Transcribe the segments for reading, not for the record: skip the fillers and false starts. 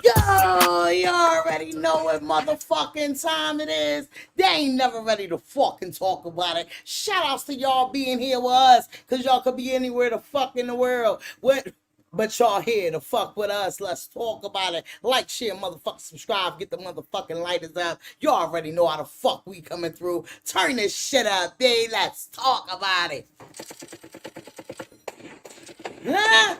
Yo, you already know what motherfucking time it is. They ain't never ready to fucking talk about it. Shout outs to y'all being here with us, cause y'all could be anywhere the fuck in the world. But y'all here to fuck with us. Let's talk about it. Like, share, motherfucker, subscribe, get the motherfucking lighters up. You already know how the fuck we coming through. Turn this shit up, babe. Let's talk about it. Huh?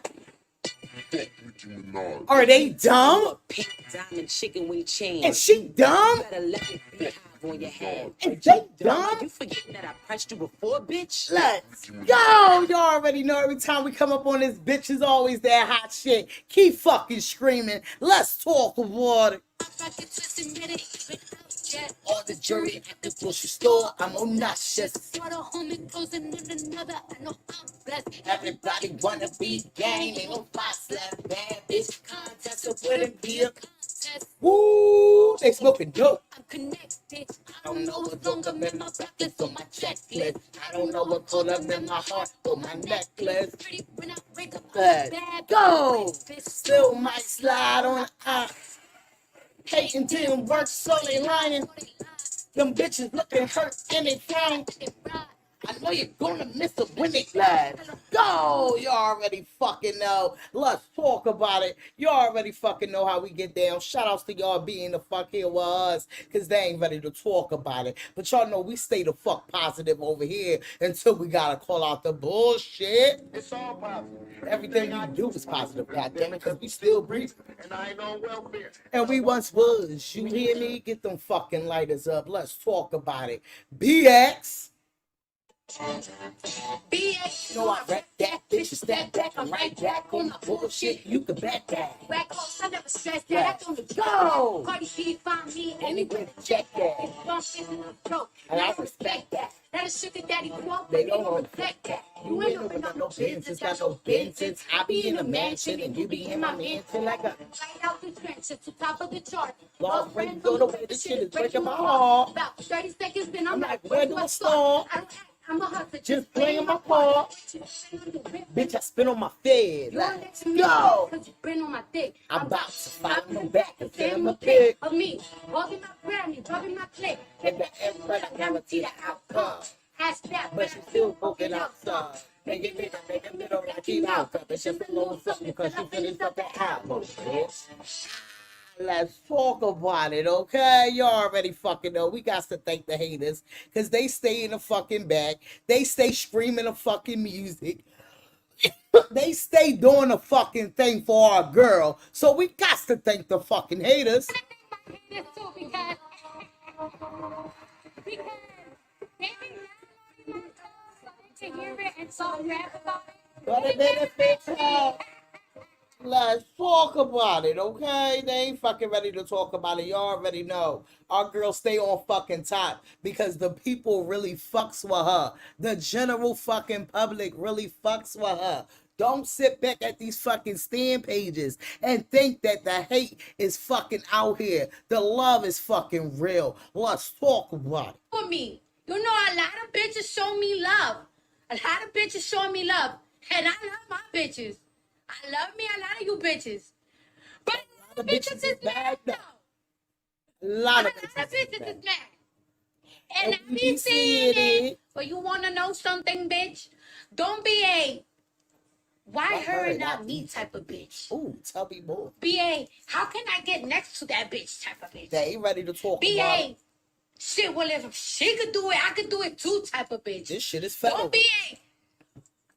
Are they dumb? Pink diamond chicken wing chain. Is she dumb? You better let it be on your head. Is they dumb? You forgetting that I pressed you before, bitch? Let's go. Y'all already know every time we come up on this bitch is always that hot shit. Keep fucking screaming. Let's talk about it. All the jury at the grocery store, I'm obnoxious. Everybody wanna be gang, ain't no boss left. Bad bitch contest, so wouldn't be a contest. Woo, they smoking dope. I'm connected. I don't know what's longer in my buckets on my checklist. I don't know what color in my heart or my necklace. Let's go. Still might slide on the eye. Hating didn't work, so they lying. Them bitches looking hurt and they frown. I know you're gonna miss it when they glad. Go! You already fucking know. Let's talk about it. You already fucking know how we get down. Shout outs to y'all being the fuck here with us, cause they ain't ready to talk about it. But y'all know we stay the fuck positive over here until we gotta call out the bullshit. It's all positive. Everything we do is positive, goddammit, cause we still breathe. And I ain't on welfare. And we once was. You hear me? Get them fucking lighters up. Let's talk about it. BX. BX. You know I rap that, bitch, step back, I'm right back on my bullshit, you can bet that. Whack hoes, I never stress that. I don't Go! Cardi B find me Anywhere to check that. And I respect that. That is sugar daddy quote. They don't respect that. You ain't open up no business, got no business. I be in a mansion and you be in my mansion like a Right out the trenches to top of the chart. lost friends go the way this shit is breaking my heart. About 30 seconds, then I'm I'm like, where do I start? I don't act, I'm a hustler, Just playing my part. Bitch, I spin on my fed. Let's go! Cause you been on my dick. I'm about to follow them back and send them a pic. Of me, holding my Grammy, rubbing my click. Hit the end, but I guarantee the outcome. Ask that, But she still poking outside. Make it bigger, make it middle, like keep out. It's just a little something because she finished up the album, bitch. Let's talk about it, okay? You already fucking know. We got to thank the haters because they stay in the fucking back. They stay screaming the fucking music. They stay doing the fucking thing for our girl. So we got to thank the fucking haters. because to hear it and so rap about it. But it benefits her. Let's talk about it, okay? They ain't fucking ready to talk about it. You already know. Our girl stay on fucking top because the people really fucks with her. The general fucking public really fucks with her. Don't sit back at these fucking stand pages and think that the hate is fucking out here. The love is fucking real. Let's talk about it. For me, you know, a lot of bitches show me love. A lot of bitches show me love. And I love my bitches. I love me a lot of you bitches. But a lot of bitches is mad though. A lot of bitches bitches is mad. And I we be seeing saying it. it. But you wanna know something, bitch? Don't be a why her and not me type of bitch. Ooh, tell me more. B.A. How can I get next to that bitch type of bitch? They ain't ready to talk about B.A. it. Shit, well, if she could do it, I could do it too type of bitch. This shit is federal. Don't be a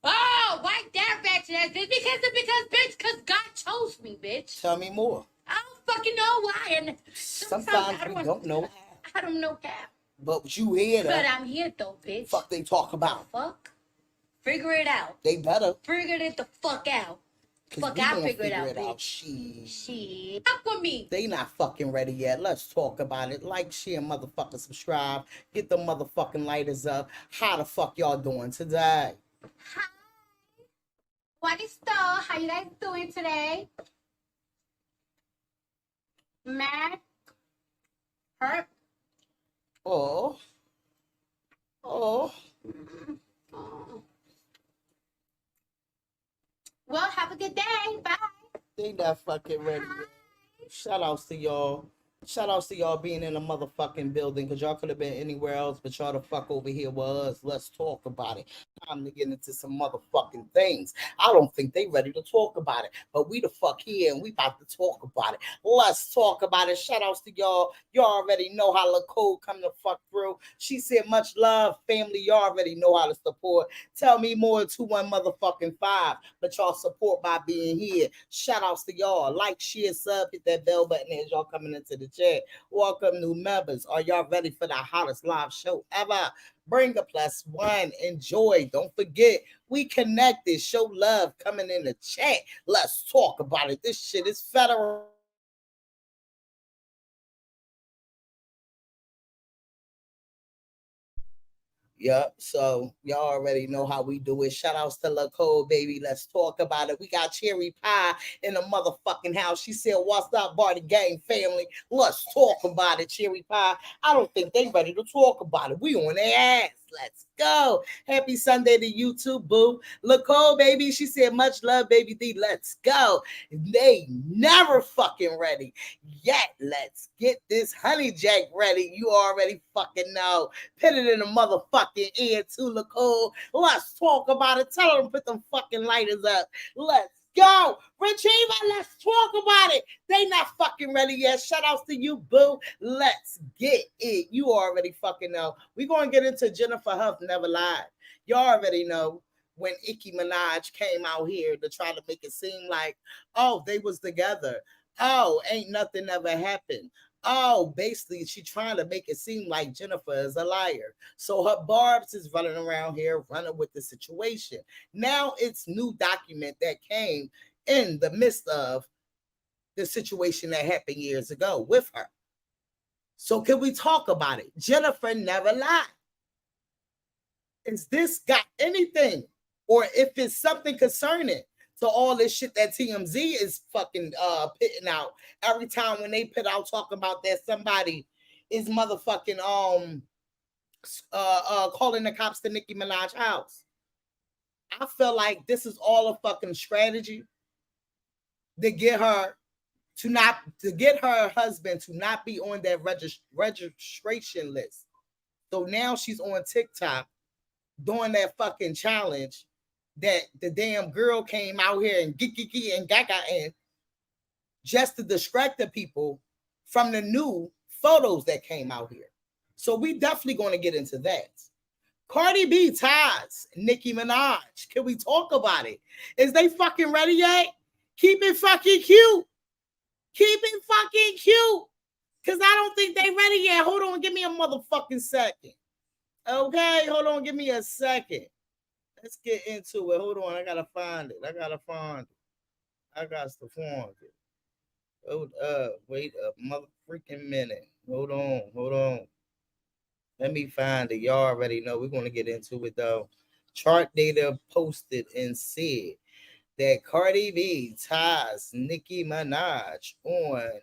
oh, why that ratchet ass bitch? Because God chose me, bitch. Tell me more. I don't fucking know why. And Sometimes we don't know how. I don't know how. But you here though. But I'm here though, bitch. Fuck they talk about. Fuck. Figure it out. They better. Figure it the fuck out. 'Cause Fuck, we I gonna figure it out, bitch. Shit. Shit. Fuck with me. They not fucking ready yet. Let's talk about it. Like, share, motherfucker, subscribe. Get the motherfucking lighters up. How the fuck y'all doing today? Hi. What is the? How you guys doing today? Mad? Hurt? Oh. Oh. Oh. Well, have a good day. Bye. They not fucking ready. Shout outs to y'all. Shout outs to y'all being in a motherfucking building because y'all could have been anywhere else, but y'all the fuck over here with us. Let's talk about it. Time to get into some motherfucking things. I don't think they ready to talk about it, but we the fuck here and we about to talk about it. Let's talk about it. Shout outs to y'all. Y'all already know how LaCole come to fuck through. She said much love, family. Y'all already know how to support. Tell me more 21 motherfucking 5, but y'all support by being here. Shout outs to y'all. Like, share, sub, hit that bell button as y'all coming into the chat. Welcome new members. Are y'all ready for the hottest live show ever? Bring a +1. Enjoy. Don't forget, we connected. Show love coming in the chat. Let's talk about it. This shit is federal. Yep. So y'all already know how we do it. Shout outs to LaCole, baby. Let's talk about it. We got Cherry Pie in the motherfucking house. She said, "What's up, Barty Gang family? Let's talk about it, Cherry Pie." I don't think they ready to talk about it. We on their ass. Let's go. Happy Sunday to you too, boo. LaCole, baby. She said, "Much love, baby D. Let's go." They never fucking ready yet. Let's get this honey jack ready. You already fucking know. Put it in the motherfucking ear too, LaCole. Let's talk about it. Tell them to put them fucking lighters up. Let's go. Retriever, let's talk about it. They not fucking ready yet. Shout outs to you, boo. Let's get it. You already fucking know. We're going to get into Jennifer Huff Never Lied. You already know when Nicki Minaj came out here to try to make it seem like, oh, they was together. Oh, ain't nothing ever happened. Oh, basically, she trying to make it seem like Jennifer is a liar. So her Barbs is running around here, running with the situation. Now it's new document that came in the midst of the situation that happened years ago with her. So can we talk about it? Jennifer never lied. Is this got anything? Or if it's something concerning to all this shit that TMZ is fucking pitting out every time when they put out talking about that somebody is motherfucking calling the cops to Nicki Minaj house. I feel like this is all a fucking strategy to get her to get her husband to not be on that registration list. So now she's on TikTok doing that fucking challenge that the damn girl came out here and giki and gaga in just to distract the people from the new photos that came out here. So we definitely going to get into that. Cardi B ties Nicki Minaj. Can we talk about it? Is they fucking ready yet? Keep it fucking cute. Keep it fucking cute. Because I don't think they ready yet. Hold on. Give me a motherfucking second. Okay? Hold on. Give me a second. Let's get into it. Hold on. I got to find it. I got to find it. Hold up. Wait a mother freaking minute. Hold on. Let me find it. Y'all already know. We're going to get into it, though. Chart data posted and said that Cardi B ties Nicki Minaj on.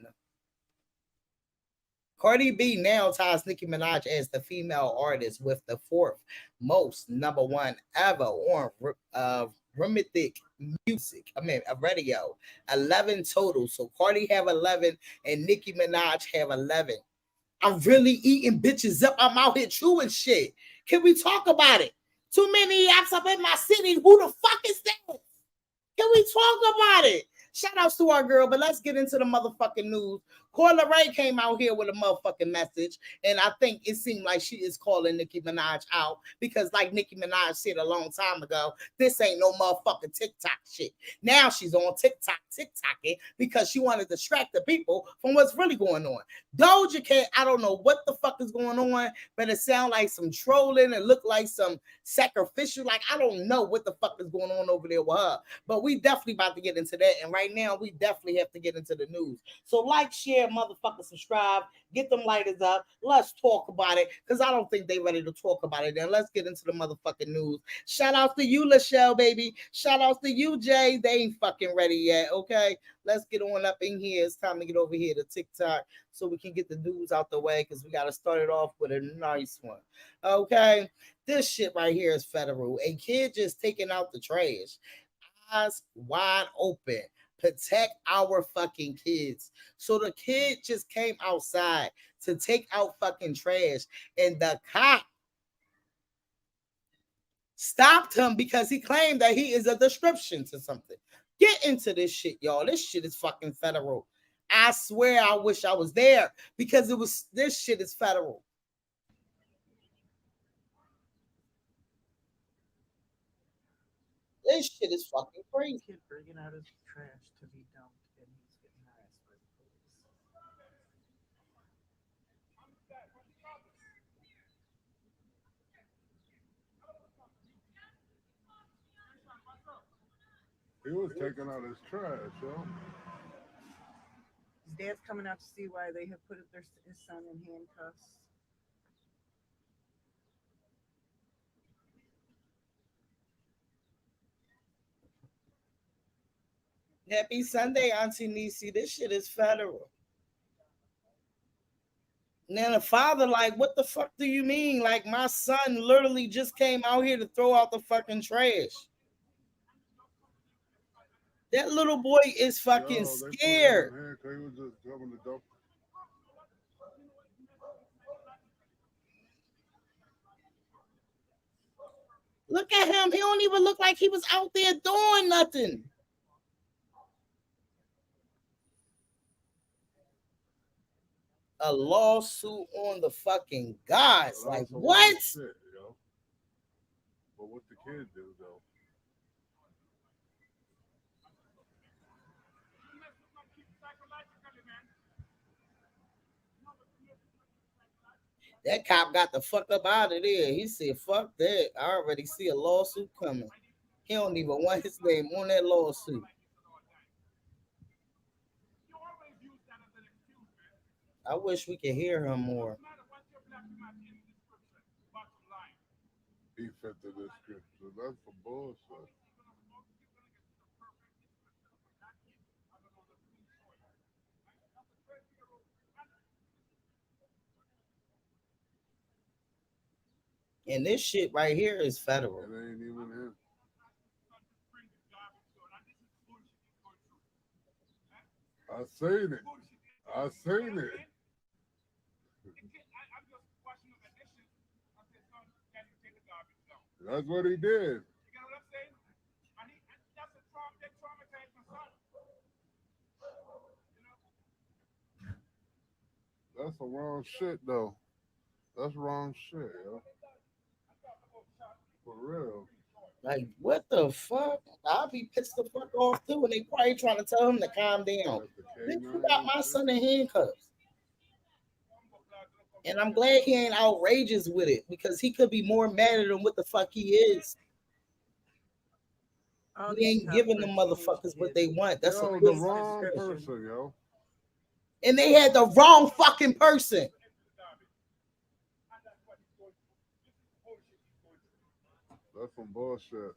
Cardi B now ties Nicki Minaj as the female artist with the 4th most #1 ever on Rhythmic Music. Radio. 11 total. So Cardi have 11 and Nicki Minaj have 11. I'm really eating bitches up. I'm out here chewing shit. Can we talk about it? Too many apps up in my city. Who the fuck is that? Can we talk about it? Shout outs to our girl, but let's get into the motherfucking news. CoiLeray came out here with a motherfucking message, and I think it seemed like she is calling Nicki Minaj out because, like Nicki Minaj said a long time ago, this ain't no motherfucking TikTok shit. Now she's on TikToking because she wanted to distract the people from what's really going on. Doja Cat, I don't know what the fuck is going on, but it sounds like some trolling. It looked like some sacrificial. Like, I don't know what the fuck is going on over there with her, but we definitely about to get into that. And right now, we definitely have to get into the news. So like, share, motherfucker, subscribe, get them lighters up. Let's talk about it because I don't think they ready to talk about it. Then let's get into the motherfucking news. Shout out to you, Lachelle, baby. Shout out to you, Jay. They ain't fucking ready yet. Okay, let's get on up in here. It's time to get over here to TikTok so we can get the news out the way because we got to start it off with a nice one. Okay, this shit right here is federal. A kid just taking out the trash, eyes wide open, protect our fucking kids. So the kid just came outside to take out fucking trash, and the cop stopped him because he claimed that he is a description to something. Get into this shit, y'all. This shit is fucking federal. I swear I wish I was there because this shit is federal. This shit is fucking crazy. Kid bringing out his trash to be dumped, and he's getting harassed by the police. He was taking out his trash, yo. His dad's coming out to see why they have put his son in handcuffs. Happy Sunday, Auntie Nisi. This shit is federal. And then the father, like, what the fuck do you mean? Like, my son literally just came out here to throw out the fucking trash. That little boy is fucking scared. He was just coming to dump. Look at him. He don't even look like he was out there doing nothing. A lawsuit on the fucking gods. Well, Like, that's a what? lot of shit, yo. But what the kid do, though? That cop got the fuck up out of there. He said, fuck that. I already see a lawsuit coming. He don't even want his name on that lawsuit. I wish we could hear him more. He fit the description. That's some bullshit. And this shit right here is It federal. ain't even him. I seen it. I seen it. That's what he did. That's some wrong shit, though. That's wrong shit, yo. For real. Like, what the fuck? I'll be pissed the fuck off too. And they probably trying to tell him to calm down. That's the Bitch, you K9 got my shit. son in handcuffs. And I'm glad he ain't outrageous with it because he could be more mad than what the fuck he is. All He these ain't cops giving are them changed motherfuckers what his- they want. That's Yo, a the crazy wrong description. person, yo. And they had the wrong fucking person. That's some bullshit.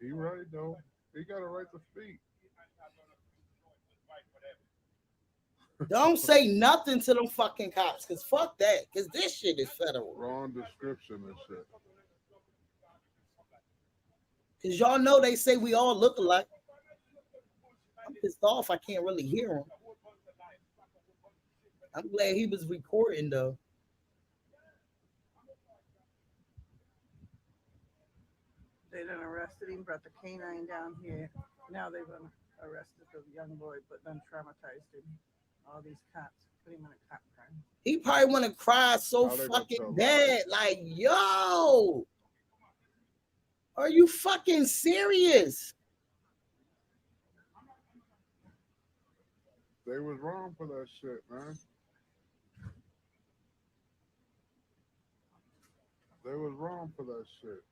He right, though. He got a right to speak. Don't say nothing to them fucking cops, cause fuck that, cause this shit is federal. Wrong description and shit. Cause y'all know they say we all look alike. I'm pissed off. I can't really hear him. I'm glad he was recording though. They done arrested him, brought the canine down here. Now they've arrested the young boy, but then traumatized him. All these cops put him in a cop car. He probably want to cry so How they gonna fucking tell bad. Like, yo, are you fucking serious? They was wrong for that shit, man. They was wrong for that shit.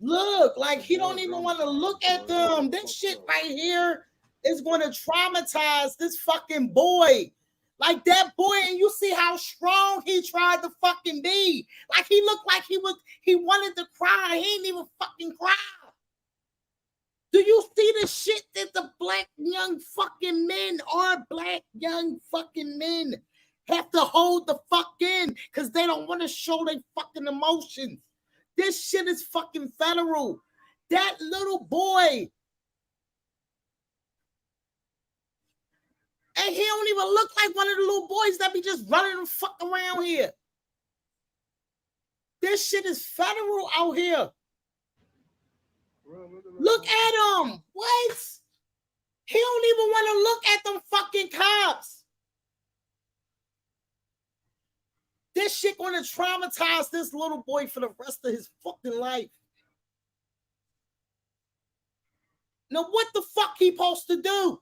Look, like he don't even want to look at them. This shit right here is going to traumatize this fucking boy. Like that boy, and you see how strong he tried to fucking be. Like he looked like he wanted to cry. He ain't even fucking cry. Do you see the shit that the black young fucking men are black young fucking men have to hold the fuck in because they don't want to show their fucking emotions? This shit is fucking federal. That little boy. And he don't even look like one of the little boys that be just running the fuck around here. This shit is federal out here. Look at him. What? He don't even want to look at them fucking cops. This shit gonna traumatize this little boy for the rest of his fucking life. Now what the fuck he supposed to do?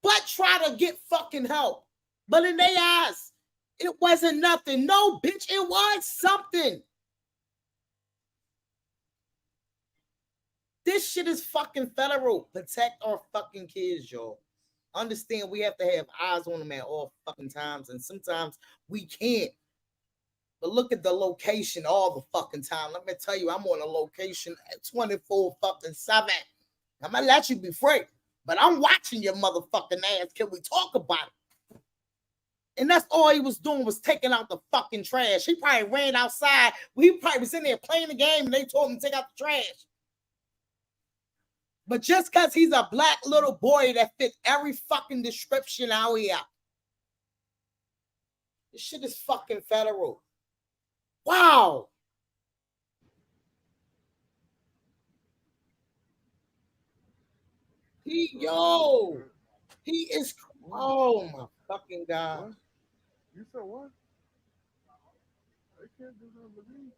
But try to get fucking help. But in their eyes, it wasn't nothing. No, bitch, it was something. This shit is fucking federal. Protect our fucking kids, y'all. Understand we have to have eyes on them at all fucking times, and sometimes we can't. But look at the location all the fucking time. Let me tell you, I'm on a location at 24 fucking 7. I'm gonna let you be free, but I'm watching your motherfucking ass. Can we talk about it? And that's all he was doing, was taking out the fucking trash. He probably ran outside. He probably was in there playing the game, and they told him to take out the trash. But just because he's a black little boy that fit every fucking description out here. This shit is fucking federal. Wow. He is, oh my fucking God. What? You said what? They can't do nothing with me.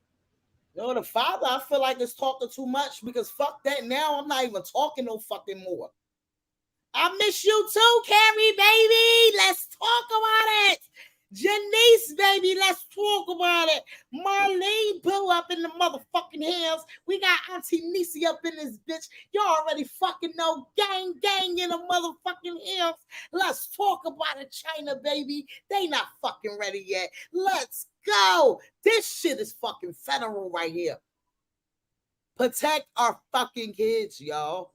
No, the father, I feel like is talking too much, because fuck that. Now I'm not even talking no fucking more. I miss you too, Carrie, baby. Let's talk about it. Janice, baby, let's talk about it. Marlene Boo up in the motherfucking hills. We got Auntie Nisi up in this bitch. You already fucking know. Gang in the motherfucking hills. Let's talk about it, China, baby. They not fucking ready yet. Let's go. This shit is fucking federal right here. Protect our fucking kids, y'all.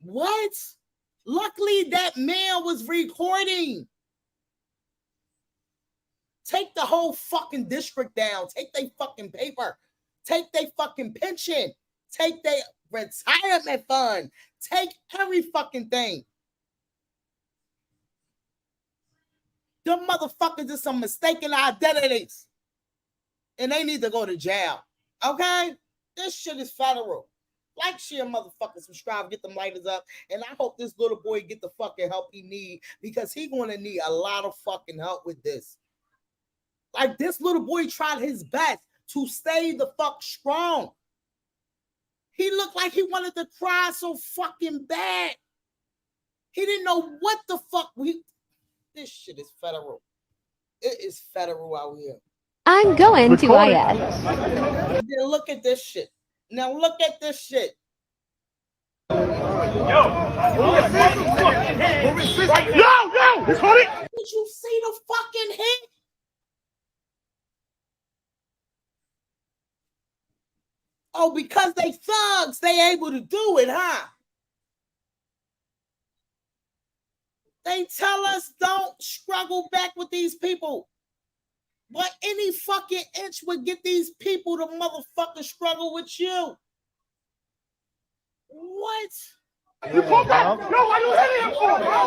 What? Luckily, that man was recording. Take the whole fucking district down. Take their fucking paper. Take their fucking pension. Take their retirement fund. Take every fucking thing. Them motherfuckers are some mistaken identities. And they need to go to jail. Okay? This shit is federal. Like, share, motherfucker, subscribe, get them lighters up. And I hope this little boy get the fucking help he need, because he going to need a lot of fucking help with this. Like, this little boy tried his best to stay the fuck strong. He looked like he wanted to cry so fucking bad. He didn't know what the fuck this shit is federal. It is federal out here. I'm going to IS. Then look at this shit. Now look at this shit. Yo! It's funny! Did you see the fucking hit? Oh, because they thugs, they able to do it, huh? They tell us don't struggle back with these people. But any fucking inch would get these people to motherfucking struggle with you. What? You pull back! Yo, why you hitting him for, bro?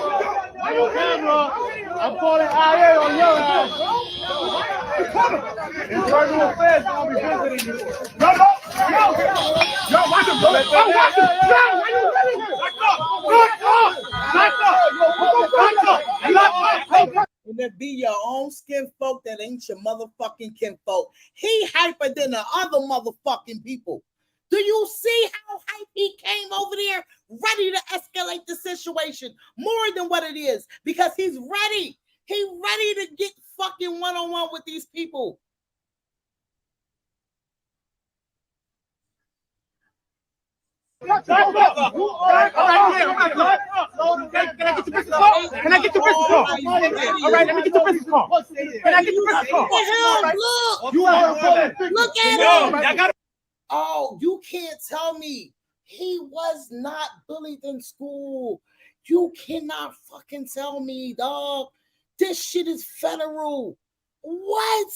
Why you hitting him, bro? I'm calling IA on your ass, bro. You coming? Internal affairs, I'll be visiting you. Yo, watch him, bro. Yo, watch him. Yo, why you hitting him? Lock up. And that be your own skin folk that ain't your motherfucking kinfolk. He hyper than the other motherfucking people. Do you see how hype he came over there, ready to escalate the situation more than what it is? Because he's ready. He's ready to get fucking one-on-one with these people. Can I get your business card? Can I get your business card? All right, let me get your business card. Can I get your business card? Look at him. Oh, you can't tell me he was not bullied in school. You cannot fucking tell me, dog. This shit is federal. What?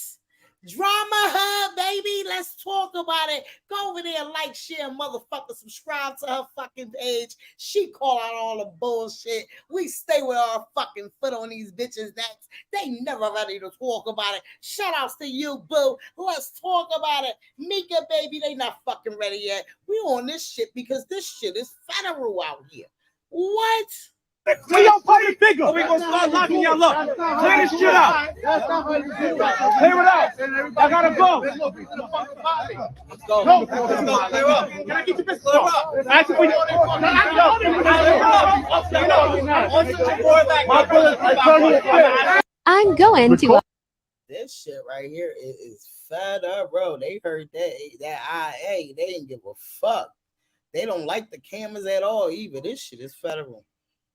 Drama Hub, baby. Let's talk about it. Go over there, like, share, motherfucker, subscribe to her fucking page. She call out all the bullshit. We stay with our fucking foot on these bitches' necks. They never ready to talk about it. Shout outs to you, boo. Let's talk about it. Mika, baby, they not fucking ready yet. We on this shit because this shit is federal out here. What? Where y'all public figure? We gonna start locking y'all up. Clear this shit out. Clear it out. I gotta go. Let's go. No. Can I get your business? Ask for you. I'm going to This shit right here is federal. They heard that IA. They didn't give a fuck. They don't like the cameras at all either. This shit is federal.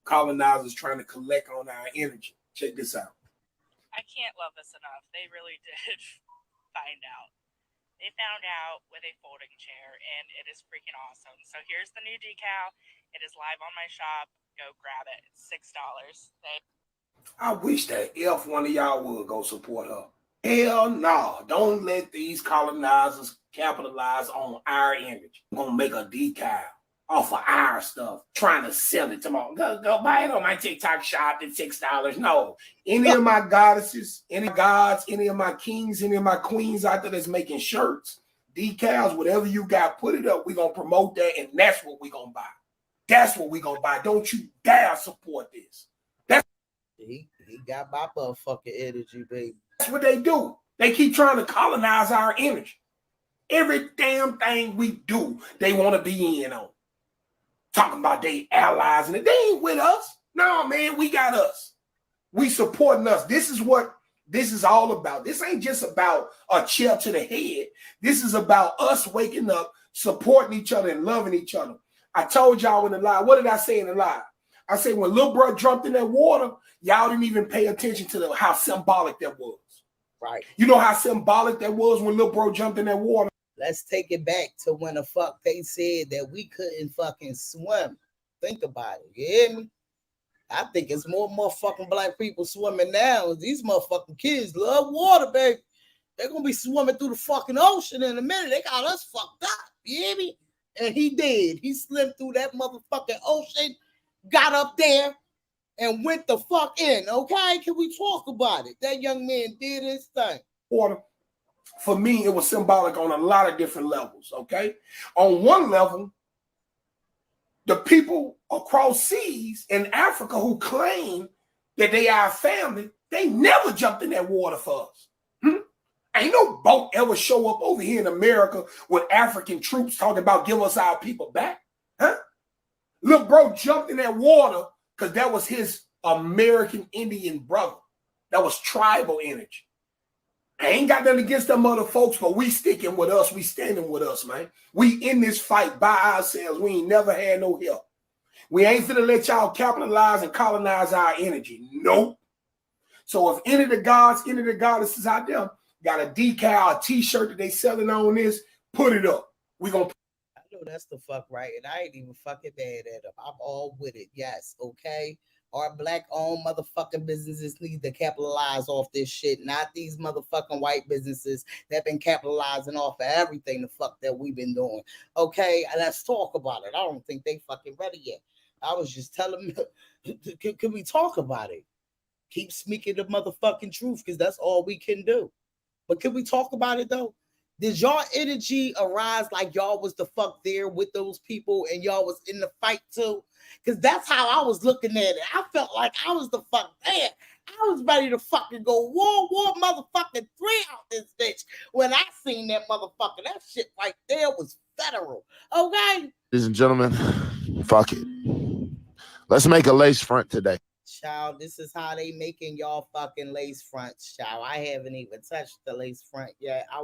Colonizers trying to collect on our energy. Check this out. I can't love this enough. They really did find out. They found out with a folding chair, and it is freaking awesome. So here's the new decal. It is live on my shop. Go grab it. It's $6. I wish that if one of y'all would go support her. Hell no. Don't let these colonizers capitalize on our energy. I'm going to make a decal off of our stuff, trying to sell it tomorrow. Go buy it on my TikTok shop at $6. No. Any of my goddesses, any gods, any of my kings, any of my queens out there that's making shirts, decals, whatever you got, put it up. We're going to promote that, and that's what we're going to buy. That's what we're going to buy. Don't you dare support this. He got my motherfucking energy, baby. That's what they do. They keep trying to colonize our energy. Every damn thing we do, they want to be in on. Talking about they allies, and they ain't with us. No, man, we got us. We supporting us. This is what this is all about. This ain't just about a chair to the head. This is about us waking up, supporting each other, and loving each other. I told y'all in the live. What did I say in the live? I said when Lil Bro jumped in that water, y'all didn't even pay attention to how symbolic that was. Right. You know how symbolic that was when Lil Bro jumped in that water? Let's take it back to when the fuck they said that we couldn't fucking swim. Think about it. You hear me? I think it's more motherfucking black people swimming now. These motherfucking kids love water, baby. They're gonna be swimming through the fucking ocean in a minute. They got us fucked up. You hear me? And he did. He slipped through that motherfucking ocean, got up there, and went the fuck in. Okay? Can we talk about it? That young man did his thing. Water. For me, it was symbolic on a lot of different levels, okay? On one level, the people across seas in Africa who claim that they are family, they never jumped in that water for us. Ain't no boat ever show up over here in America with African troops talking about give us our people back. Huh? Lil Bro jumped in that water because that was his American Indian brother. That was tribal energy. I ain't got nothing against them other folks, but we sticking with us. We standing with us, man. We in this fight by ourselves. We ain't never had no help. We ain't finna let y'all capitalize and colonize our energy. Nope. So if any of the gods, any of the goddesses out there got a decal, a t-shirt that they selling on this, put it up. We gonna. I know that's the fuck right, and I ain't even fucking mad at them. I'm all with it. Yes, okay. Our black-owned motherfucking businesses need to capitalize off this shit, not these motherfucking white businesses that been capitalizing off of everything the fuck that we've been doing. Okay, let's talk about it. I don't think they fucking ready yet. I was just telling them, can we talk about it? Keep speaking the motherfucking truth, because that's all we can do. But can we talk about it, though? Did y'all energy arise like y'all was the fuck there with those people and y'all was in the fight too? Because that's how I was looking at it. I felt like I was the fuck there. I was ready to fucking go war, motherfucking 3 out this bitch. When I seen that motherfucker, that shit right there was federal. Okay? Ladies and gentlemen, fuck it. Let's make a lace front today. Child, this is how they making y'all fucking lace fronts, child. I haven't even touched the lace front yet. I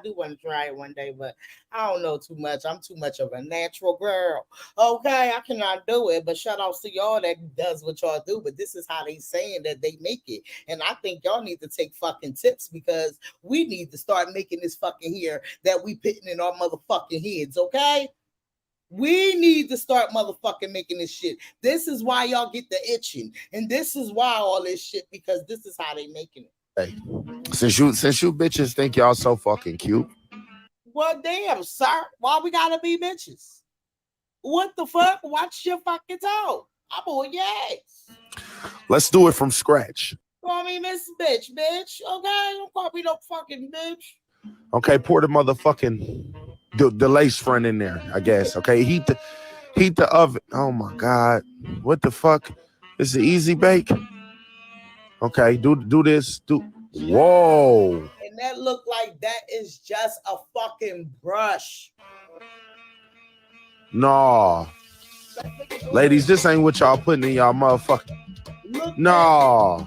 do want to try it one day, but I don't know too much. I'm too much of a natural girl. Okay, I cannot do it, but shout out to y'all that does what y'all do. But this is how they saying that they make it. And I think y'all need to take fucking tips, because we need to start making this fucking hair that we putting in our motherfucking heads, okay? We need to start motherfucking making this shit. This is why y'all get the itching. And this is why all this shit, because this is how they making it. Hey, since you bitches think y'all so fucking cute, Well, damn, sir. Why we gotta be bitches? What the fuck? Watch your fucking talk. I'm on your ass. let's do it from scratch. Call me Miss Bitch, bitch. Okay? Don't call me no fucking bitch. Okay, pour the motherfucking the lace front in there, I guess. Okay, heat the oven. Oh my god, what the fuck? This is an easy bake. Okay, do this. Whoa. And that look like that is just a fucking brush. No. Ladies, this ain't what y'all putting in y'all motherfucking. No.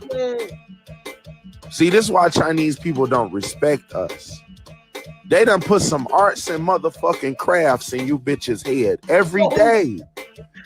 See, this is why Chinese people don't respect us. They done put some arts and motherfucking crafts in you bitches' head every day.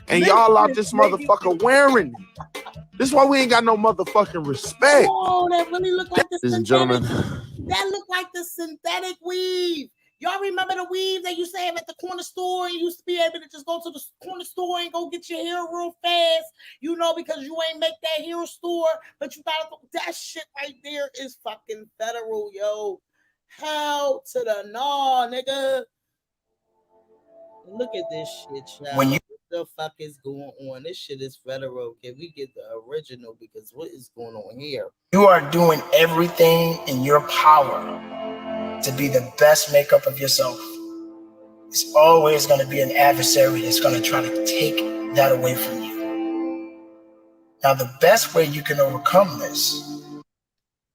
And y'all out this motherfucker wearing it. This is why we ain't got no motherfucking respect. Oh, that really look like the Ladies and synthetic. gentlemen. That look like the synthetic weave. Y'all remember the weave that you used to have at the corner store? You used to be able to just go to the corner store and go get your hair real fast, you know, because you ain't make that hair store, but you thought that shit right there is fucking federal, yo. Hell to the no, nigga. Look at this shit, child. What the fuck is going on? This shit is federal. Can we get the original? Because what is going on here? You are doing everything in your power to be the best makeup of yourself. It's always going to be an adversary that's going to try to take that away from you. Now, the best way you can overcome this.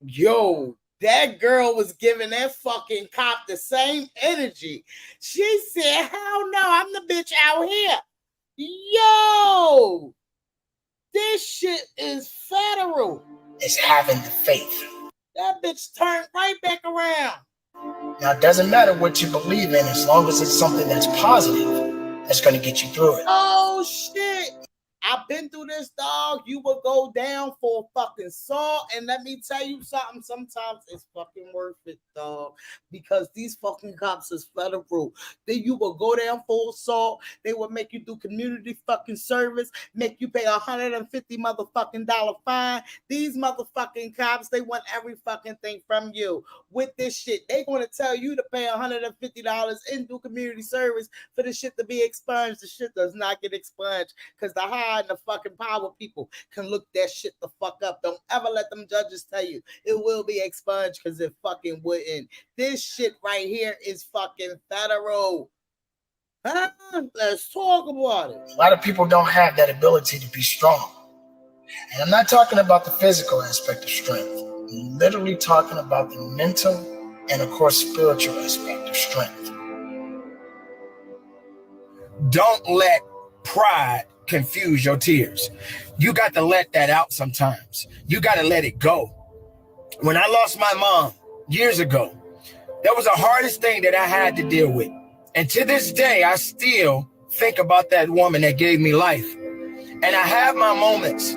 Yo, that girl was giving that fucking cop the same energy. She said, hell no, I'm the bitch out here. Yo, this shit is federal. It's having the faith. That bitch turned right back around. Now, it doesn't matter what you believe in, as long as it's something that's positive, that's going to get you through it. Oh, shit. I've been through this, dog. You will go down for fucking salt. And let me tell you something. Sometimes it's fucking worth it, dog. Because these fucking cops is federal. Then you will go down for assault. They will make you do community fucking service. Make you pay $150 motherfucking fine. These motherfucking cops, they want every fucking thing from you. With this shit, they going to tell you to pay $150 and do community service for the shit to be expunged. The shit does not get expunged. Because the high and the fucking power people can look that shit the fuck up. Don't ever let them judges tell you it will be expunged, because it fucking wouldn't. This shit right here is fucking federal. Huh? Let's talk about it. A lot of people don't have that ability to be strong. And I'm not talking about the physical aspect of strength. I'm literally talking about the mental and, of course, spiritual aspect of strength. Don't let pride confuse your tears. You got to let that out sometimes. You got to let it go. When I lost my mom years ago, that was the hardest thing that I had to deal with. And to this day, I still think about that woman that gave me life. And I have my moments.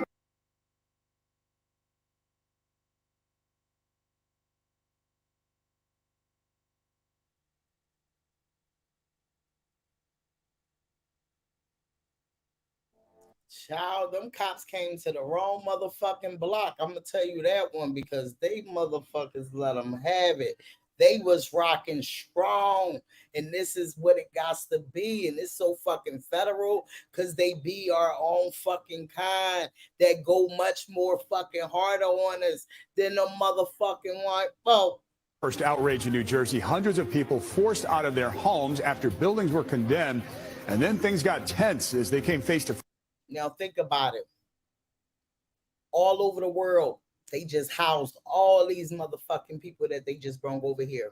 Child, them cops came to the wrong motherfucking block. I'm gonna tell you that one, because they motherfuckers let them have it. They was rocking strong, and this is what it got to be. And it's so fucking federal, because they be our own fucking kind that go much more fucking harder on us than the motherfucking white folk. First outrage in New Jersey, hundreds of people forced out of their homes after buildings were condemned, and then things got tense as they came face to face. Now think about it. All over the world, they just housed all these motherfucking people that they just brought over here.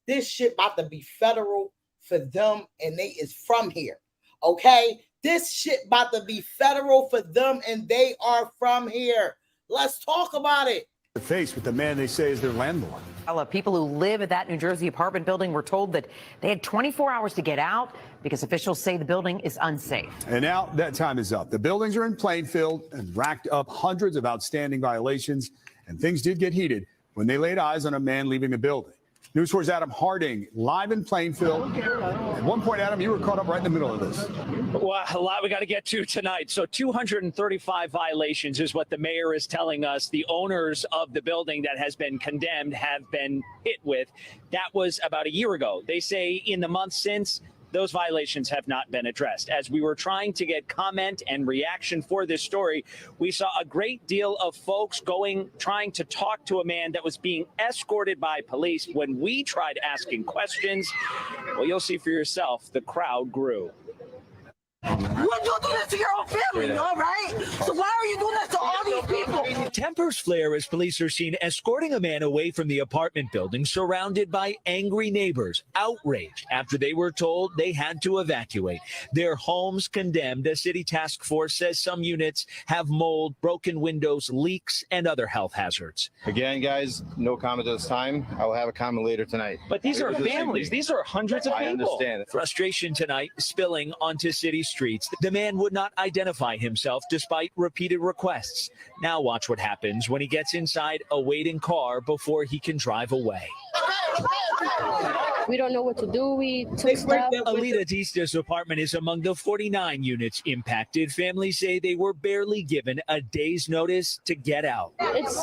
This shit about to be federal for them, and they is from here. Okay? This shit about to be federal for them, and they are from here. Let's talk about it. Face with the man they say is their landlord. People who live at that New Jersey apartment building were told that they had 24 hours to get out because officials say the building is unsafe. And now that time is up. The buildings are in Plainfield and racked up hundreds of outstanding violations, and things did get heated when they laid eyes on a man leaving the building. News 4's Adam Harding live in Plainfield. At one point, Adam, you were caught up right in the middle of this. Well, a lot we got to get to tonight. So 235 violations is what the mayor is telling us the owners of the building that has been condemned have been hit with. That was about a year ago. They say in the months since, those violations have not been addressed. As we were trying to get comment and reaction for this story, we saw a great deal of folks trying to talk to a man that was being escorted by police. When we tried asking questions, well, you'll see for yourself, the crowd grew. You wouldn't do this to your own family, all right? So why are you doing this to all these people? Tempers flare as police are seen escorting a man away from the apartment building surrounded by angry neighbors, outraged after they were told they had to evacuate. Their homes condemned. A city task force says some units have mold, broken windows, leaks, and other health hazards. Again, guys, no comment at this time. I will have a comment later tonight. But these are families. These are hundreds of people. I understand. Frustration tonight spilling onto city streets. The man would not identify himself despite repeated requests. Now watch what happens when he gets inside a waiting car before he can drive away. We don't know what to do. We took stuff. Alita Dista's apartment is among the 49 units impacted. Families say they were barely given a day's notice to get out. It's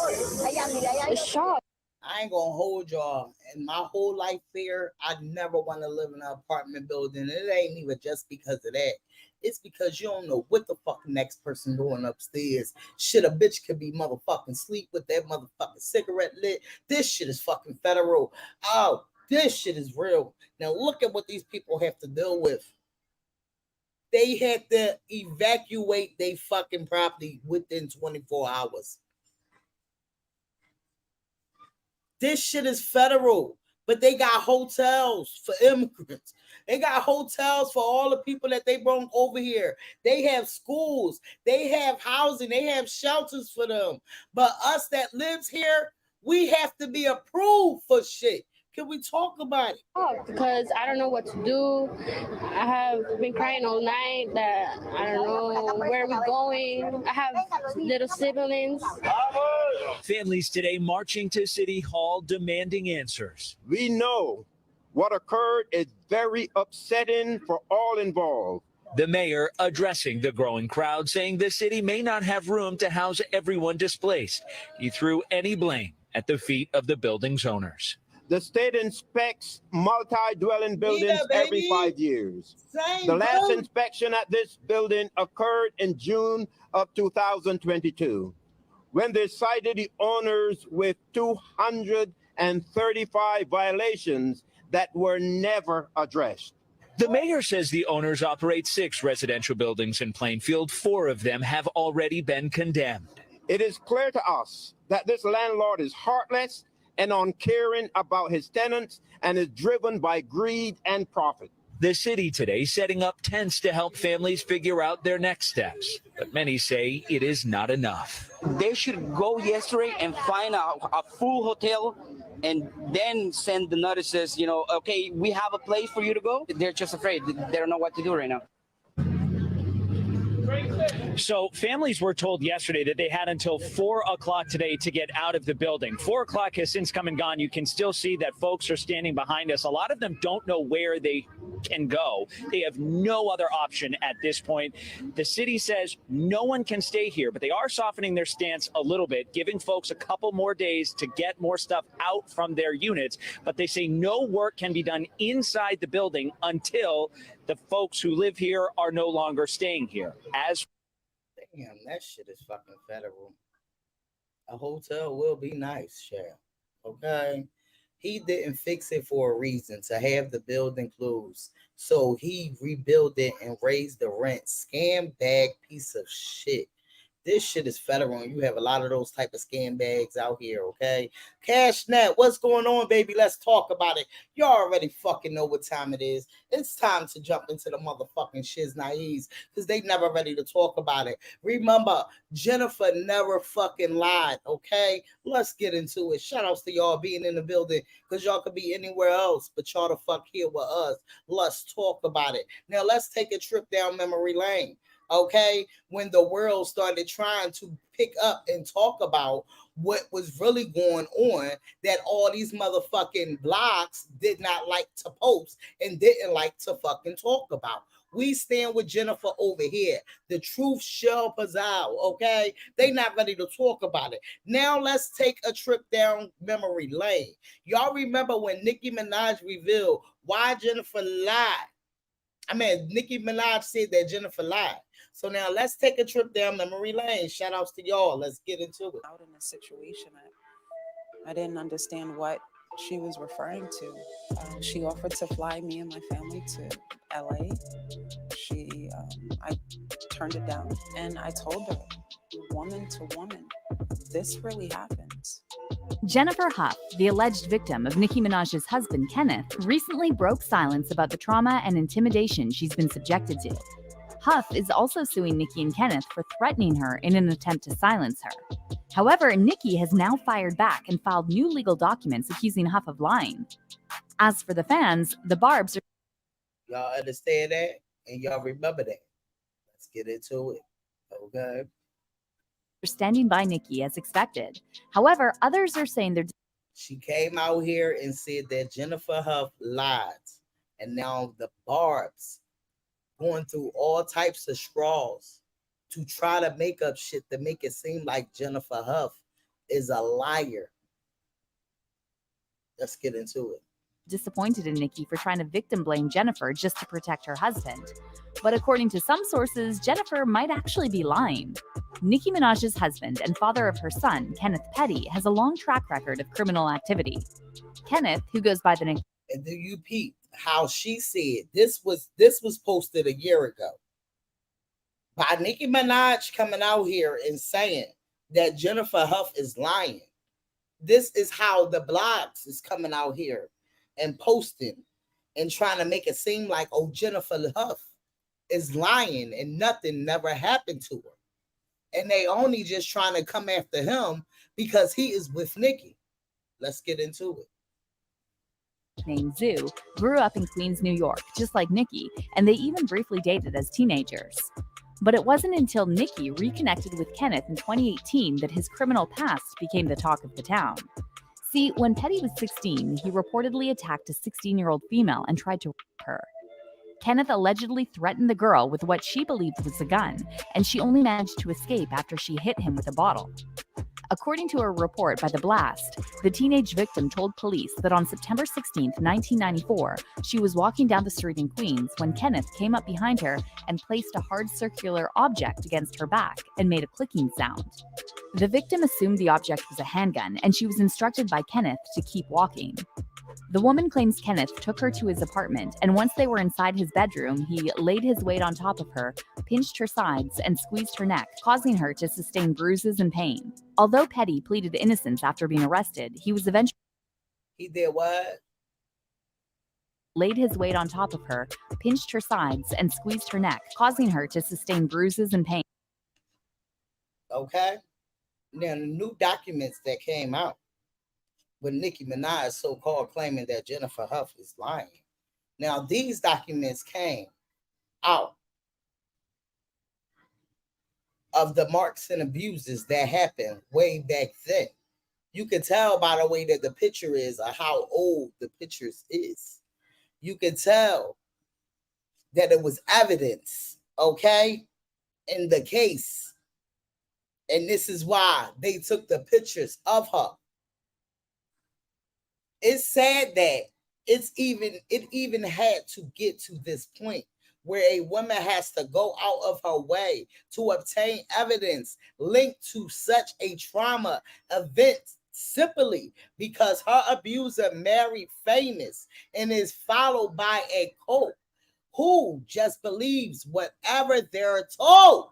a shock. I ain't gonna hold y'all. In my whole life here, I never want to live in an apartment building. It ain't even just because of that. It's because you don't know what the fuck next person doing upstairs. Shit, a bitch could be motherfucking sleep with that motherfucking cigarette lit. This shit is fucking federal. Oh, this shit is real. Now look at what these people have to deal with. They had to evacuate their fucking property within 24 hours. This shit is federal, but they got hotels for immigrants. They got hotels for all the people that they brought over here. They have schools. They have housing. They have shelters for them. But us that lives here, we have to be approved for shit. Can we talk about it? Because I don't know what to do. I have been crying all night that I don't know where we're going. I have little siblings. Families today marching to City Hall demanding answers. We know what occurred is very upsetting for all involved. The mayor addressing the growing crowd, saying the city may not have room to house everyone displaced. He threw any blame at the feet of the building's owners. The state inspects multi-dwelling buildings every 5 years. The last inspection at this building occurred in June of 2022, when they cited the owners with 235 violations that were never addressed. The mayor says the owners operate 6 residential buildings in Plainfield. 4 of them have already been condemned. It is clear to us that this landlord is heartless and uncaring about his tenants and is driven by greed and profit. The city today setting up tents to help families figure out their next steps. But many say it is not enough. They should go yesterday and find a full hotel and then send the notices, okay, we have a place for you to go. They're just afraid. They don't know what to do right now. So families were told yesterday that they had until 4 o'clock today to get out of the building. 4 o'clock has since come and gone. You can still see that folks are standing behind us. A lot of them don't know where they can go. They have no other option at this point. The city says no one can stay here, but they are softening their stance a little bit, giving folks a couple more days to get more stuff out from their units. But they say no work can be done inside the building until the folks who live here are no longer staying here. Damn, that shit is fucking federal. A hotel will be nice, Cheryl. Okay? He didn't fix it for a reason, to have the building closed. So he rebuilt it and raised the rent. Scam bag piece of shit. This shit is federal, and you have a lot of those type of scam bags out here, okay? CashNet, what's going on, baby? Let's talk about it. You already fucking know what time it is. It's time to jump into the motherfucking shiznai's because they never ready to talk about it. Remember, Jennifer never fucking lied, okay? Let's get into it. Shout outs to y'all being in the building because y'all could be anywhere else, but y'all the fuck here with us. Let's talk about it. Now, let's take a trip down memory lane. okay, when the world started trying to pick up and talk about what was really going on, that all these motherfucking blogs did not like to post and didn't like to fucking talk about. We stand with Jennifer over here. The truth shall prevail, okay? They not ready to talk about it. Now let's take a trip down memory lane. Y'all remember when Nicki Minaj revealed why Jennifer lied? I mean, Nicki Minaj said that Jennifer lied. So now let's take a trip down memory lane. Shout outs to y'all. Let's get into it. Out in a situation, I didn't understand what she was referring to. She offered to fly me and my family to LA. I turned it down, and I told her, woman to woman, this really happens. Jennifer Hough, the alleged victim of Nicki Minaj's husband, Kenneth, recently broke silence about the trauma and intimidation she's been subjected to. Hough is also suing Nicki and Kenneth for threatening her in an attempt to silence her. However, Nicki has now fired back and filed new legal documents accusing Hough of lying. As for the fans, the Barbs are... Y'all understand that? And y'all remember that. Let's get into it. Okay. standing by Nicki as expected. However, others are saying they're... She came out here and said that Jennifer Hough lied. And now the Barbs going through all types of straws to try to make up shit to make it seem like Jennifer Hough is a liar. Let's get into it. Disappointed in Nicki for trying to victim blame Jennifer just to protect her husband. But according to some sources, Jennifer might actually be lying. Nicki Minaj's husband and father of her son, Kenneth Petty, has a long track record of criminal activity. Kenneth, who goes by the name... And do you peep how she said this was posted a year ago by Nicki Minaj coming out here and saying that Jennifer Hough is lying. This is how the blogs is coming out here and posting and trying to make it seem like, oh, Jennifer Hough is lying and nothing never happened to her. And they only just trying to come after him because he is with Nicki. Let's get into it. Named Zoo, grew up in Queens, New York, just like Nicki, and they even briefly dated as teenagers. But it wasn't until Nicki reconnected with Kenneth in 2018 that his criminal past became the talk of the town. See, when Petty was 16, he reportedly attacked a 16-year-old female and tried to rape her. Kenneth allegedly threatened the girl with what she believed was a gun, and she only managed to escape after she hit him with a bottle. According to a report by The Blast, the teenage victim told police that on September 16, 1994, she was walking down the street in Queens when Kenneth came up behind her and placed a hard circular object against her back and made a clicking sound. The victim assumed the object was a handgun, and she was instructed by Kenneth to keep walking. The woman claims Kenneth took her to his apartment, and once they were inside his bedroom, he laid his weight on top of her, pinched her sides, and squeezed her neck, causing her to sustain bruises and pain. Although Petty pleaded innocence after being arrested, he was eventually... He did what? Laid his weight on top of her, pinched her sides, and squeezed her neck, causing her to sustain bruises and pain. Okay? Now, the new documents that came out with Nicki Minaj so-called claiming that Jennifer Hough is lying. Now, these documents came out of the marks and abuses that happened way back then. You can tell by the way that the picture is or how old the pictures is. You can tell that it was evidence, okay, in the case. And this is why they took the pictures of her. It's sad that it even had to get to this point where a woman has to go out of her way to obtain evidence linked to such a trauma event simply because her abuser married famous and is followed by a cult who just believes whatever they're told.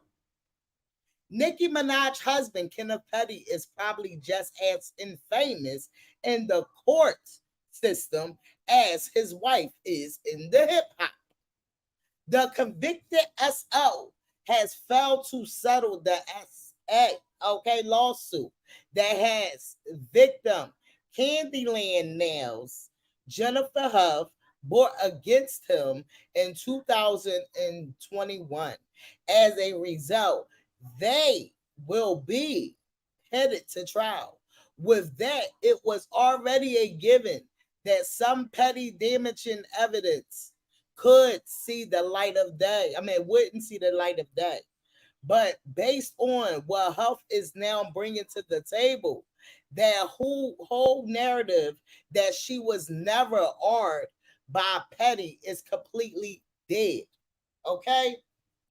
Nicki Minaj's husband, Kenneth Petty, is probably just as infamous in the court system as his wife is in the hip-hop. The convicted SO has failed to settle the lawsuit that has victim Candyland Nails, Jennifer Hough, brought against him in 2021. As a result, they will be headed to trial. With that, it was already a given that some petty damaging evidence could see the light of day. I mean, wouldn't see the light of day. But based on what Huff is now bringing to the table, that whole narrative that she was never armed by Petty is completely dead. Okay?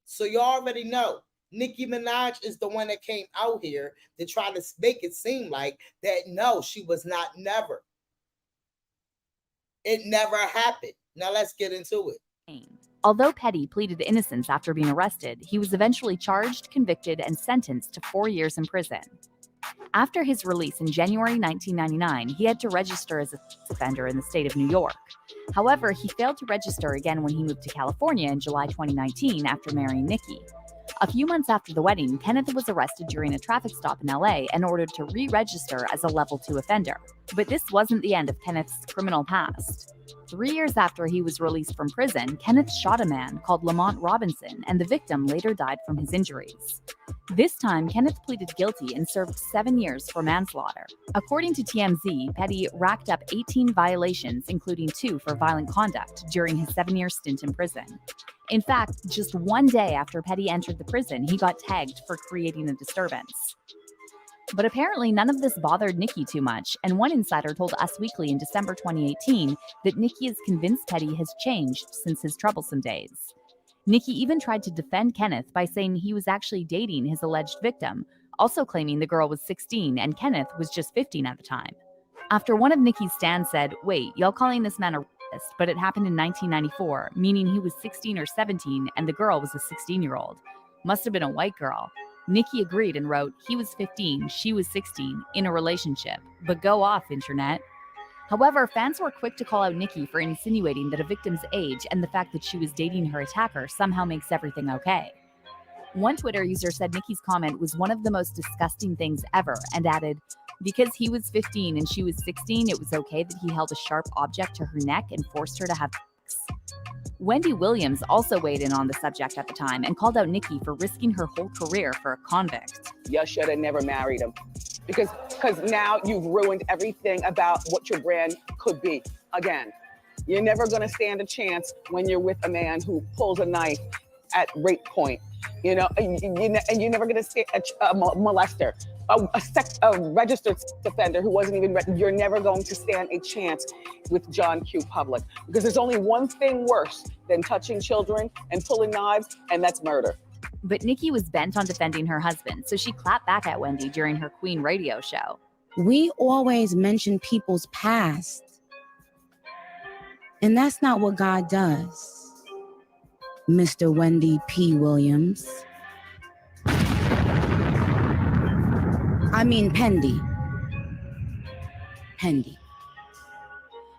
So you already know Nicki Minaj is the one that came out here to try to make it seem like that no, she was not never. It never happened. Now let's get into it. Although Petty pleaded innocence after being arrested, he was eventually charged, convicted, and sentenced to 4 years in prison. After his release in January 1999, he had to register as a sex offender in the state of New York. However, he failed to register again when he moved to California in July 2019 after marrying Nicki. A few months after the wedding, Kenneth was arrested during a traffic stop in LA and ordered to re-register as a level 2 offender. But this wasn't the end of Kenneth's criminal past. 3 years after he was released from prison, Kenneth shot a man called Lamont Robinson, and the victim later died from his injuries. This time, Kenneth pleaded guilty and served 7 years for manslaughter. According to TMZ, Petty racked up 18 violations, including 2 for violent conduct, during his 7-year stint in prison. In fact, just one day after Petty entered the prison, he got tagged for creating a disturbance. But apparently none of this bothered Nicki too much, and one insider told Us Weekly in December 2018 that Nicki is convinced Petty has changed since his troublesome days. Nicki even tried to defend Kenneth by saying he was actually dating his alleged victim, also claiming the girl was 16 and Kenneth was just 15 at the time. After one of Nicki's stands said, "Wait, y'all calling this man a racist, but it happened in 1994, meaning he was 16 or 17 and the girl was a 16-year-old. Must have been a white girl." Nicki agreed and wrote, "He was 15, she was 16, in a relationship. But go off, internet." However, fans were quick to call out Nicki for insinuating that a victim's age and the fact that she was dating her attacker somehow makes everything okay. One Twitter user said Nicki's comment was one of the most disgusting things ever and added, "Because he was 15 and she was 16, it was okay that he held a sharp object to her neck and forced her to have sex." Wendy Williams also weighed in on the subject at the time and called out Nicki for risking her whole career for a convict. You should have never married him because now you've ruined everything about what your brand could be. Again, you're never going to stand a chance when you're with a man who pulls a knife at rape point, and you're never going to stand a molester, a registered sex offender who wasn't even you're never going to stand a chance with John Q. Public, because there's only one thing worse than touching children and pulling knives, and that's murder. But Nicki was bent on defending her husband, so she clapped back at Wendy during her Queen radio show. We always mention people's past, and that's not what God does, Mr. Wendy P. Williams. I mean Pendy.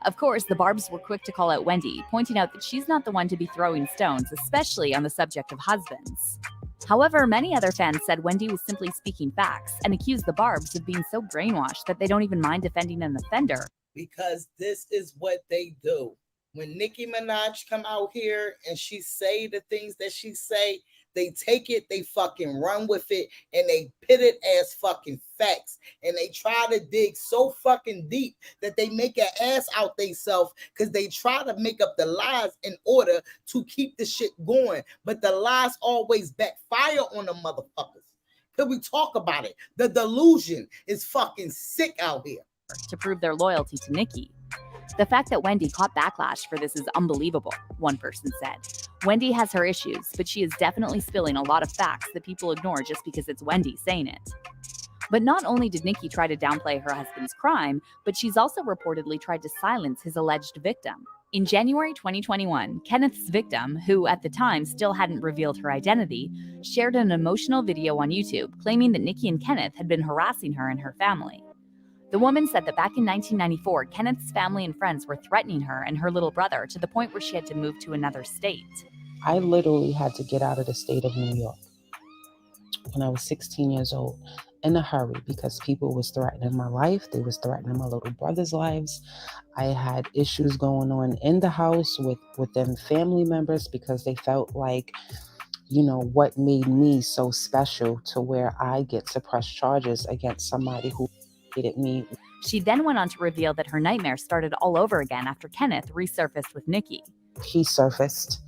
Of course, the Barbs were quick to call out Wendy, pointing out that she's not the one to be throwing stones, especially on the subject of husbands. However, many other fans said Wendy was simply speaking facts and accused the Barbs of being so brainwashed that they don't even mind defending an offender. Because this is what they do. When Nicki Minaj come out here and she say the things that she say, they take it, they fucking run with it, and they pit it as fucking facts. And they try to dig so fucking deep that they make an ass out themselves because they try to make up the lies in order to keep the shit going. But the lies always backfire on the motherfuckers. Can we talk about it? The delusion is fucking sick out here. To prove their loyalty to Nicki. The fact that Wendy caught backlash for this is unbelievable, one person said. Wendy has her issues, but she is definitely spilling a lot of facts that people ignore just because it's Wendy saying it. But not only did Nicki try to downplay her husband's crime, but she's also reportedly tried to silence his alleged victim. In January 2021, Kenneth's victim, who at the time still hadn't revealed her identity, shared an emotional video on YouTube claiming that Nicki and Kenneth had been harassing her and her family. The woman said that back in 1994, Kenneth's family and friends were threatening her and her little brother to the point where she had to move to another state. I literally had to get out of the state of New York. when I was 16 years old in a hurry because people was threatening my life. They was threatening my little brother's lives. I had issues going on in the house with them family members because they felt like, you know, what made me so special to where I get to press charges against somebody who hated me. She then went on to reveal that her nightmare started all over again after Kenneth resurfaced with Nikki. He surfaced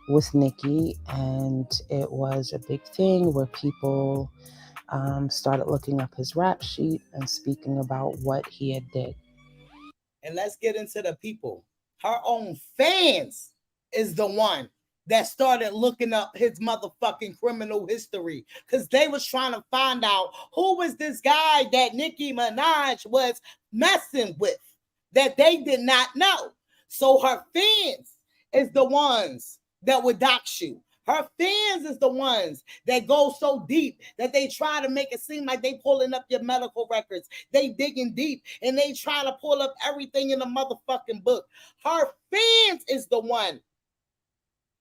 with Nikki, and it was a big thing where people started looking up his rap sheet and speaking about what he had did. And let's get into the people. Her own fans is the one that started looking up his motherfucking criminal history because they was trying to find out who was this guy that Nicki Minaj was messing with that they did not know. So her fans is the ones that would dox you. Her fans is the ones that go so deep that they try to make it seem like they pulling up your medical records. They digging deep and they try to pull up everything in the motherfucking book. Her fans is the one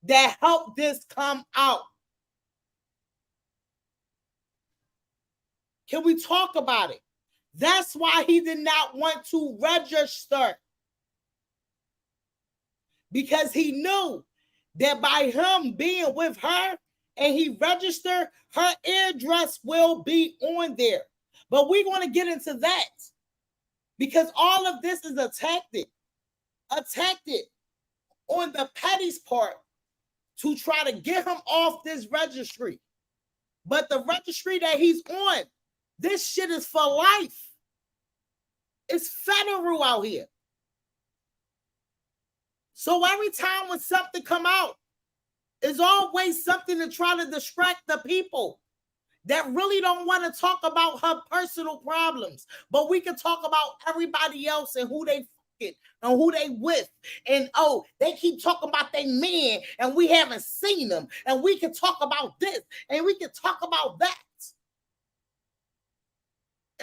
that helped this come out. Can we talk about it? That's why he did not want to register. Because he knew that by him being with her and he registered, her address will be on there. But we're going to get into that because all of this is a tactic on the Petty's part to try to get him off this registry. But the registry that he's on, this shit is for life. It's federal out here. So every time when something come out, there's always something to try to distract the people that really don't want to talk about her personal problems. But we can talk about everybody else and who they fucking and who they with. And oh, they keep talking about their man and we haven't seen them. And we can talk about this and we can talk about that.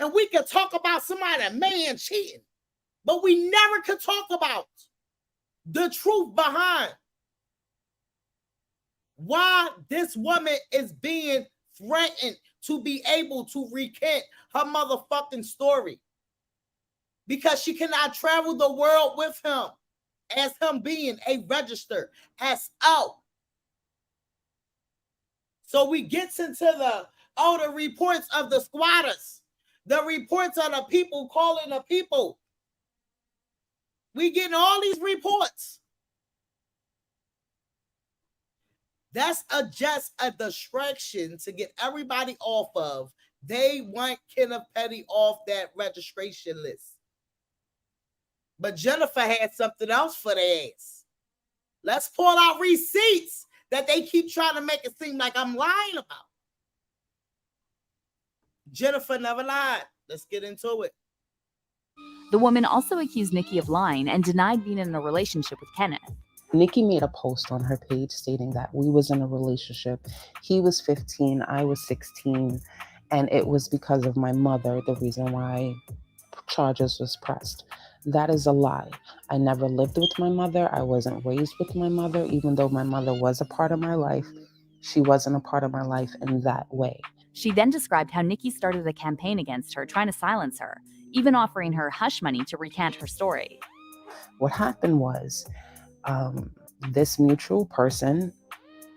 And we can talk about somebody, a man cheating. But we never could talk about the truth behind why this woman is being threatened to be able to recant her motherfucking story. Because she cannot travel the world with him as him being a registered SO. So we get into the reports of the squatters, the reports of the people calling the people. We getting all these reports. That's just a distraction to get everybody off of. They want Kenneth Petty off that registration list. But Jennifer had something else for their ass. Let's pull out receipts that they keep trying to make it seem like I'm lying about. Jennifer never lied. Let's get into it. The woman also accused Nikki of lying and denied being in a relationship with Kenneth. Nikki made a post on her page stating that we was in a relationship. He was 15, I was 16, and it was because of my mother, the reason why charges was pressed. That is a lie. I never lived with my mother. I wasn't raised with my mother. Even though my mother was a part of my life, she wasn't a part of my life in that way. She then described how Nikki started a campaign against her, trying to silence her, even offering her hush money to recant her story. What happened was this mutual person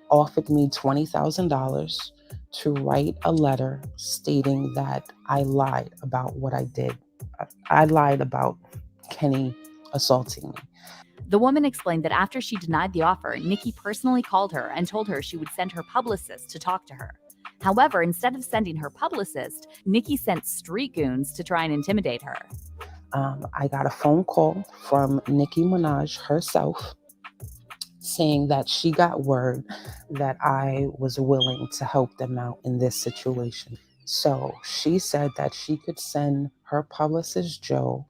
offered me $20,000 to write a letter stating that I lied about what I did. I lied about Kenny assaulting me. The woman explained that after she denied the offer, Nikki personally called her and told her she would send her publicist to talk to her. However, instead of sending her publicist, Nikki sent street goons to try and intimidate her. I got a phone call from Nicki Minaj herself saying that she got word that I was willing to help them out in this situation. So she said that she could send her publicist, Joe,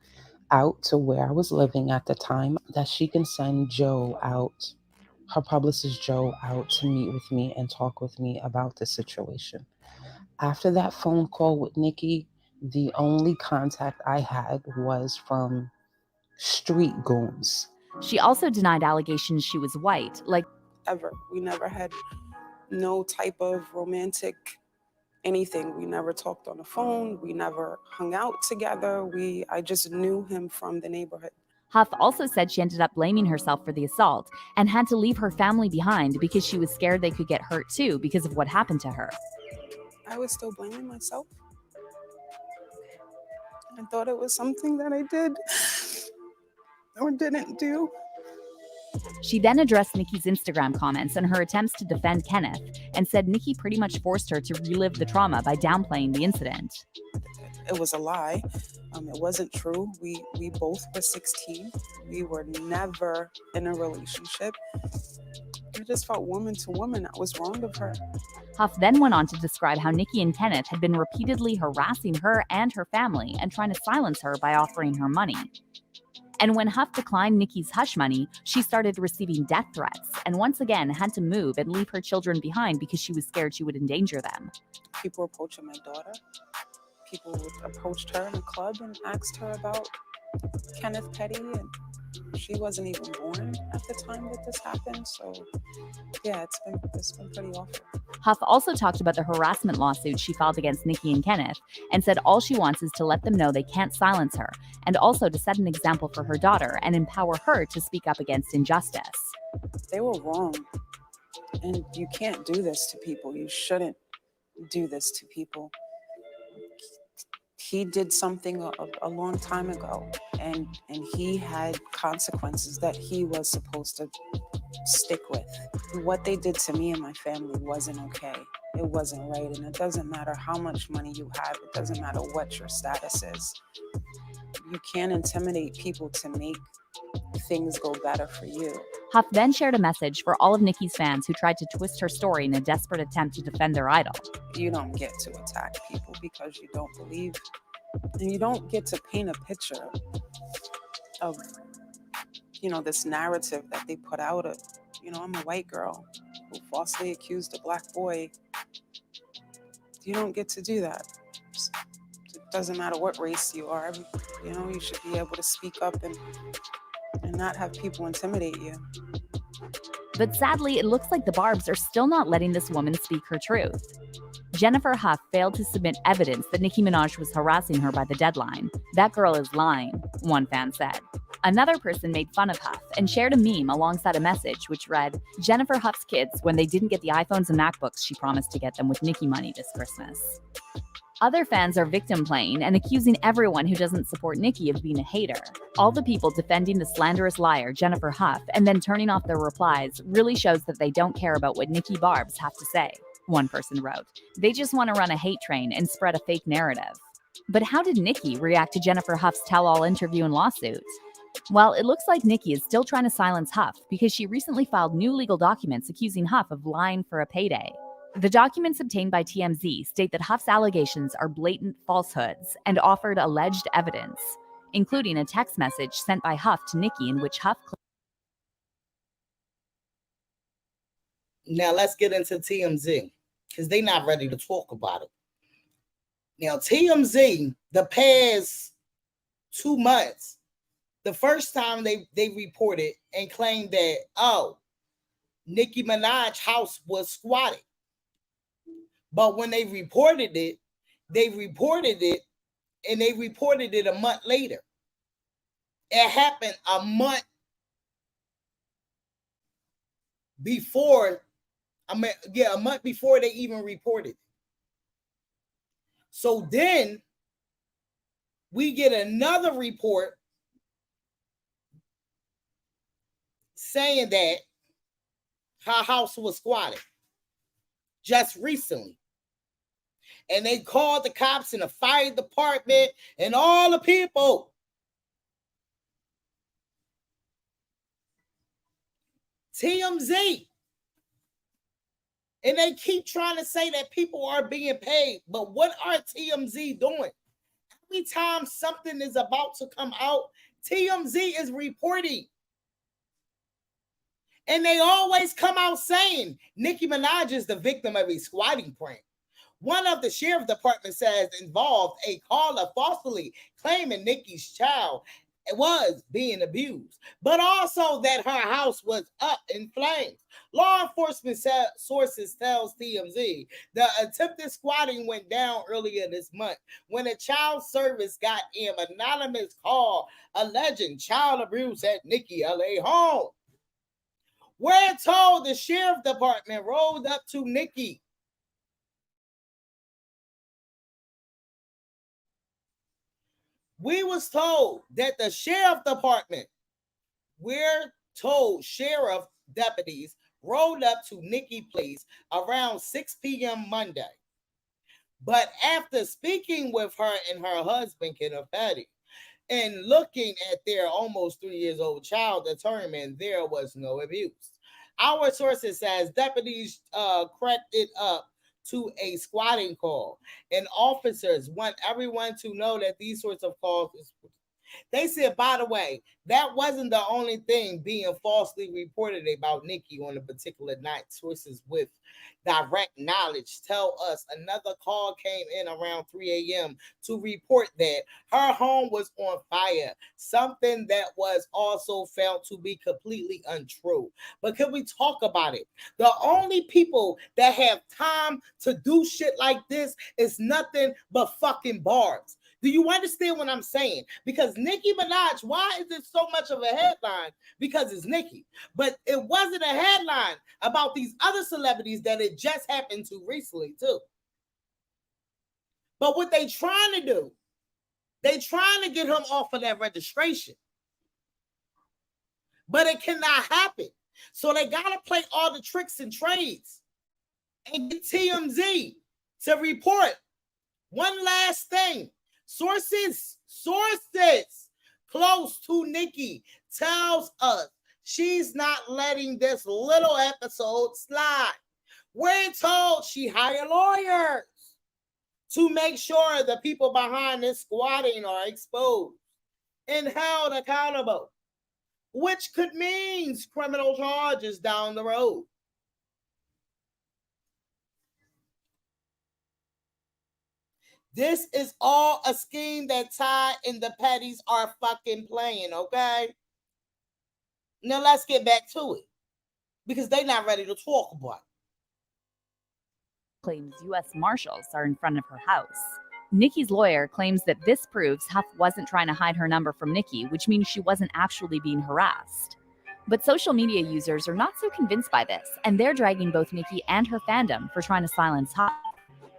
out to where I was living at the time, that she can send Joe out, her publicist Joe, out to meet with me and talk with me about the situation. After that phone call with Nikki, the only contact I had was from street goons. She also denied allegations she was white, like ever. We never had no type of romantic anything. We never talked on the phone. We never hung out together. I just knew him from the neighborhood. Huff also said she ended up blaming herself for the assault and had to leave her family behind because she was scared they could get hurt too because of what happened to her. I was still blaming myself. I thought it was something that I did or didn't do. She then addressed Nikki's Instagram comments and her attempts to defend Kenneth and said Nikki pretty much forced her to relive the trauma by downplaying the incident. It was a lie. It wasn't true. We both were 16. We were never in a relationship. I just felt woman to woman. I was wrong of her. Huff then went on to describe how Nikki and Kenneth had been repeatedly harassing her and her family and trying to silence her by offering her money. And when Huff declined Nikki's hush money, she started receiving death threats and once again had to move and leave her children behind because she was scared she would endanger them. People were approaching my daughter. People approached her in a club and asked her about Kenneth Petty, and she wasn't even born at the time that this happened. So yeah, it's been pretty awful. Huff also talked about the harassment lawsuit she filed against Nikki and Kenneth and said all she wants is to let them know they can't silence her and also to set an example for her daughter and empower her to speak up against injustice. They were wrong, and you can't do this to people. You shouldn't do this to people. He did something a long time ago, and he had consequences that he was supposed to stick with. What they did to me and my family wasn't okay. It wasn't right, and it doesn't matter how much money you have. It doesn't matter what your status is. You can't intimidate people to make things go better for you. Huff then shared a message for all of Nikki's fans who tried to twist her story in a desperate attempt to defend their idol. You don't get to attack people because you don't believe, and you don't get to paint a picture of, this narrative that they put out of, I'm a white girl who falsely accused a black boy. You don't get to do that. It doesn't matter what race you are. You should be able to speak up and not have people intimidate you. But sadly, it looks like the Barbs are still not letting this woman speak her truth. Jennifer Huff failed to submit evidence that Nicki Minaj was harassing her by the deadline. That girl is lying, one fan said. Another person made fun of Huff and shared a meme alongside a message which read, Jennifer Huff's kids when they didn't get the iPhones and MacBooks she promised to get them with Nicki money this Christmas. Other fans are victim playing and accusing everyone who doesn't support Nicki of being a hater. All the people defending the slanderous liar Jennifer Huff and then turning off their replies really shows that they don't care about what Nicki Barbs have to say, one person wrote. They just want to run a hate train and spread a fake narrative. But how did Nicki react to Jennifer Huff's tell-all interview and lawsuit? Well, it looks like Nicki is still trying to silence Huff because she recently filed new legal documents accusing Huff of lying for a payday. The documents obtained by TMZ state that Huff's allegations are blatant falsehoods and offered alleged evidence, including a text message sent by Huff to Nicki in which Huff Now let's get into TMZ because they're not ready to talk about it. Now, TMZ, the past 2 months, the first time they reported and claimed that, Nicki Minaj's house was squatted. But when they reported it a month later. It happened a month before, a month before they even reported it. So then we get another report saying that her house was squatted just recently. And they called the cops and the fire department and all the people. TMZ. And they keep trying to say that people are being paid. But what are TMZ doing? Every time something is about to come out, TMZ is reporting. And they always come out saying Nicki Minaj is the victim of a squatting prank. One of the sheriff department says involved a caller falsely claiming Nicki's child It was being abused, but also that her house was up in flames. Law enforcement sources tells TMZ the attempted squatting went down earlier this month when a child service got an anonymous call alleging child abuse at Nikki LA home. We're told the sheriff department rolled up to Nikki. We was told that the sheriff department, we're told sheriff deputies rolled up to Nikki Place around 6 p.m. Monday. But after speaking with her and her husband, Kenneth Petty, and looking at their almost 3 years old child, determined there was no abuse. Our sources says deputies cracked it up to a squatting call, and officers want everyone to know that these sorts of calls is. They said, by the way, that wasn't the only thing being falsely reported about Nikki on a particular night. Sources with direct knowledge tell us another call came in around 3 a.m. to report that her home was on fire, something that was also found to be completely untrue. But can we talk about it? The only people that have time to do shit like this is nothing but fucking barbs. Do you understand what I'm saying? Because Nicki Minaj, why is it so much of a headline? Because it's Nicki. But it wasn't a headline about these other celebrities that it just happened to recently too. But what they trying to do, they trying to get him off of that registration. But it cannot happen. So they got to play all the tricks and trades and get TMZ to report. One last thing. Sources close to Nikki tells us she's not letting this little episode slide. We're told she hired lawyers to make sure the people behind this squatting are exposed and held accountable, which could mean criminal charges down the road. This is all a scheme that Ty and the Petties are fucking playing, okay? Now let's get back to it because they're not ready to talk about it. Claims U.S. Marshals are in front of her house. Nikki's lawyer claims that this proves Hough wasn't trying to hide her number from Nikki, which means she wasn't actually being harassed. But social media users are not so convinced by this, and they're dragging both Nikki and her fandom for trying to silence Hough.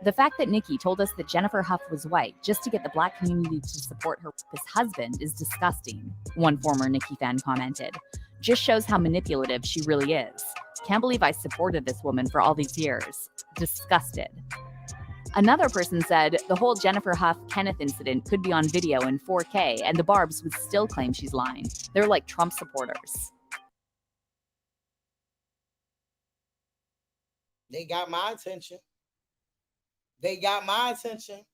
The fact that Nikki told us that Jennifer Hough was white just to get the black community to support her husband is disgusting, one former Nikki fan commented. Just shows how manipulative she really is. Can't believe I supported this woman for all these years. Disgusted. Another person said the whole Jennifer Hough-Kenneth incident could be on video in 4K, and the Barbs would still claim she's lying. They're like Trump supporters. They got my attention. They got my attention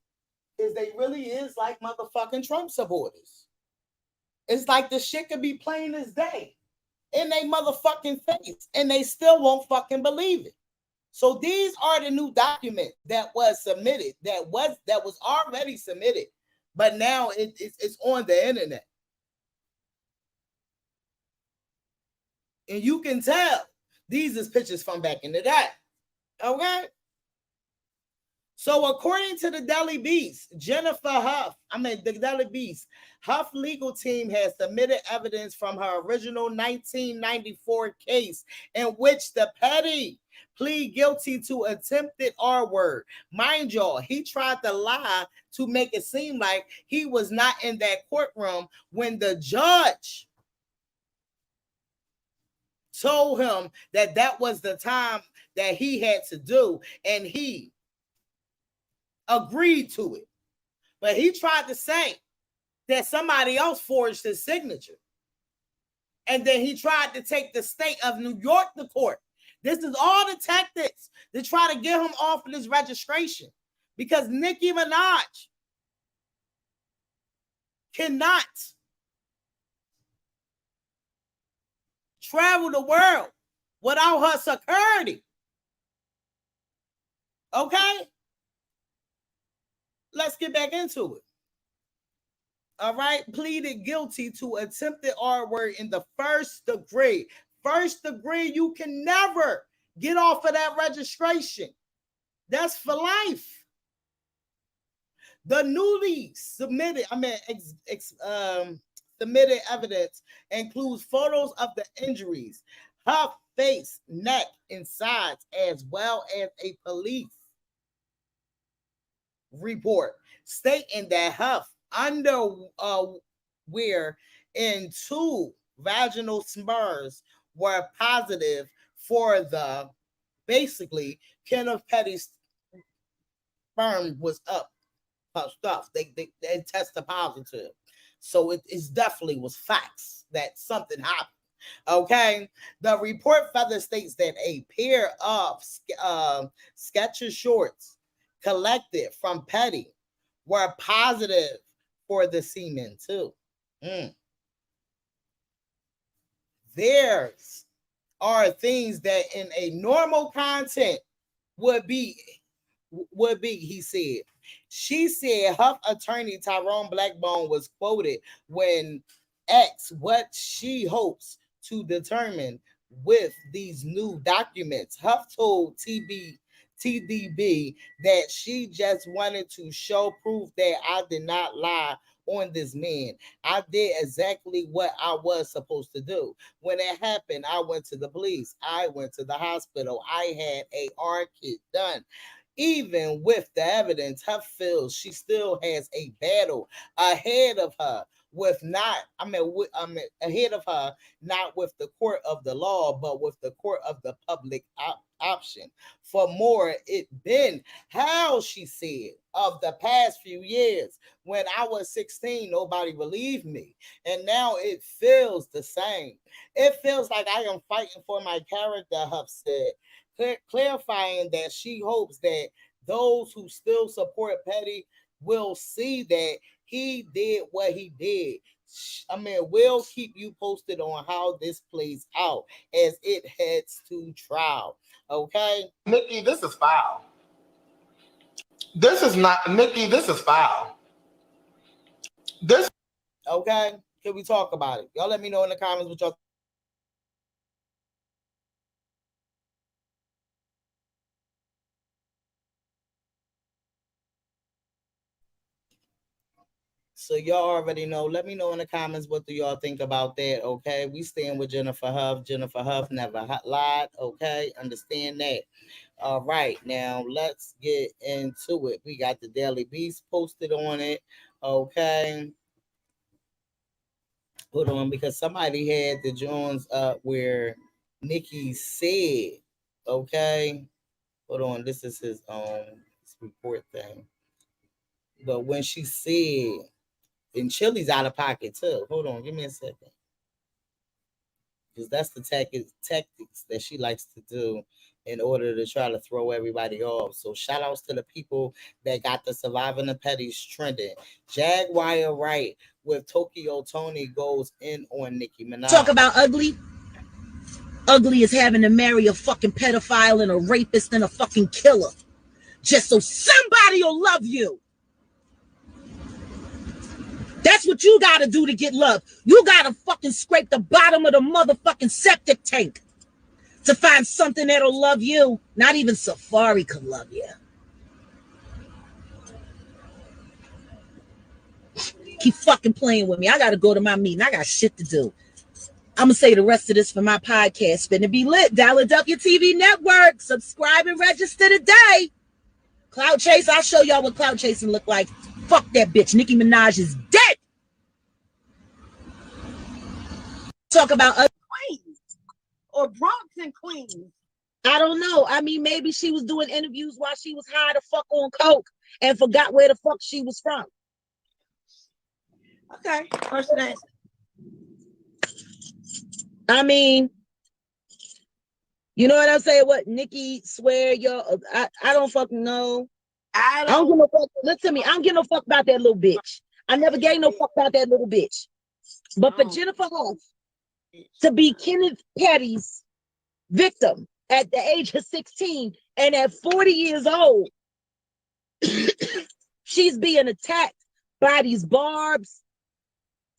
because they really is like motherfucking Trump supporters. It's like the shit could be plain as day in they motherfucking face and they still won't fucking believe it. So these are the new documents that was submitted, that was already submitted, but now it's on the internet. And you can tell these is pictures from back in the day. Okay? So according to the Daily Beast, the Daily Beast, Hough legal team has submitted evidence from her original 1994 case in which the Petty plead guilty to attempted R-word. Mind y'all, he tried to lie to make it seem like he was not in that courtroom when the judge told him that that was the time that he had to do, and he agreed to it. But he tried to say that somebody else forged his signature. And then he tried to take the state of New York to court. This is all the tactics to try to get him off of this registration. Because Nicki Minaj cannot travel the world without her security. Okay? Let's get back into it. all right, pleaded guilty to attempted R-word in the first degree. First degree, you can never get off of that registration. That's for life. The newly submitted, submitted evidence includes photos of the injuries, Huff face, neck, and sides, as well as a police report stating that Huff underwear and 2 vaginal smears were positive for the basically Kenneth Petty's sperm was up stuff. They tested positive, so it definitely was facts that something happened. Okay, the report further states that a pair of Skechers shorts collected from Petty were positive for the semen too. There are things that in a normal content would be, he said. She said Huff attorney Tyrone Blackbone was quoted when asked what she hopes to determine with these new documents. Huff told TDB that she just wanted to show proof that I did not lie on this man. I did exactly what I was supposed to do. When it happened, I went to the police. I went to the hospital. I had a R kit done. Even with the evidence, Huff feels she still has a battle ahead of her ahead of her, not with the court of the law, but with the court of the public option. For more, it been how she said of the past few years. When I was 16, nobody believed me. And now it feels the same. It feels like I am fighting for my character, Huff said, clarifying that she hopes that those who still support Petty will see that he did what he did. We'll keep you posted on how this plays out as it heads to trial. Okay? Nikki, this is foul. This is not, Nikki, this is foul. This. Okay? Can we talk about it? Y'all let me know in the comments what y'all. So y'all already know. Let me know in the comments what do y'all think about that, okay? We stand with Jennifer Huff. Jennifer Huff never lied, okay? Understand that. All right, now let's get into it. We got the Daily Beast posted on it, okay? Hold on, because somebody had the Jones up where Nikki said, okay? Hold on, this is his report thing. But when she said, and Chili's out of pocket too. Hold on, give me a second. Because that's the tactics that she likes to do in order to try to throw everybody off. So shout outs to the people that got the Surviving the Petties trending. Jaguar Wright with Tokyo Tony goes in on Nicki Minaj. Talk about ugly. Ugly is having to marry a fucking pedophile and a rapist and a fucking killer. Just so somebody will love you. That's what you gotta do to get love. You gotta fucking scrape the bottom of the motherfucking septic tank to find something that'll love you. Not even Safari could love you. Keep fucking playing with me. I gotta go to my meeting. I got shit to do. I'm gonna say the rest of this for my podcast. Finna be lit. Dollar Ducky TV Network. Subscribe and register today. Cloud Chase. I'll show y'all what cloud chasing look like. Fuck that bitch. Nicki Minaj is dead. Talk about Queens or Bronx and Queens. I don't know. I mean, maybe she was doing interviews while she was high the fuck on coke and forgot where the fuck she was from. Okay, person answer. I mean, you know what I'm saying? What Nikki swear, y'all? I don't fucking know. I don't give no fuck. Listen to me. I don't give no fuck about that little bitch. I never gave no fuck about that little bitch. But for Jennifer Huff to be Kenneth Petty's victim at the age of 16 and at 40 years old, she's being attacked by these barbs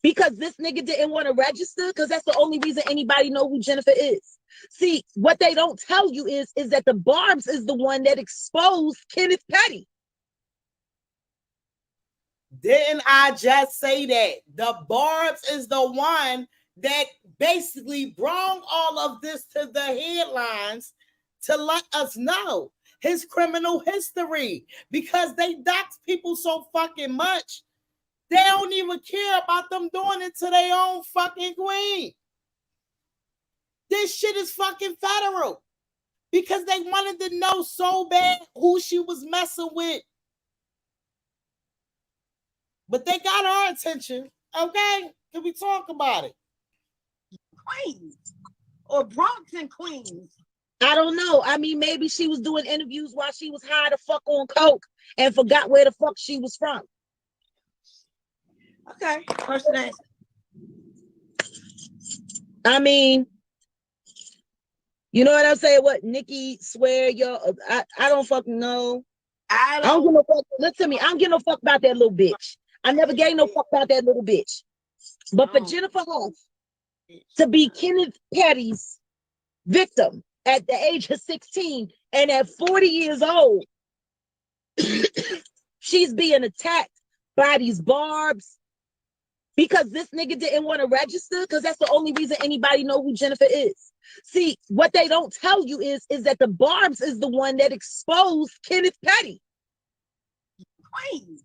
Because this nigga didn't want to register, because that's the only reason anybody know who Jennifer is. See, what they don't tell you is that the Barbs is the one that exposed Kenneth Petty. Didn't I just say that? The Barbs is the one that basically brought all of this to the headlines to let us know his criminal history, because they dox people so fucking much. They don't even care about them doing it to their own fucking queen. This shit is fucking federal because they wanted to know so bad who she was messing with. But they got our attention, okay? Can we talk about it? Queens or Bronx and Queens. I don't know. I mean, maybe she was doing interviews while she was high the fuck on coke and forgot where the fuck she was from. Okay, question answer. I mean, you know what I'm saying? What Nikki swear, yo? I don't fucking know. I don't give no fuck. Listen to me. I don't give no fuck about that little bitch. I never gave no fuck about that little bitch. But for Jennifer Hough to be Kenneth Petty's victim at the age of 16 and at 40 years old, she's being attacked by these Barbs because this nigga didn't want to register, because that's the only reason anybody know who Jennifer is. See, what they don't tell you is that the Barbs is the one that exposed Kenneth Petty. Queens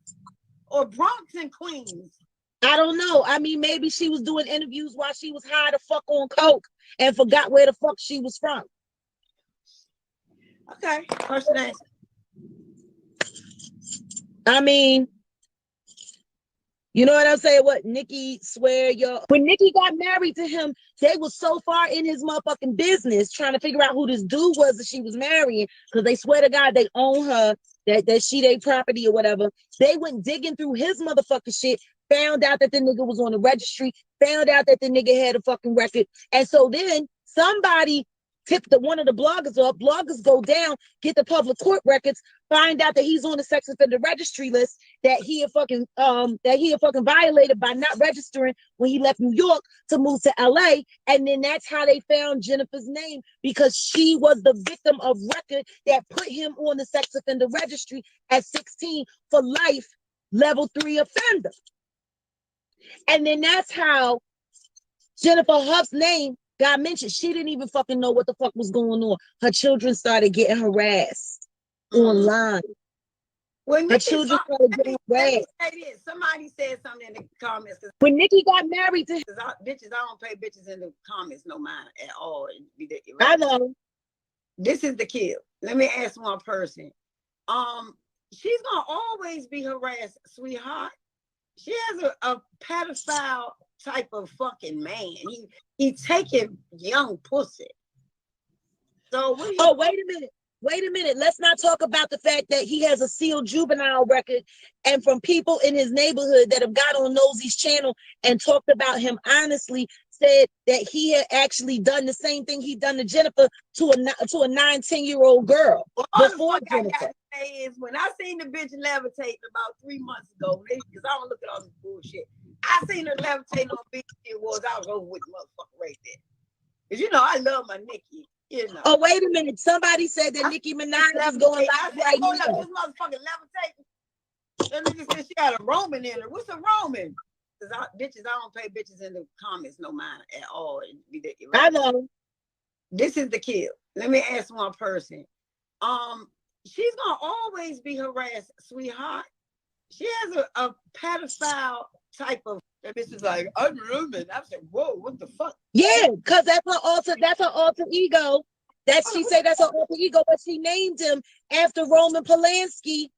or Bronx and Queens. I don't know. I mean, maybe she was doing interviews while she was high the fuck on coke and forgot where the fuck she was from. Okay, question answer. I mean, you know what I'm saying? What Nikki swear, yo? When Nikki got married to him, they was so far in his motherfucking business trying to figure out who this dude was that she was marrying, because they swear to God they own her, that she their property or whatever. They went digging through his motherfucking shit, found out that the nigga was on the registry, found out that the nigga had a fucking record. And so then somebody tipped one of the bloggers off. Bloggers go down, get the public court records, find out that he's on the sex offender registry list, that he had fucking violated by not registering when he left New York to move to LA. And then that's how they found Jennifer's name, because she was the victim of record that put him on the sex offender registry at 16 for life, level 3 offender. And then that's how Jennifer Hough's name got mentioned. She didn't even fucking know what the fuck was going on. Her children started getting harassed online. When Her children started getting harassed. Somebody said something in the comments. When Nikki got married to him. Bitches, I don't pay bitches in the comments no mind at all. I know. This is the kill. Let me ask one person. She's gonna always be harassed, sweetheart. She has a pedophile type of fucking man. He taking young pussy. So wait a minute. Let's not talk about the fact that he has a sealed juvenile record, and from people in his neighborhood that have got on Nosey's channel and talked about him honestly, said that he had actually done the same thing he done to Jennifer to a 9-10-year-old girl before Jennifer. Is when I seen the bitch levitate about 3 months ago, because I don't look at all this bullshit. I seen her levitate on BET Awards. I was over with the motherfucker right there. Because you know I love my Nicki. You know. Oh, wait a minute. Somebody said that Nicki Minaj is going live right now. This motherfucker levitating. That nigga said she got a Roman in her. What's a Roman? Because I don't pay bitches in the comments no mind at all. I know. This is the kill. Let me ask one person. She's gonna always be harassed, sweetheart. She has a pedophile type of. This is like unruman. I said, whoa, what the fuck? Yeah, because that's her alter ego. She said that's her alter ego, but she named him after Roman Polanski,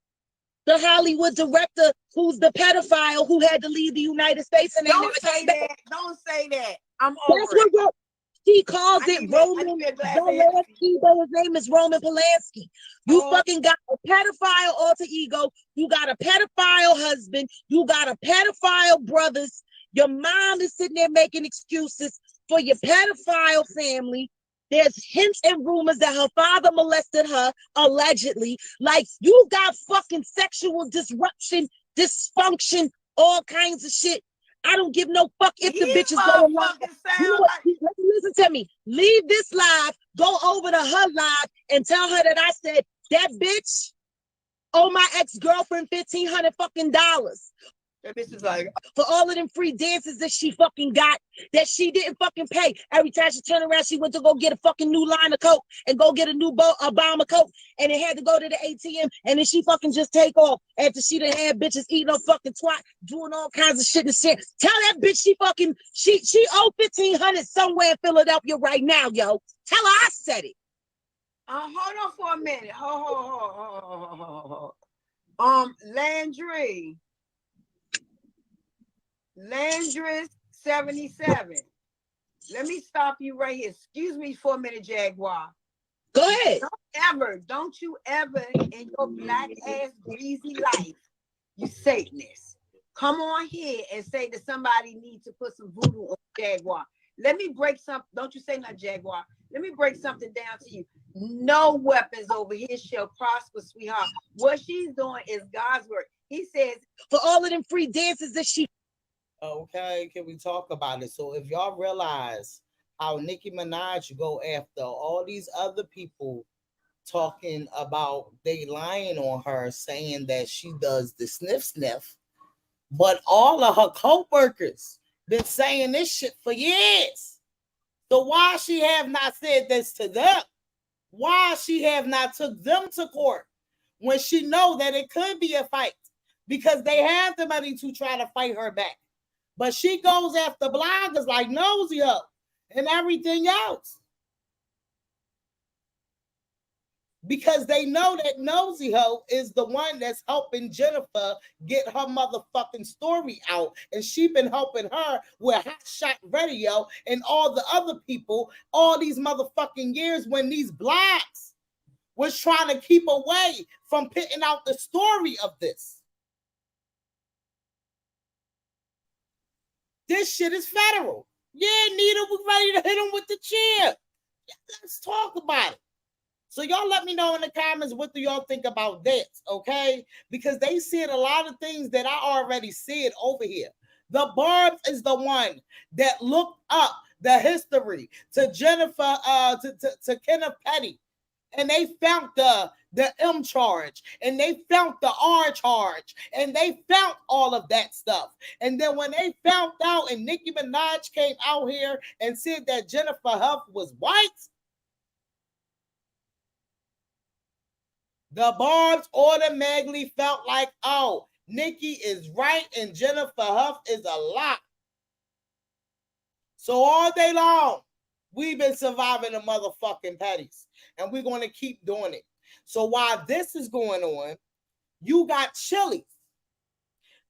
the Hollywood director who's the pedophile who had to leave the United States. And Don't say that. Don't say that. I'm over it. He calls it Roman Polanski, but his name is Roman Polanski. You fucking got a pedophile alter ego. You got a pedophile husband. You got a pedophile brothers. Your mom is sitting there making excuses for your pedophile family. There's hints and rumors that her father molested her, allegedly. Like, you got fucking sexual disruption, dysfunction, all kinds of shit. I don't give no fuck if the These bitch is going live. motherfuckers You know sound what? like Listen to me. Leave this live, go over to her live and tell her that I said that bitch owe my ex-girlfriend $1,500 fucking dollars. that bitch is like, For all of them free dances that she fucking got that she didn't fucking pay. Every time she turned around, she went to go get a fucking new line of coke and go get a new bomb of coke, and it had to go to the ATM, and then she fucking just take off after she done had bitches eating her fucking twat, doing all kinds of shit and shit. Tell that bitch she owe $1,500 somewhere in Philadelphia right now, yo. Tell her I said it. hold on for a minute. Hold. Landris 77. Let me stop you right here. Excuse me for a minute, Jaguar. Go ahead. Don't you ever in your black ass greasy life, you Satanist, come on here and say that somebody needs to put some voodoo on Jaguar. Let me break something. Don't you say nothing, Jaguar. Let me break something down to you. No weapons over here shall prosper, sweetheart. What she's doing is God's work. He says, for all of them free dances that she. Okay, can we talk about it? So if y'all realize how Nicki Minaj go after all these other people talking about they lying on her, saying that she does the sniff, but all of her co-workers been saying this shit for years. So why she have not said this to them? Why she have not took them to court when she know that it could be a fight? Because they have the money to try to fight her back. But she goes after bloggers like Nosy Hough and everything else. Because they know that Nosy Hough is the one that's helping Jennifer get her motherfucking story out. And she been helping her with Hot Shot Radio and all the other people all these motherfucking years when these blacks was trying to keep away from putting out the story of this. This shit is federal. Yeah, Nita, we're ready to hit him with the chair. Let's talk about it. So y'all let me know in the comments, what do y'all think about that, okay? Because they said a lot of things that I already said over here. The Barbs is the one that looked up the history to Jennifer, to Kenneth Petty. And they found the M charge, and they found the R charge, and they found all of that stuff. And then when they found out, and Nicki Minaj came out here and said that Jennifer Hough was white, the Barbs automatically felt like, oh, Nicki is right and Jennifer Hough is a lie. So all day long, we've been surviving the motherfucking Petties, and we're going to keep doing it. So while this is going on, you got Chili's.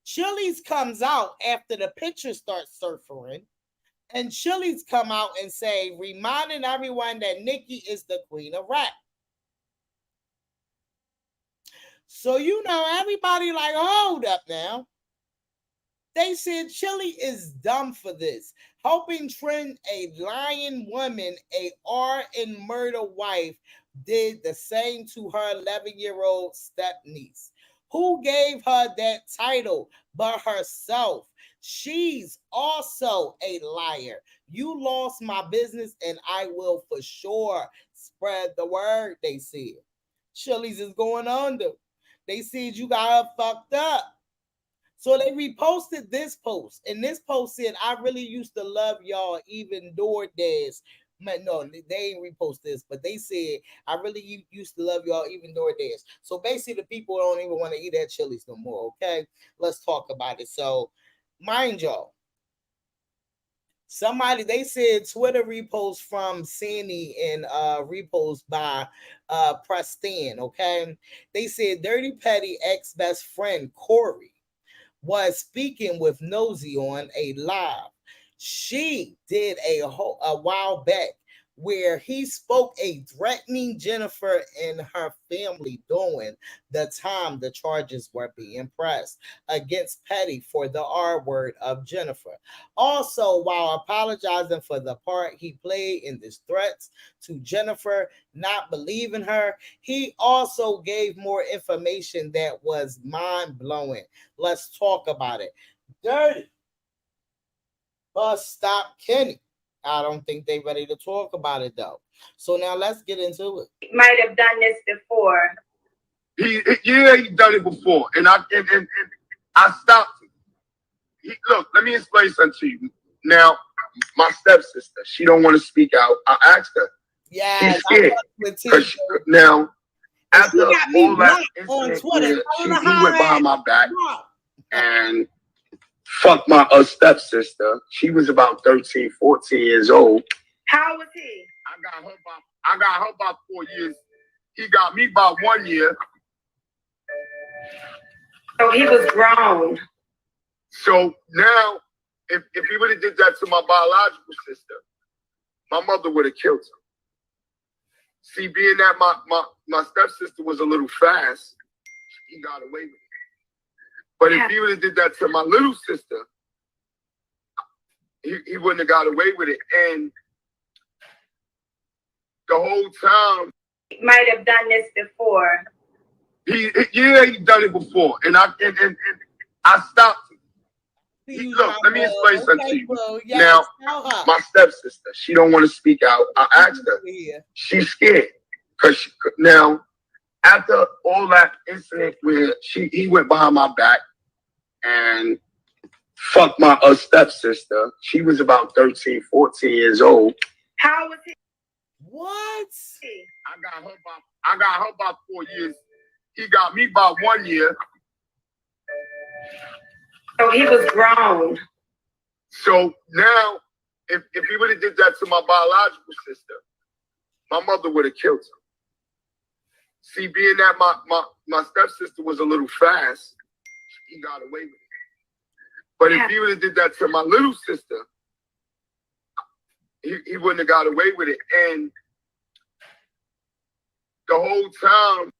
Chili's comes out after the picture starts surfing, and Chili's come out and say, reminding everyone that Nicki is the queen of rap. So, you know, everybody like, hold up now. They said Chili is dumb for this. Helping trend a lying woman, a R and murder wife, did the same to her 11-year-old stepniece, who gave her that title but herself. She's also a liar. You lost my business, and I will for sure spread the word, they said. Chili's is going under. They said you got her fucked up. So they reposted this post, and this post said, I really used to love y'all, even DoorDash. No, they ain't repost this, but they said, I really used to love y'all, even DoorDash. So basically, the people don't even want to eat at Chili's no more, okay? Let's talk about it. So, mind y'all, somebody, they said Twitter repost from Sandy and repost by Preston, okay? They said Dirty Petty ex-best friend Corey was speaking with Nosy on a live. She did a while back where he spoke a threatening Jennifer and her family during the time the charges were being pressed against Petty for the R word of Jennifer. Also, while apologizing for the part he played in these threats to Jennifer, not believing her, he also gave more information that was mind-blowing. Let's talk about it. Dirty. Bus stop Kenny. I don't think they're ready to talk about it though. So now let's get into it. Might have done this before. He done it before, and I stopped him. Look, let me explain something to you. Now, my stepsister, she don't want to speak out. I asked her. Yeah, she's scared. Now, after all that incident, he went behind my back and fucked my stepsister. She was about 13, 14 years old. How was he? I got her about 4 years. He got me about 1 year. So he was grown. So now, if he would have did that to my biological sister, my mother would have killed him. See, being that my stepsister was a little fast, he got away with it. But if he would have did that to my little sister, he wouldn't have got away with it. And the whole time, he might have done this before. He done it before, and I stopped him. Look, let me explain something to you. Now, my stepsister, she don't want to speak out. I asked her. She's scared because now, after all that incident where he went behind my back and fucked my stepsister. She was about 13, 14 years old. How was he? What? I got her about 4 years. He got me about 1 year. So he was grown. So now, if he would have did that to my biological sister, my mother would have killed him. See, being that my stepsister was a little fast, he got away with it. But if he would have did that to my little sister, he wouldn't have got away with it. And the whole time,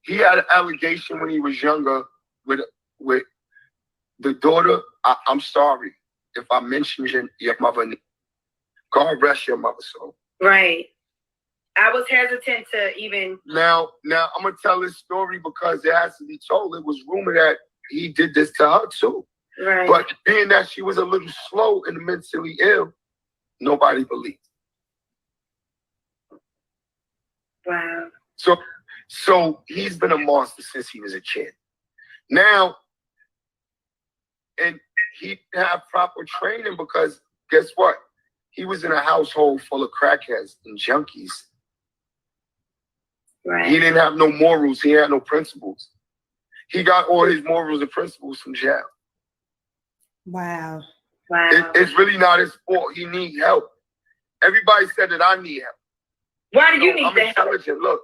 he had an allegation when he was younger with the daughter. I'm sorry if I mentioned your mother. God rest your mother's soul. Right. I was hesitant to even. Now I'm gonna tell this story because it has to be told. It was rumored that he did this to her too. Right. But being that she was a little slow and mentally ill, nobody believed. Wow. So he's been a monster since he was a kid. Now, and he didn't have proper training because guess what? He was in a household full of crackheads and junkies. Right. He didn't have no morals. He had no principles. He got all his morals and principles from jail. Wow. It's really not his fault. He needs help. Everybody said that I need help. Why do you need I'm the help? intelligent. Look,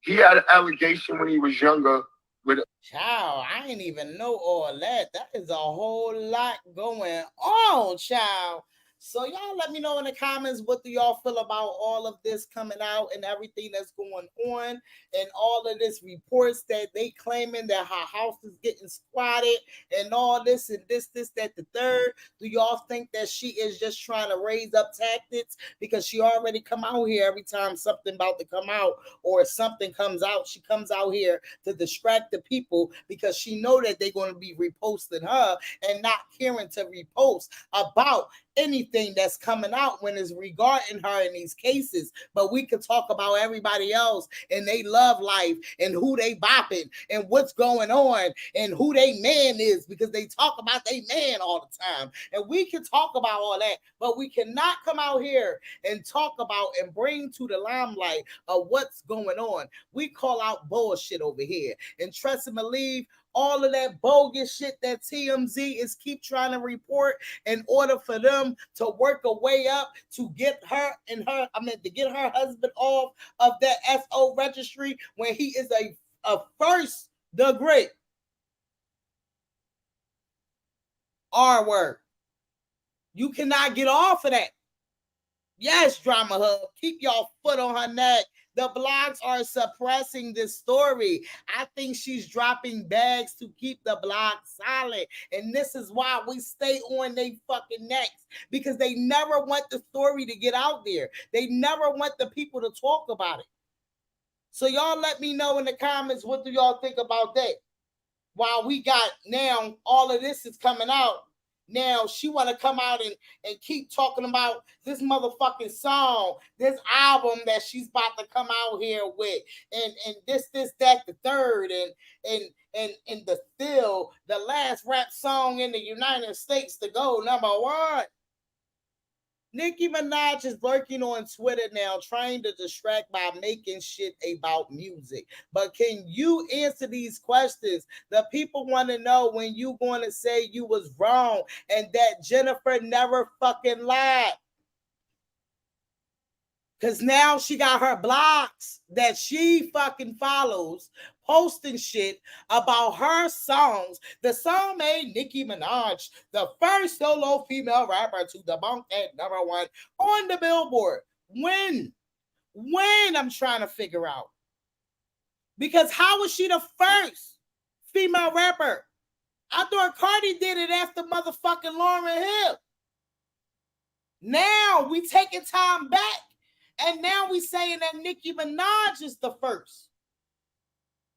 he had an allegation when he was younger with. Child, I didn't even know all that. That is a whole lot going on, child. So y'all let me know in the comments, what do y'all feel about all of this coming out and everything that's going on and all of this reports that they claiming that her house is getting squatted and all this and this, that, the third. Do y'all think that she is just trying to raise up tactics because she already come out here every time something about to come out or something comes out, she comes out here to distract the people because she know that they're going to be reposting her and not caring to repost about anything that's coming out when it's regarding her in these cases. But we could talk about everybody else and they love life and who they bopping and what's going on and who they man is because they talk about they man all the time. And we can talk about all that, but we cannot come out here and talk about and bring to the limelight of what's going on. We call out bullshit over here. And trust and believe, all of that bogus shit that TMZ is keep trying to report in order for them to work a way up to get her to get her husband off of that SO registry when he is a first degree R word. You cannot get off of that. Yes, Drama Hub, keep y'all foot on her neck. The blogs are suppressing this story. I think she's dropping bags to keep the blog silent. And this is why we stay on their fucking necks, because they never want the story to get out there. They never want the people to talk about it. So y'all let me know in the comments, what do y'all think about that? while we got now all of this is coming out. Now she want to come out and keep talking about this motherfucking song, this album that she's about to come out here with, and this, that, the third, and the still the last rap song in the United States to go #1. Nicki Minaj is lurking on Twitter now, trying to distract by making shit about music. But can you answer these questions? The people want to know when you going to say you was wrong and that Jennifer never fucking lied. Because now she got her blogs that she fucking follows posting shit about her songs. The song made Nicki Minaj the first solo female rapper to debunk at #1 on the Billboard. When I'm trying to figure out. Because how was she the first female rapper? I thought Cardi did it after motherfucking Lauryn Hill. Now we taking time back. And now we saying that Nicki Minaj is the first.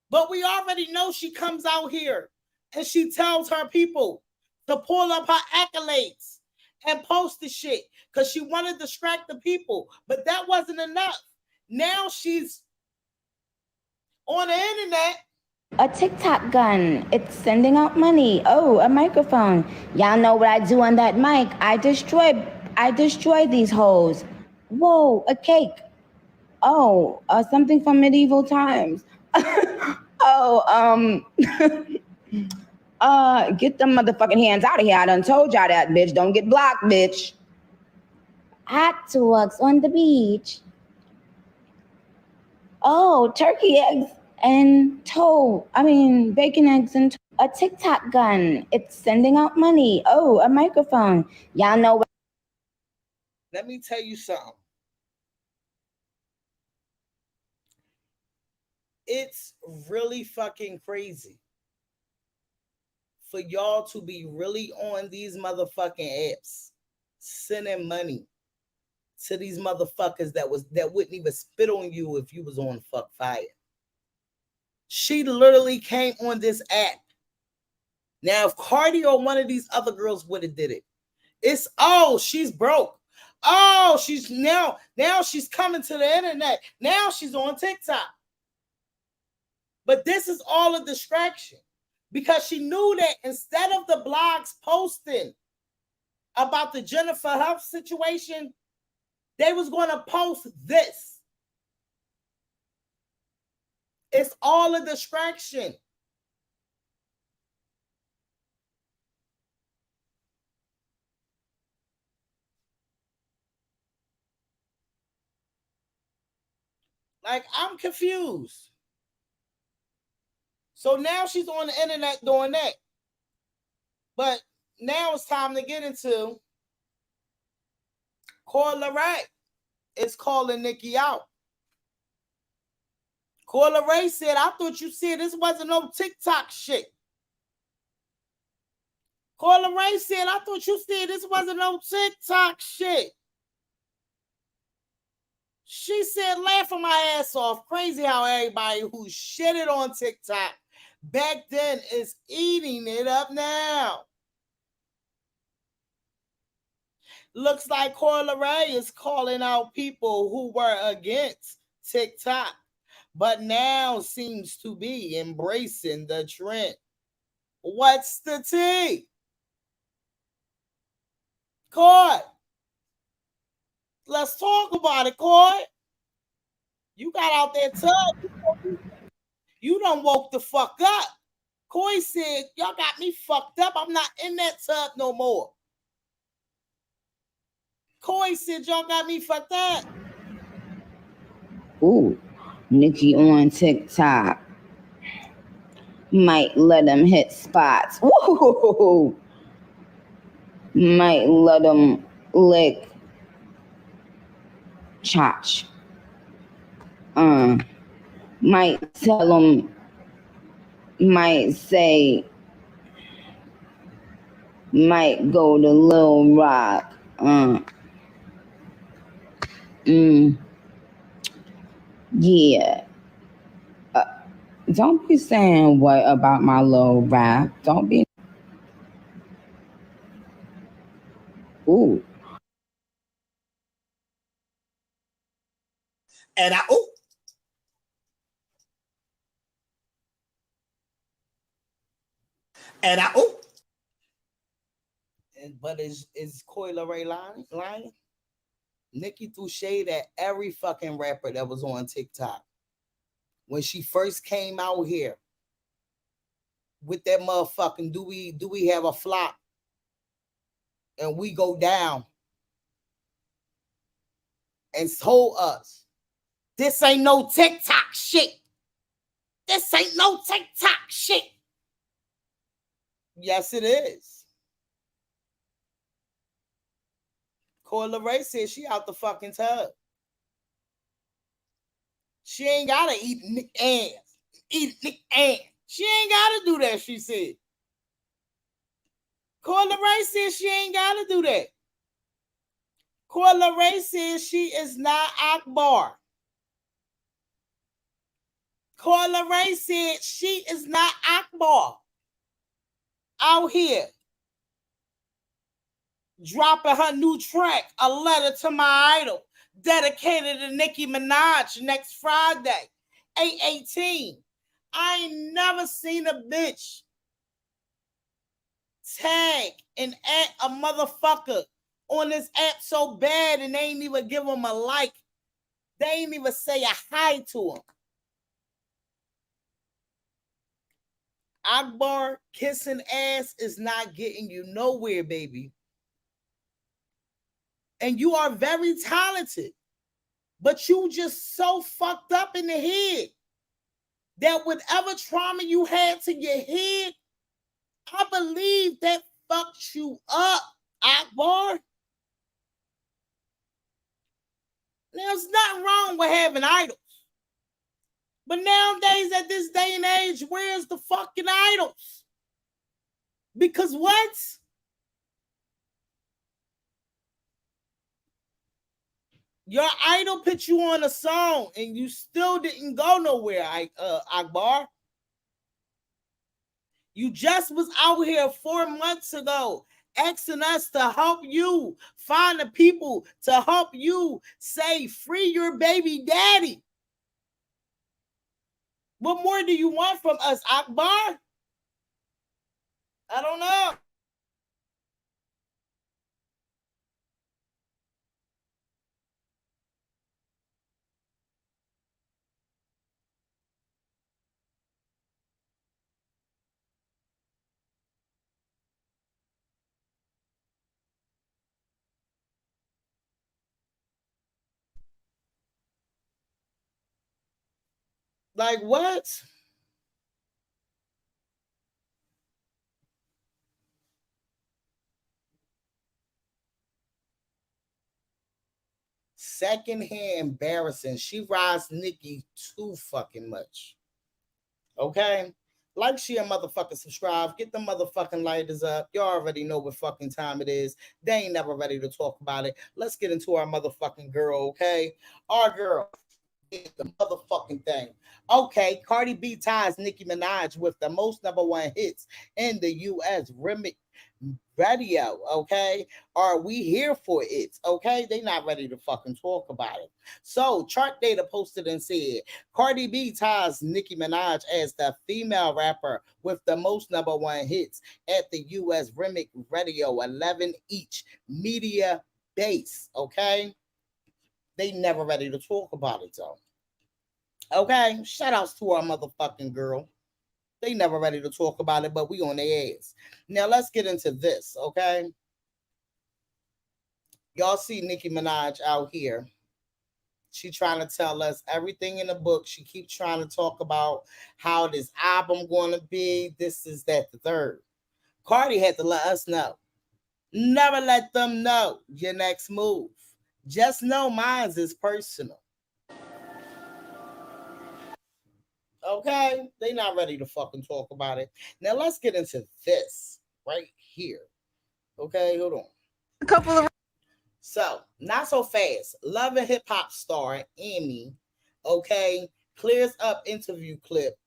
But we already know she comes out here and she tells her people to pull up her accolades and post the shit because she wanted to distract the people. But that wasn't enough. Now she's on the internet. A TikTok gun. It's sending out money. Oh, a microphone. Y'all know what I do on that mic. I destroy these hoes. Whoa, a cake. Oh, something from medieval times. Get them motherfucking hands out of here. I done told y'all that, bitch. Don't get blocked, bitch. Hot dogs on the beach. Oh, turkey eggs and bacon eggs and a TikTok gun. It's sending out money. Oh, a microphone. Y'all know what. Let me tell you something. It's really fucking crazy for y'all to be really on these motherfucking apps sending money to these motherfuckers that wouldn't even spit on you if you was on fuck fire. She literally came on this app. Now, if Cardi or one of these other girls would have did it, it's she's broke. She's now she's coming to the internet. Now she's on TikTok. But this is all a distraction because she knew that instead of the blogs posting about the Jennifer Huff situation, they was going to post this. It's all a distraction. Like, I'm confused. So now she's on the internet doing that. But now it's time to get into CoiLeray. It's calling Nicki out. CoiLeray said, I thought you said this wasn't no TikTok shit. CoiLeray said, I thought you said this wasn't no TikTok shit. She said, laughing my ass off. Crazy how everybody who shitted on TikTok back then is eating it up now. Looks like CoiLeray is calling out people who were against TikTok, but now seems to be embracing the trend. What's the tea? Coi, let's talk about it, Coi. You got out there tub. You done woke the fuck up. Coi said, y'all got me fucked up. I'm not in that tub no more. Coi said, y'all got me fucked up. Ooh, Nicki on TikTok. Might let him hit spots. Woo! Might let him lick chotch. Might tell him, might say, might go to Lil Rock. Yeah. Don't be saying what about my little rap. Don't be. Ooh. And but is CoiLeray lying? Nicki threw shade at every fucking rapper that was on TikTok. When she first came out here with that motherfucking do we have a flop and we go down and told us this ain't no TikTok shit. This ain't no TikTok shit. Yes, it is. CoiLeray said she out the fucking tub. She ain't gotta eat Nick ass. Eat Nick ass. She ain't gotta do that, she said. CoiLeray said she ain't gotta do that. CoiLeray says she is not Akbar. CoiLeray said she is not Akbar. Out here dropping her new track, A Letter to My Idol, dedicated to Nicki Minaj next Friday, 8/18. I ain't never seen a bitch tag and add a motherfucker on this app so bad and they ain't even give him a like. They ain't even say a hi to him. Akbar kissing ass is not getting you nowhere, baby. And you are very talented, but you just so fucked up in the head that whatever trauma you had to your head, I believe that fucked you up, Akbar. There's nothing wrong with having idols. But nowadays, at this day and age, where's the fucking idols? Because what? Your idol put you on a song and you still didn't go nowhere, Akbar. You just was out here 4 months ago asking us to help you find the people to help you say free your baby daddy. What more do you want from us, Akbar? I don't know. Like what? Secondhand embarrassing. She rides Nicki too fucking much. Okay? Like, share, motherfucking subscribe. Get the motherfucking lighters up. You already know what fucking time it is. They ain't never ready to talk about it. Let's get into our motherfucking girl, okay? Our girl. The motherfucking thing. Okay, Cardi B ties Nicki Minaj with the most #1 hits in the U.S. remix radio. Okay, are we here for it? Okay, they not ready to fucking talk about it. So chart data posted and said Cardi B ties Nicki Minaj as the female rapper with the most #1 hits at the U.S. remix radio, 11 each, media base. Okay. They never ready to talk about it though. Okay, shout outs to our motherfucking girl. They never ready to talk about it, but we on their ass. Now let's get into this, okay? Y'all see Nicki Minaj out here. She trying to tell us everything in the book. She keeps trying to talk about how this album going to be. This is that, the third. Cardi had to let us know. Never let them know your next move. Just know mine is personal. Okay, they not ready to fucking talk about it. Now let's get into this right here. Okay, hold on. A couple of so not so fast. Love and Hip Hop star Amy, okay, clears up interview clip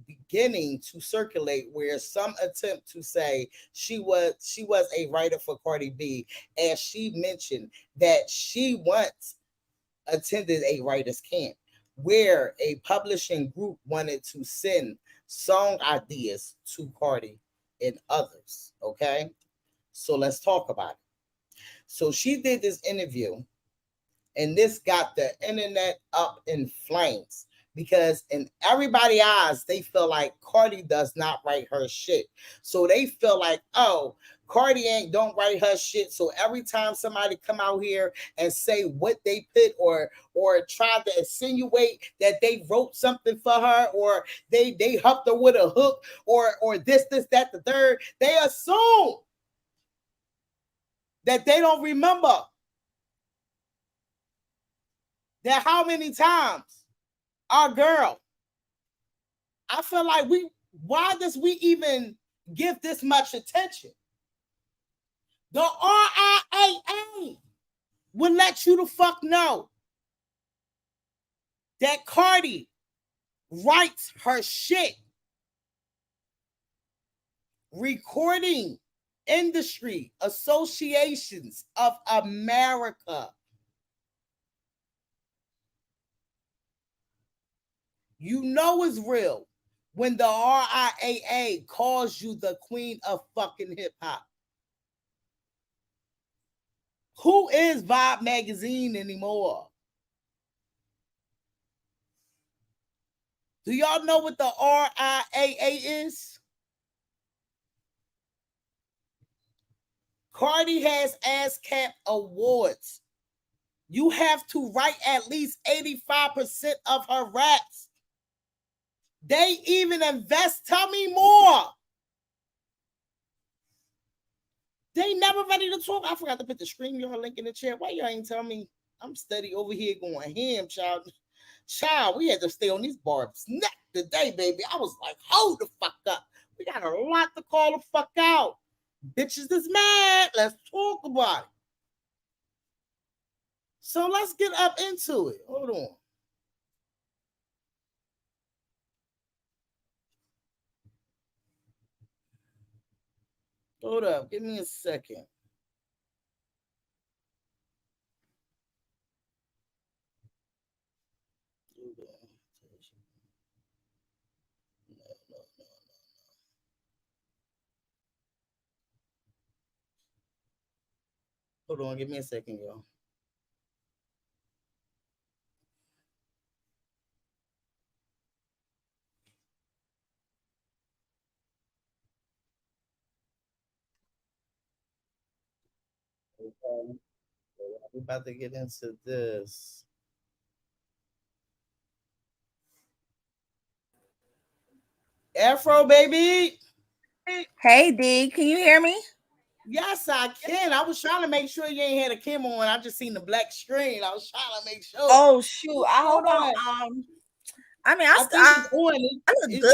beginning to circulate where some attempt to say she was a writer for Cardi B, as she mentioned that she once attended a writer's camp where a publishing group wanted to send song ideas to Cardi and others. Okay, so let's talk about it. So she did this interview, and this got the internet up in flames because in everybody's eyes, they feel like Cardi does not write her shit. So they feel like, oh, Cardi don't write her shit. So every time somebody come out here and say what they put or try to insinuate that they wrote something for her or they huffed her with a hook or this, that, the third, they assume that they don't remember that how many times our girl, I feel like why does we even give this much attention? The RIAA will let you the fuck know that Cardi writes her shit. Recording Industry Associations of America. You know it's real when the RIAA calls you the queen of fucking hip hop. Who is Vibe Magazine anymore? Do y'all know what the RIAA is? Cardi has ASCAP awards. You have to write at least 85% of her raps. They even invest. Tell me more. They never ready to talk. I forgot to put the StreamYard link in the chat. Why y'all ain't tell me? I'm steady over here going ham, child. Child, we had to stay on these barbs neck today, baby. I was like, hold the fuck up. We got a lot to call the fuck out. Bitches is mad. Let's talk about it. So let's get up into it. Hold on. Hold up. Give me a second. Hold on. Give me a second, y'all. Okay. We're about to get into this. Afro, baby. Hey, D, can you hear me? Yes, I can. I was trying to make sure you ain't had a camera on. I just seen the black screen. I was trying to make sure. Oh, shoot. Hold on. I mean, I look good.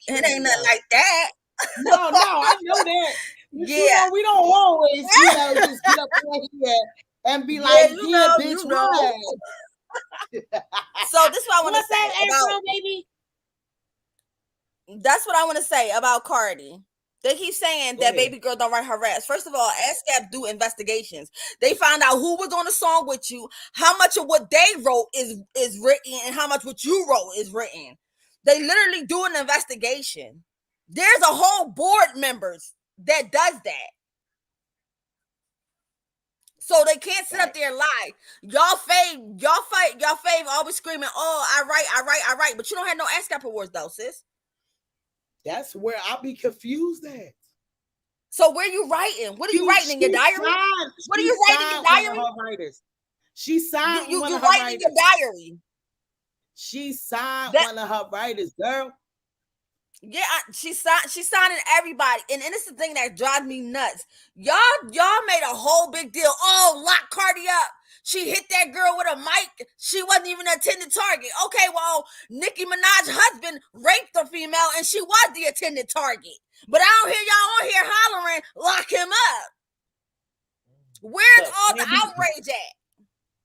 It ain't nothing like that. No, I know that. Yeah. You know, we don't always, just get up here and be like, yeah, bitch, what? So this is what I want to say about, baby. That's what I want to say about Cardi. They keep saying that baby girl don't write her raps. First of all, ASCAP do investigations. They find out who was on the song with you, how much of what they wrote is written, and how much what you wrote is written. They literally do an investigation. There's a whole board members that does that. So they can't sit up there and lie. Y'all fave always screaming, oh, I write. But you don't have no ASCAP awards though, sis. That's where I'll be confused at. So where you writing? What are you writing in your diary? What are you writing in your diary? She signed you one of her writing writers. In your diary. She signed one of her writers, girl. Yeah, she's signing everybody, and it's the thing that drives me nuts. Y'all made a whole big deal. Oh, lock Cardi up. She hit that girl with a mic. She wasn't even an intended target. Okay, well, Nicki Minaj's husband raped the female, and she was the intended target. But I don't hear y'all on here hollering, lock him up. Where's all the outrage at?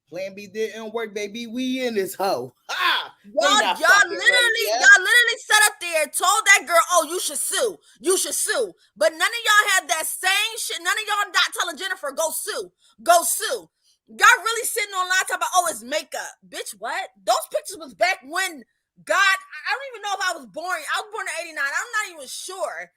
Plan B didn't work, baby. We in this hoe. Ah, Y'all literally sat up there, told that girl, "Oh, you should sue. You should sue." But none of y'all had that same shit. None of y'all not telling Jennifer, "Go sue. Go sue." Y'all really sitting online talking about, "Oh, it's makeup." Bitch, what? Those pictures was back when I don't even know if I was born. I was born in 89. I'm not even sure.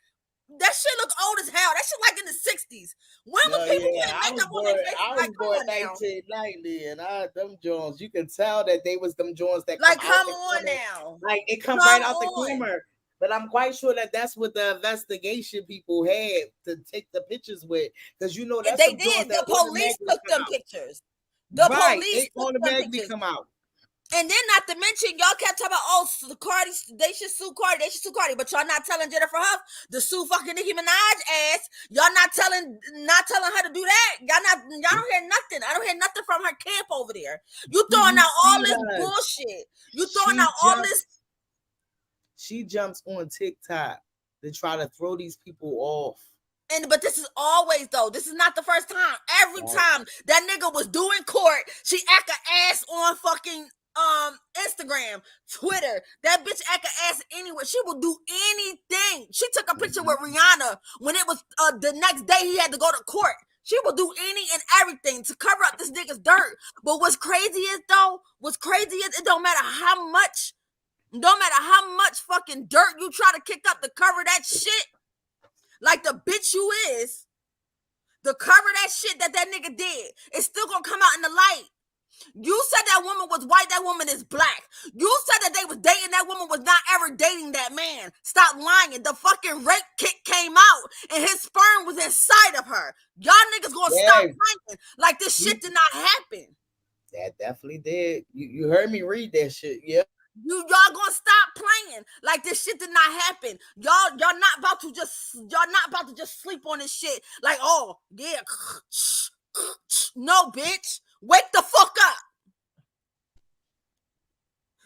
That shit look old as hell. That shit like in the 60s. When was people putting makeup on their face? I was born 1990, and them Jones, you can tell that they was them Jones that like, come on now. Like, it come right out the camera. But I'm quite sure that that's what the investigation people had to take the pictures with, because you know that's they did. The police took them pictures. The police took them pictures. Come out. And then, not to mention, y'all kept talking about, "Oh, Cardi, they should sue Cardi, they should sue Cardi," but y'all not telling Jennifer Huff to sue fucking Nicki Minaj ass. Y'all not telling her to do that. Y'all don't hear nothing. I don't hear nothing from her camp over there. You throwing out all this bullshit. You throwing out all this. She jumps on TikTok to try to throw these people off. But this is always, though. This is not the first time. Every time that nigga was doing court, she act a ass on fucking Instagram, Twitter. That bitch act a ass anywhere. She will do anything. She took a picture with Rihanna when it was the next day he had to go to court. She will do any and everything to cover up this nigga's dirt. But what's crazy is it don't matter how much fucking dirt you try to kick up to cover that shit, like the bitch you is, to cover that shit that nigga did, it's still gonna come out in the light. You said that woman was white, that woman is black. You said that they was dating, that woman was not ever dating that man. Stop lying. The fucking rape kit came out and his sperm was inside of her. Y'all niggas gonna stop lying like this shit did not happen. That definitely did. You heard me read that shit, yeah. Y'all gonna stop playing like this shit did not happen. Y'all not about to just sleep on this shit like, "Oh yeah." No, bitch. Wake the fuck up.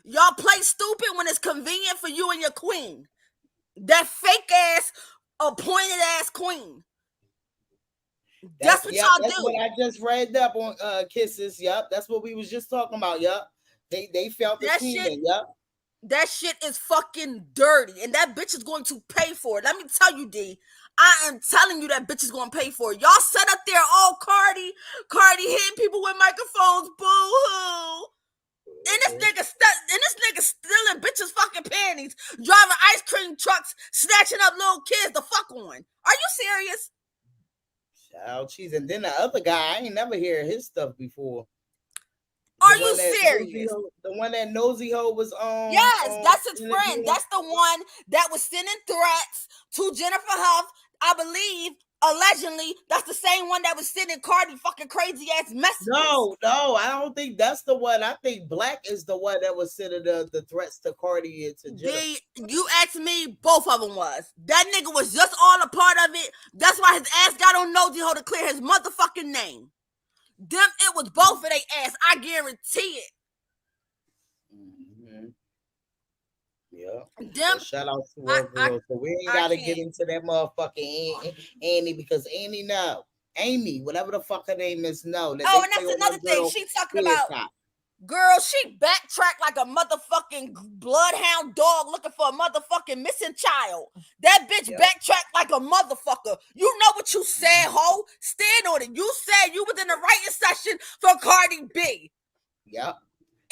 Y'all play stupid when it's convenient for you and your queen. That fake ass, appointed ass queen. That's what y'all do. That's what I just read up on Kisses. Yup. That's what we was just talking about. Yup. They felt the queen. Yup. That shit is fucking dirty. And that bitch is going to pay for it. Let me tell you, D. I am telling you that bitch is gonna pay for it. Y'all set up there, "Oh, Cardi hitting people with microphones, boo-hoo." And this nigga stealing bitches' fucking panties, driving ice cream trucks, snatching up little kids to fuck on. Are you serious? Child, cheese. And then the other guy, I ain't never heard his stuff before. Are you serious? The one that Nosy Ho was on. Yes, that's his friend. That's the one that was sending threats to Jennifer Huff. I believe, allegedly, that's the same one that was sending Cardi fucking crazy ass messages. No, I don't think that's the one. I think Black is the one that was sending the threats to Cardi and to Jennifer. You asked me, both of them was. That nigga was just all a part of it. That's why his ass got on Nosy Ho to clear his motherfucking name. It was both of they ass. I guarantee it. Mm-hmm. Yeah. Shout out to our girl. So we ain't gotta get into that motherfucking Annie, because Amy, whatever the fuck her name is, no. And that's another thing. She talking about. Girl, she backtracked like a motherfucking bloodhound dog looking for a motherfucking missing child. That bitch backtracked like a motherfucker. You know what you said, ho? Stand on it. You said you was in the writing session for Cardi B. Yep.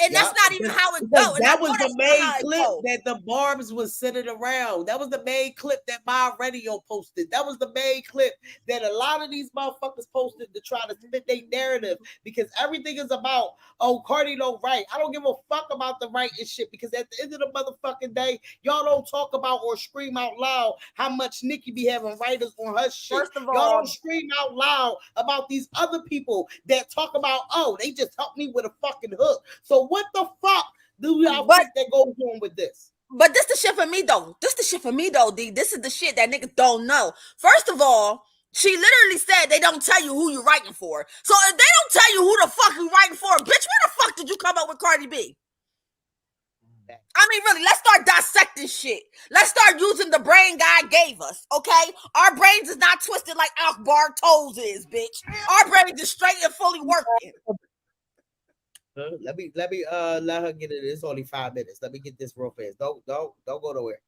And that's not even how it goes. That was the main clip that the Barbs was sitting around. That was the main clip that my radio posted. That was the main clip that a lot of these motherfuckers posted to try to spit their narrative, because everything is about, "Oh, Cardi don't write." I don't give a fuck about the writing shit, because at the end of the motherfucking day, y'all don't talk about or scream out loud how much Nicki be having writers on her shit. First of all, y'all don't scream out loud about these other people that talk about, "Oh, they just helped me with a fucking hook." So what the fuck do y'all think that goes on with this? But this the shit for me though. D. This is the shit that niggas don't know. First of all, she literally said they don't tell you who you're writing for. So if they don't tell you who the fuck you writing for, bitch, where the fuck did you come up with Cardi B? I mean, really, let's start dissecting shit. Let's start using the brain God gave us, okay? Our brains is not twisted like Akbar Toes is, bitch. Our brains is straight and fully working. Let me let her get it. It's only 5 minutes. Let me get this real fast. Don't go nowhere.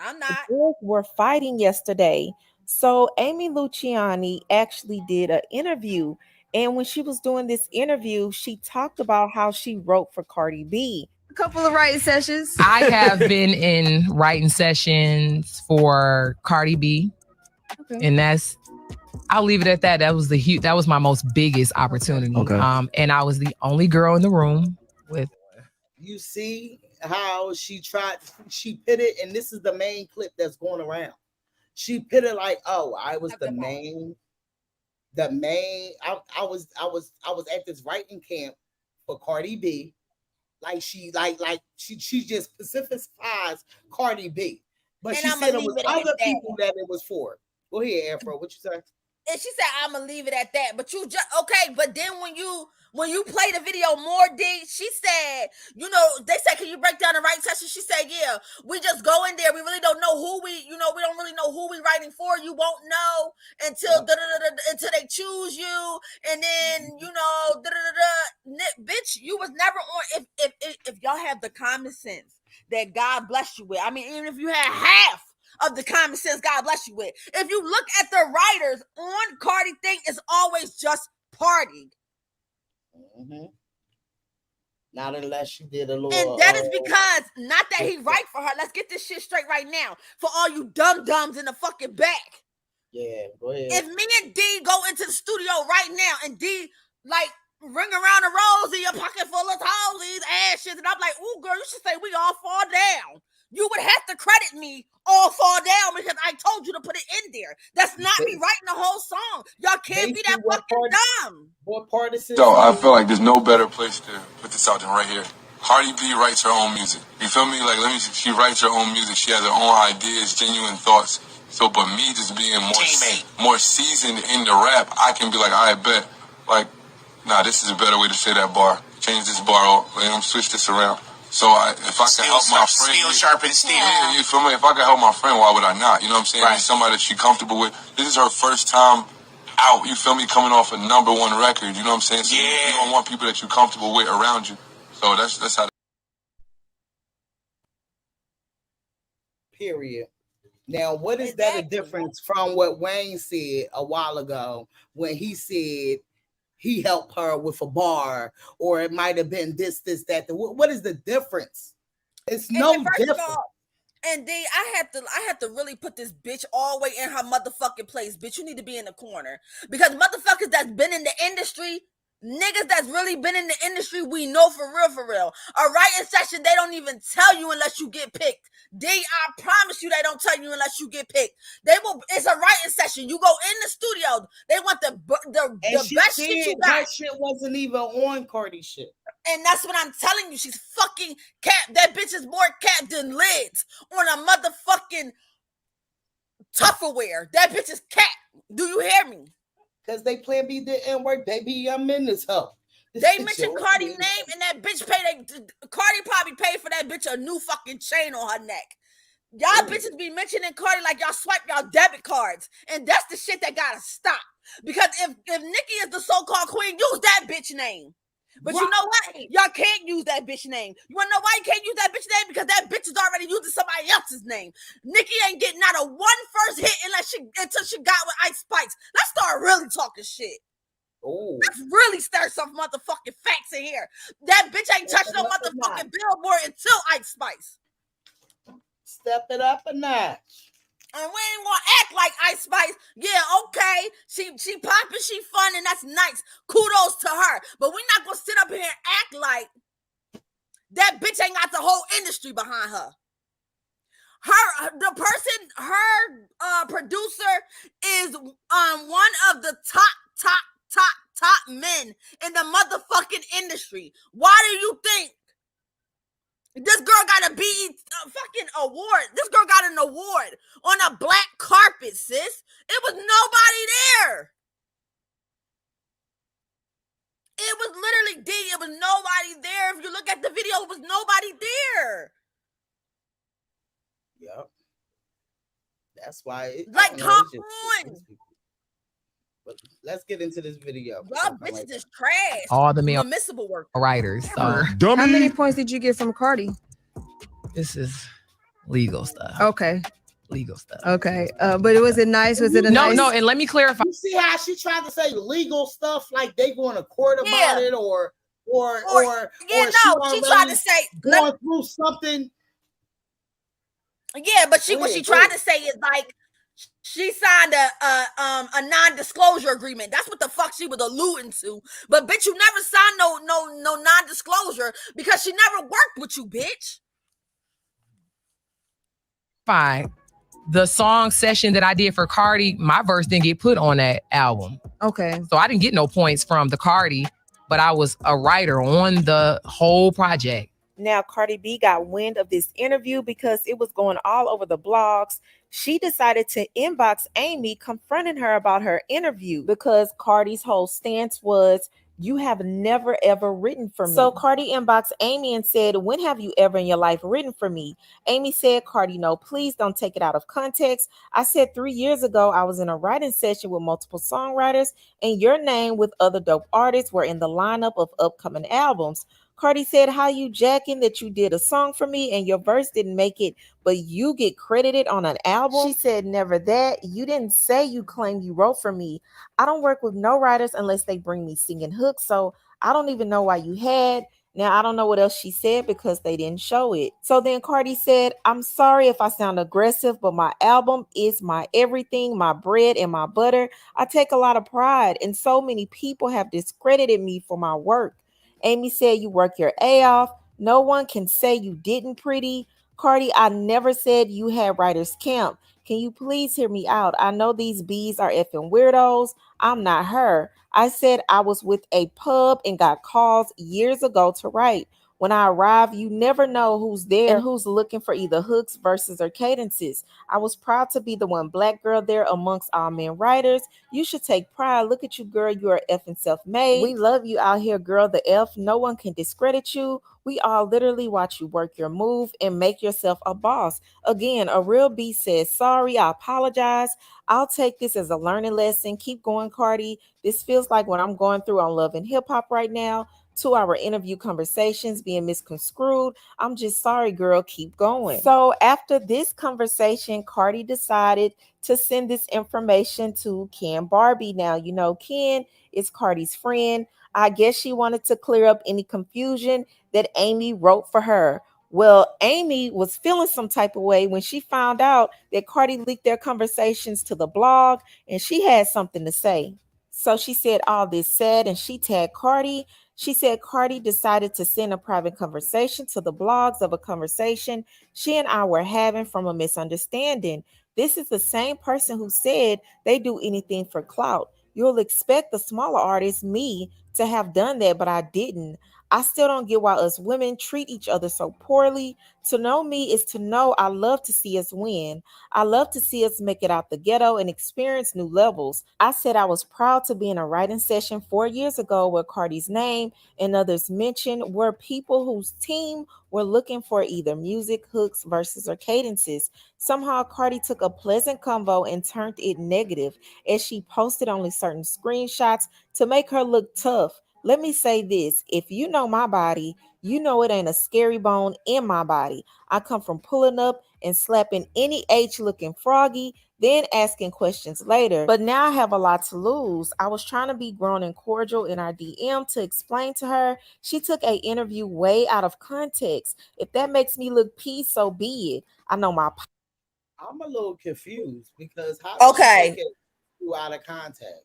I'm not. Both were fighting yesterday. So Amy Luciani actually did an interview. And when she was doing this interview, she talked about how she wrote for Cardi B. A couple of writing sessions. I have been in writing sessions for Cardi B. Okay. And I'll leave it at that. That was my most biggest opportunity. Okay. And I was the only girl in the room with. You see how she pitted, and this is the main clip that's going around. She pitted like, oh, I was the main. I was at this writing camp for Cardi B. Like she just specifies Cardi B. But she said it was other people that it was for. Go ahead, Afro. What you say? And she said, I'm gonna leave it at that. But you just okay, but then when you play the video more, D, she said, they said, can you break down the writing session? She said, yeah, we just go in there. We really don't know who we don't really know who we writing for. You won't know until until they choose you. And then, bitch, you was never on. If y'all have the common sense that God bless you with, I mean, even if you had half of the common sense God bless you with. If you look at the writers on Cardi thing, it's always just party. Mm-hmm. Not unless you did a little. And that is because, not that he write for her. Let's get this shit straight right now. For all you dum-dums in the fucking back. Yeah, go ahead. If me and D go into the studio right now and D like ring around the rose in your pocket full of toesies, ass shit, and I'm like, ooh, girl, you should say we all fall down. You would have to credit me all fall down because I told you to put it in there. That's not me writing the whole song. Y'all can't be that fucking dumb. What part is it? So I feel like there's no better place to put this out than right here. Cardi B writes her own music. You feel me? Like, she writes her own music. She has her own ideas, genuine thoughts. So, but me just being more seasoned in the rap, I can be like, I bet, like, nah, this is a better way to say that bar. Change this bar, switch this around. So if I can help my friend, steel sharpen steel. Yeah, you feel me? If I can help my friend, why would I not? You know what I'm saying? Right. Somebody that she's comfortable with. This is her first time out. You feel me? Coming off a #1 record. You know what I'm saying? So you don't want people that you're comfortable with around you. So that's how. Period. Now, what is that a difference from what Wayne said a while ago when he said he helped her with a bar, or it might have been this, that. What is the difference? It's no difference. And D, I have to really put this bitch all the way in her motherfucking place. Bitch, you need to be in the corner. Because motherfuckers that's been in the industry, niggas that's really been in the industry, we know for real. A writing session, they don't even tell you unless you get picked. D, I promise you they don't tell you unless you get picked. It's a writing session. You go in the studio. They want the best shit you got. That shit wasn't even on Cardi shit. And that's what I'm telling you. She's fucking capped. That bitch is more capped than lids on a motherfucking Tupperware. That bitch is capped. Do you hear me? Because they Plan B didn't work, baby. I'm in this hoe. They mentioned Cardi's name, and that bitch Cardi probably paid for that bitch a new fucking chain on her neck. Y'all bitches be mentioning Cardi like y'all swipe y'all debit cards, and that's the shit that gotta stop. Because if Nicki is the so-called queen, use that bitch name. But you know what? Y'all can't use that bitch name. You wanna know why you can't use that bitch name? Because that bitch is already using somebody else's name. Nicki ain't getting not a one first hit until she got with Ice Spice. Let's start really talking shit. Ooh. Let's really start some motherfucking facts in here. That bitch ain't touched no motherfucking Billboard until Ice Spice. Step it up a notch. And we ain't gonna act like Ice Spice. Yeah, okay. She popping, she fun, and that's nice. Kudos to her. But we're not gonna sit up here and act like that bitch ain't got the whole industry behind her. Her producer is one of the top men in the motherfucking industry. Why do you think this girl got a fucking award? This girl got an award on a black carpet, sis. It was nobody there. It was literally it was nobody there. If you look at the video, it was nobody there. Yep. That's why. Come on. But let's get into this video. Y'all bitches is trash. All the male Unmissable work. writers. So How many points did you get from Cardi? this is legal stuff. Okay. Legal stuff. Okay. But was it nice? Was it a nice? No, and let me clarify. You see how she tried to say legal stuff like they going to court about it or she tried to say going through something. Yeah, but what she tried to say is like she signed a non-disclosure agreement. That's what the fuck she was alluding to. But bitch, you never signed no non-disclosure because she never worked with you, bitch. Fine. The song session that I did for Cardi, my verse didn't get put on that album. Okay. So I didn't get no points from the Cardi, but I was a writer on the whole project. Now, Cardi B got wind of this interview because it was going all over the blogs. She decided to inbox Amy, confronting her about her interview because Cardi's whole stance was, you have never ever written for me. So Cardi inboxed Amy and said, when have you ever in your life written for me? Amy said, Cardi, no, please don't take it out of context. I said 3 years ago, I was in a writing session with multiple songwriters and your name with other dope artists were in the lineup of upcoming albums. Cardi said, how you jacking that you did a song for me and your verse didn't make it, but you get credited on an album? She said, never that. You didn't say you claim you wrote for me. I don't work with no writers unless they bring me singing hooks, so I don't even know why you had. Now, I don't know what else she said because they didn't show it. So then Cardi said, I'm sorry if I sound aggressive, but my album is my everything, my bread and my butter. I take a lot of pride, and so many people have discredited me for my work. Amy said, you work your A off. No one can say you didn't, pretty. Cardi, I never said you had writer's camp. Can you please hear me out? I know these bees are effing weirdos. I'm not her. I said I was with a pub and got calls years ago to write. When I arrive, you never know who's there and who's looking for either hooks, verses, or cadences. I was proud to be the one black girl there amongst all men writers. You should take pride. Look at you, girl. You are effing self-made. We love you out here, girl. The F. No one can discredit you. We all literally watch you work your move and make yourself a boss. Again, a real B says, sorry, I apologize. I'll take this as a learning lesson. Keep going, Cardi. This feels like what I'm going through on Love and Hip Hop right now. 2-hour interview conversations being misconstrued. I'm just sorry, girl. Keep going. So after this conversation, Cardi decided to send this information to Ken Barbie. Now, you know, Ken is Cardi's friend. I guess she wanted to clear up any confusion that Amy wrote for her. Well, Amy was feeling some type of way when she found out that Cardi leaked their conversations to the blog and she had something to say. So she said all this said and she tagged Cardi. She said Cardi decided to send a private conversation to the blogs of a conversation she and I were having from a misunderstanding. This is the same person who said they do anything for clout. You'll expect the smaller artist, me, to have done that, but I didn't. I still don't get why us women treat each other so poorly. To know me is to know I love to see us win. I love to see us make it out the ghetto and experience new levels. I said I was proud to be in a writing session 4 years ago where Cardi's name and others mentioned were people whose team were looking for either music, hooks, verses, or cadences. Somehow Cardi took a pleasant convo and turned it negative as she posted only certain screenshots to make her look tough. Let me say this, if you know my body, you know it ain't a scary bone in my body. I come from pulling up and slapping any H looking froggy, then asking questions later. But now I have a lot to lose. I was trying to be grown and cordial in our DM to explain to her. She took an interview way out of context. If that makes me look pee, so be it. I know my... I'm a little confused because how Okay. did you take it out of context?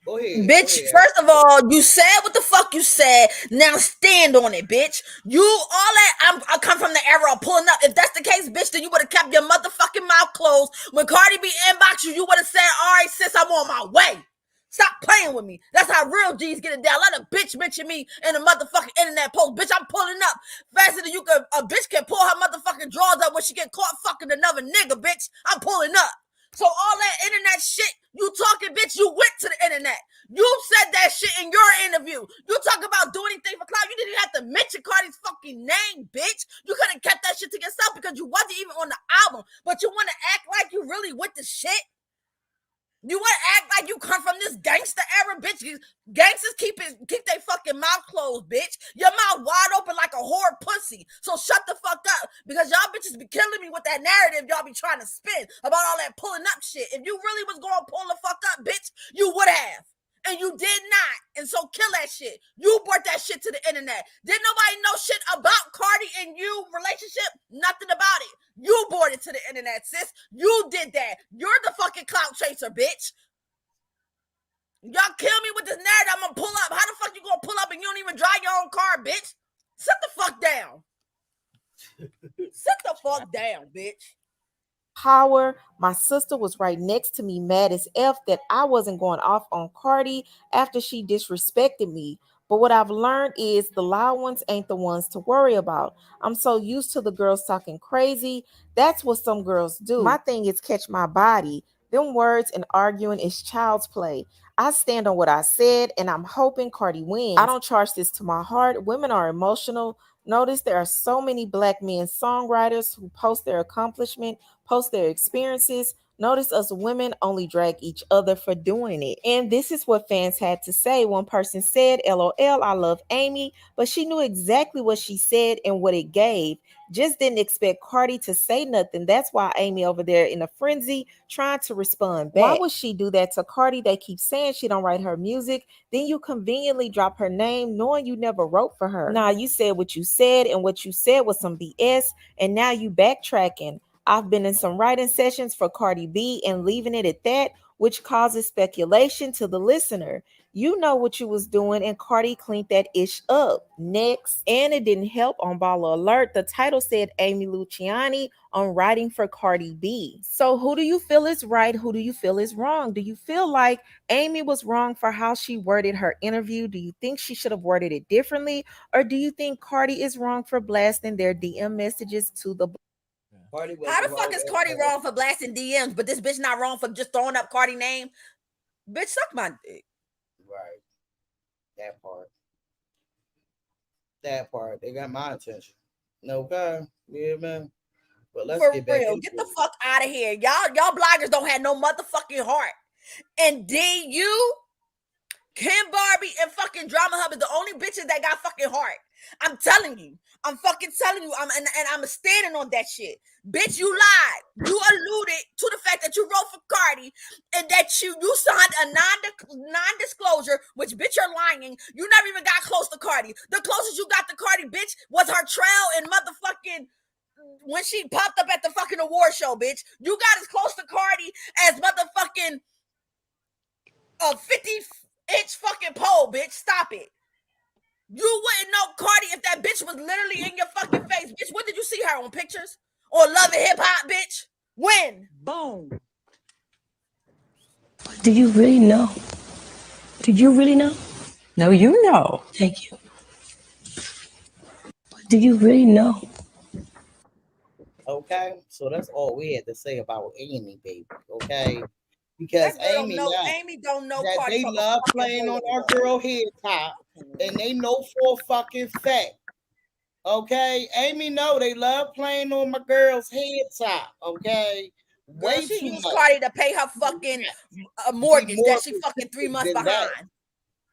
Go ahead. Bitch, first of all, you said what the fuck you said. Now stand on it, bitch. You all that I come from the era of pulling up. If that's the case, bitch, then you would have kept your motherfucking mouth closed. When Cardi B inboxed you, you would have said, all right, sis, I'm on my way. Stop playing with me. That's how real G's get it down. Let a bitch mention me in a motherfucking internet post. Bitch, I'm pulling up faster than you can. A bitch can pull her motherfucking drawers up when she get caught fucking another nigga, bitch. I'm pulling up. So all that internet shit you talking, bitch, you went to the internet. You said that shit in your interview. You talk about doing anything for clout. You didn't even have to mention Cardi's fucking name, bitch. You could have kept that shit to yourself because you wasn't even on the album. But you want to act like you really with the shit? You want to act like you come from this gangster era, bitch? Gangsters keep their fucking mouth closed, bitch. Your mouth wide open like a whore pussy. So shut the fuck up, because y'all bitches be killing me with that narrative y'all be trying to spin about all that pulling up shit. If you really was going to pull the fuck up, bitch, you would have. And you did not. And so kill that shit. You brought that shit to the internet. Didn't nobody know shit about Cardi and you relationship? Nothing about it. You brought it to the internet, sis. You did that. You're the fucking clout chaser, bitch. Y'all kill me with this narrative. I'm gonna pull up. How the fuck you gonna pull up and you don't even drive your own car, bitch? Sit the fuck down. Sit the fuck down, bitch. Power. My sister was right next to me, mad as F that I wasn't going off on Cardi after she disrespected me. But what I've learned is the loud ones ain't the ones to worry about. I'm so used to the girls talking crazy. That's what some girls do. My thing is catch my body. Them words and arguing is child's play. I stand on what I said, and I'm hoping Cardi wins. I don't charge this to my heart. Women are emotional. Notice there are so many black men songwriters who post their accomplishment, post their experiences. Notice us women only drag each other for doing it. And this is what fans had to say. One person said, LOL, I love Amy, but she knew exactly what she said and what it gave. Just didn't expect Cardi to say nothing. That's why Amy over there in a frenzy trying to respond back. Why would she do that to Cardi? They keep saying she don't write her music. Then you conveniently drop her name knowing you never wrote for her. Nah, you said what you said, and what you said was some BS, and now you backtracking. I've been in some writing sessions for Cardi B and leaving it at that, which causes speculation to the listener. You know what you was doing, and Cardi cleaned that ish up. Next, and it didn't help on Baller Alert. The title said Amy Luciani on writing for Cardi B. So who do you feel is right? Who do you feel is wrong? Do you feel like Amy was wrong for how she worded her interview? Do you think she should have worded it differently? Or do you think Cardi is wrong for blasting their DM messages to the How the fuck is Cardi wrong for blasting DMs, but this bitch not wrong for just throwing up Cardi name? Bitch, suck my dick. Right. That part. That part. They got my attention. Okay. Yeah, man. But let's For get back real, into get the fuck out of here. Y'all bloggers don't have no motherfucking heart. And you, Kim Barbie, and fucking Drama Hub is the only bitches that got fucking heart. I'm telling you. I'm fucking telling you. I'm standing on that shit. Bitch, you lied. You alluded to the fact that you wrote for Cardi and that you signed a non-disclosure, which bitch, you're lying. You never even got close to Cardi. The closest you got to Cardi, bitch, was her trail and motherfucking when she popped up at the fucking award show, bitch. You got as close to Cardi as motherfucking a 50-inch fucking pole, bitch. Stop it. You wouldn't know Cardi if that bitch was literally in your fucking face. Bitch, when did you see her on pictures? Or Love and Hip Hop, bitch? When? Boom. Do you really know? Did you really know? No, you know. Thank you. Do you really know? Okay, so that's all we had to say about Amy, baby. Okay, because Amy don't know that Cardi they love playing on our girl head top, and they know for a fucking fact. Okay, Amy know they love playing on my girl's head top. Okay, girl, she used Cardi to pay her fucking mortgage that she fucking 3 months behind.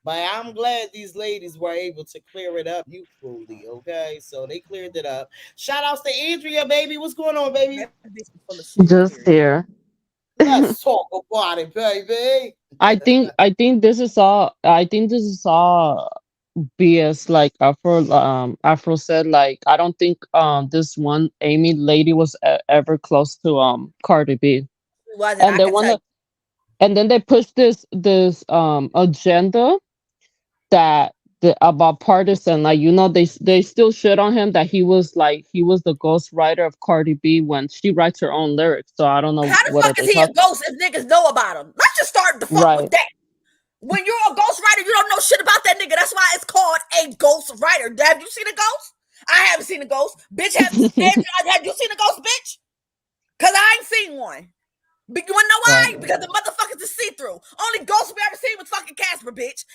But I'm glad these ladies were able to clear it up mutually, okay? So they cleared it up. Shout outs to Andrea, baby. What's going on, baby? Just here. Let's talk about it, baby. I think this is all BS. Like Afro said, like I don't think this one Amy lady was ever close to Cardi B. She wasn't. And they wanna and then they push this agenda that about partisan, like they still shit on him that he was the ghost writer of Cardi B when she writes her own lyrics. So I don't know how the what fuck is he a ghost if niggas know about him. Let's just start the fuck with that. When you're a ghost writer, you don't know shit about that nigga. That's why it's called a ghost writer. Have you seen a ghost? I haven't seen a ghost. Bitch, have you seen a ghost, bitch? Cause I ain't seen one. But you wanna know why? Because the motherfuckers is see-through. Only ghost we ever seen was fucking Casper, bitch.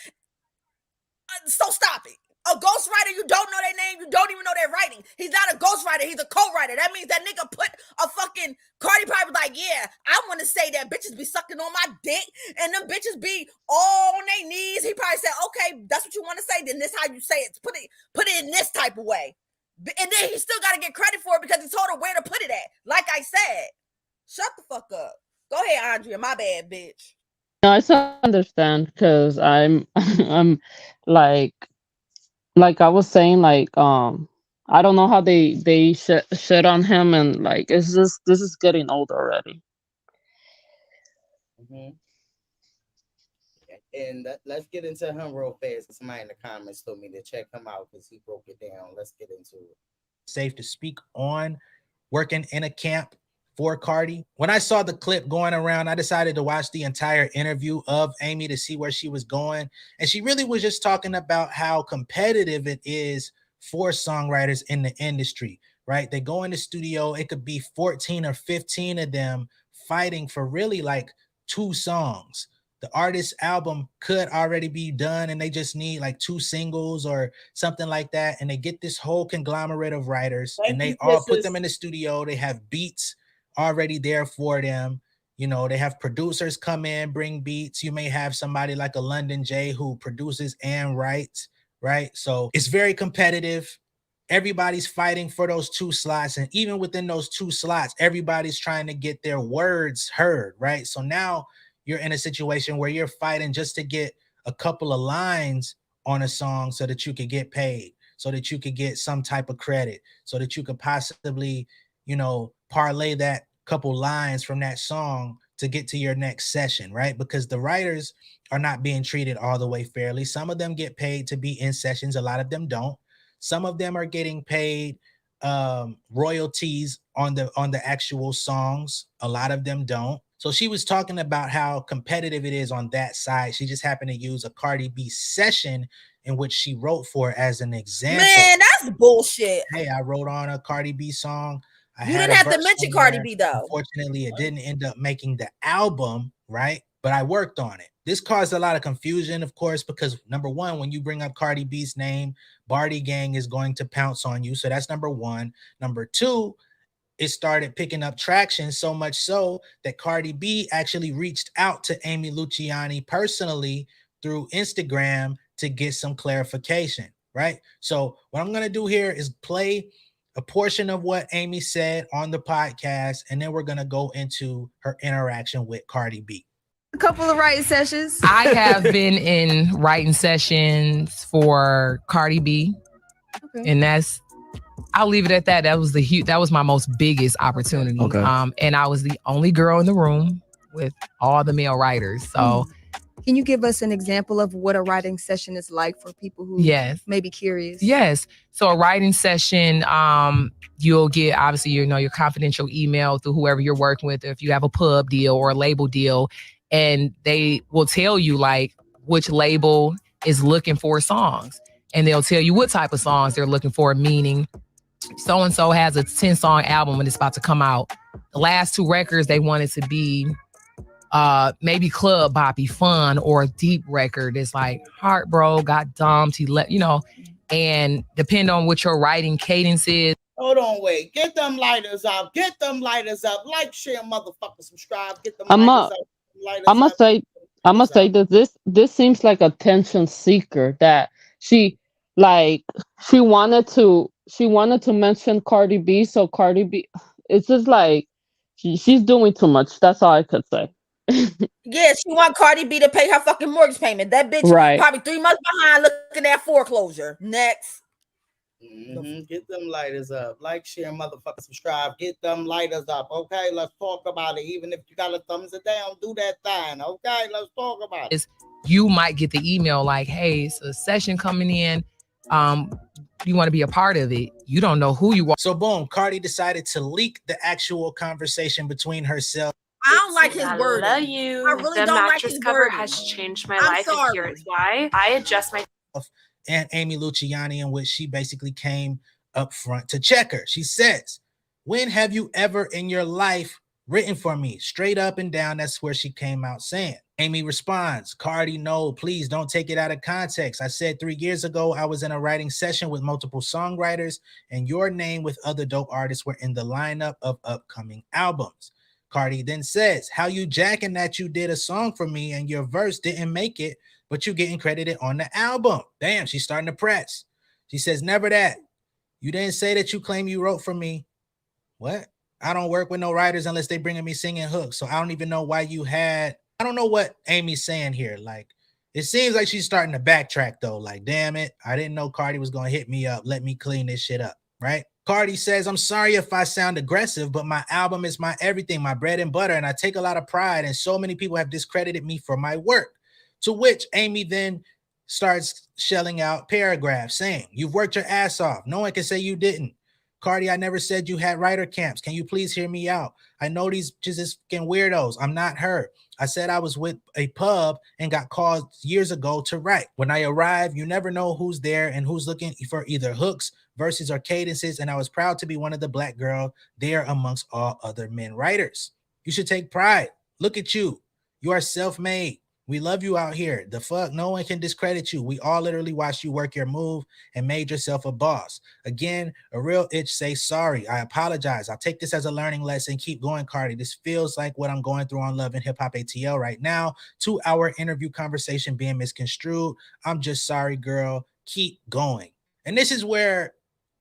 So stop it. A ghostwriter, you don't know their name, you don't even know their writing. He's not a ghostwriter, he's a co-writer. That means that nigga put a fucking Cardi probably like, yeah, I want to say that bitches be sucking on my dick and them bitches be all on their knees. He probably said, okay, that's what you want to say. Then this how you say it. Put it in this type of way. And then he still got to get credit for it because he told her where to put it at. Like I said, shut the fuck up. Go ahead, Andrea. My bad, bitch. No, I understand because I'm I'm like I was saying, I don't know how they shit on him, and like it's just this is getting old already. And let's get into him real fast. Somebody in the comments told me to check him out because he broke it down. Let's get into it. Safe to speak on working in a camp for Cardi. When I saw the clip going around, I decided to watch the entire interview of Amy to see where she was going. And she really was just talking about how competitive it is for songwriters in the industry, right? They go in the studio, it could be 14 or 15 of them fighting for really like 2 songs. The artist's album could already be done and they just need like 2 singles or something like that. And they get this whole conglomerate of writers and they all put them in the studio. They have beats already there for them. You know, they have producers come in, bring beats. You may have somebody like a London J who produces and writes, right? So it's very competitive. Everybody's fighting for those 2 slots. And even within those 2 slots, everybody's trying to get their words heard, right? So now you're in a situation where you're fighting just to get a couple of lines on a song so that you could get paid, so that you could get some type of credit, so that you could possibly, you know, parlay that couple lines from that song to get to your next session, right? Because the writers are not being treated all the way fairly. Some of them get paid to be in sessions. A lot of them don't. Some of them are getting paid royalties on the actual songs. A lot of them don't. So she was talking about how competitive it is on that side. She just happened to use a Cardi B session in which she wrote for as an example. Man, that's bullshit. Hey, I wrote on a Cardi B song. You didn't have to mention Cardi B though. Unfortunately, it didn't end up making the album, right? But I worked on it. This caused a lot of confusion, of course, because number one, when you bring up Cardi B's name, Barty Gang is going to pounce on you. So that's number one. Number two, it started picking up traction so much so that Cardi B actually reached out to Amy Luciani personally through Instagram to get some clarification, right? So what I'm going to do here is play a portion of what Amy said on the podcast, and then we're going to go into her interaction with Cardi B. A couple of writing sessions. I have been in writing sessions for Cardi B, and I'll leave it at that. That was my most biggest opportunity. Okay. And I was the only girl in the room with all the male writers. So can you give us an example of what a writing session is like for people who may be curious? Yes. So a writing session, you'll get obviously, your confidential email through whoever you're working with, if you have a pub deal or a label deal, and they will tell you like which label is looking for songs. And they'll tell you what type of songs they're looking for, meaning so-and-so has a 10-song album and it's about to come out. The last 2 records, they want it to be maybe club boppy, fun, or a deep record. It's like heart bro, got dumped, and depend on what your writing cadence is. Hold on, wait. Get them lighters up. Get them lighters up. Like, share, motherfucker, subscribe. Get them lighters up. I'm gonna say that this seems like a attention seeker, that she wanted to mention Cardi B, so Cardi B, it's just like she's doing too much. That's all I could say. Yeah, she want Cardi B to pay her fucking mortgage payment. That bitch probably 3 months behind looking at foreclosure. Next. Get them lighters up. Like, share, motherfucker, subscribe. Get them lighters up. Okay, let's talk about it. Even if you got a thumbs it down, do that thing. Okay, let's talk about it. You might get the email like, hey, it's a session coming in. You want to be a part of it. You don't know who you are. So boom, Cardi decided to leak the actual conversation between herself. I don't like his word. I really The don't like mattress his cover wording. has changed my I'm life, sorry. and here is why. I adjust my And Amy Luciani, in which she basically came up front to check her. She says, when have you ever in your life written for me? Straight up and down, that's where she came out saying. Amy responds, Cardi, no, please don't take it out of context. I said 3 years ago, I was in a writing session with multiple songwriters and your name with other dope artists were in the lineup of upcoming albums. Cardi then says, how you jacking that you did a song for me and your verse didn't make it, but you getting credited on the album. Damn, she's starting to press. She says, never that. You didn't say that you claim you wrote for me. What? I don't work with no writers unless they bringing me singing hooks. So I don't even know why you had, I don't know what Amy's saying here. Like, it seems like she's starting to backtrack though. Like, damn it, I didn't know Cardi was going to hit me up. Let me clean this shit up, right? Cardi says, I'm sorry if I sound aggressive, but my album is my everything, my bread and butter, and I take a lot of pride, and so many people have discredited me for my work. To which Amy then starts shelling out paragraphs saying, you've worked your ass off. No one can say you didn't. Cardi, I never said you had writer camps. Can you please hear me out? I know these just fucking weirdos. I'm not her. I said I was with a pub and got called years ago to write. When I arrive, you never know who's there and who's looking for either hooks, verses, or cadences, and I was proud to be one of the black girl there amongst all other men writers. You should take pride. Look at you. You are self-made. We love you out here. The fuck? No one can discredit you. We all literally watched you work your move and made yourself a boss. Again, a real itch say sorry. I apologize. I'll take this as a learning lesson. Keep going, Cardi. This feels like what I'm going through on Love and Hip Hop ATL right now. 2-hour interview conversation being misconstrued. I'm just sorry, girl. Keep going. And this is where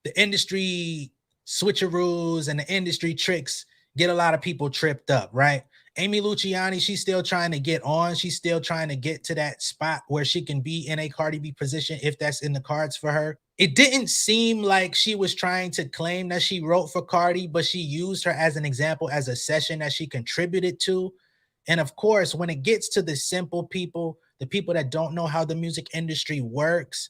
the industry switcheroos and the industry tricks get a lot of people tripped up, right? Amy Luciani, she's still trying to get on. She's still trying to get to that spot where she can be in a Cardi B position if that's in the cards for her. It didn't seem like she was trying to claim that she wrote for Cardi, but she used her as an example, as a session that she contributed to. And of course, when it gets to the simple people, the people that don't know how the music industry works,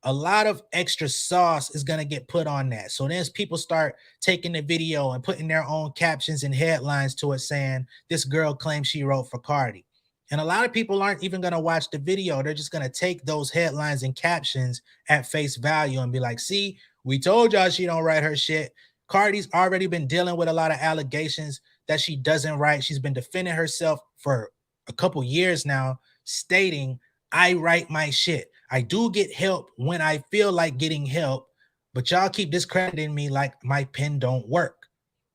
a lot of extra sauce is going to get put on that. So then people start taking the video and putting their own captions and headlines to it saying, this girl claims she wrote for Cardi. And a lot of people aren't even going to watch the video. They're just going to take those headlines and captions at face value and be like, see, we told y'all she don't write her shit. Cardi's already been dealing with a lot of allegations that she doesn't write. She's been defending herself for a couple years now, stating, I write my shit. I do get help when I feel like getting help, but y'all keep discrediting me like my pen don't work.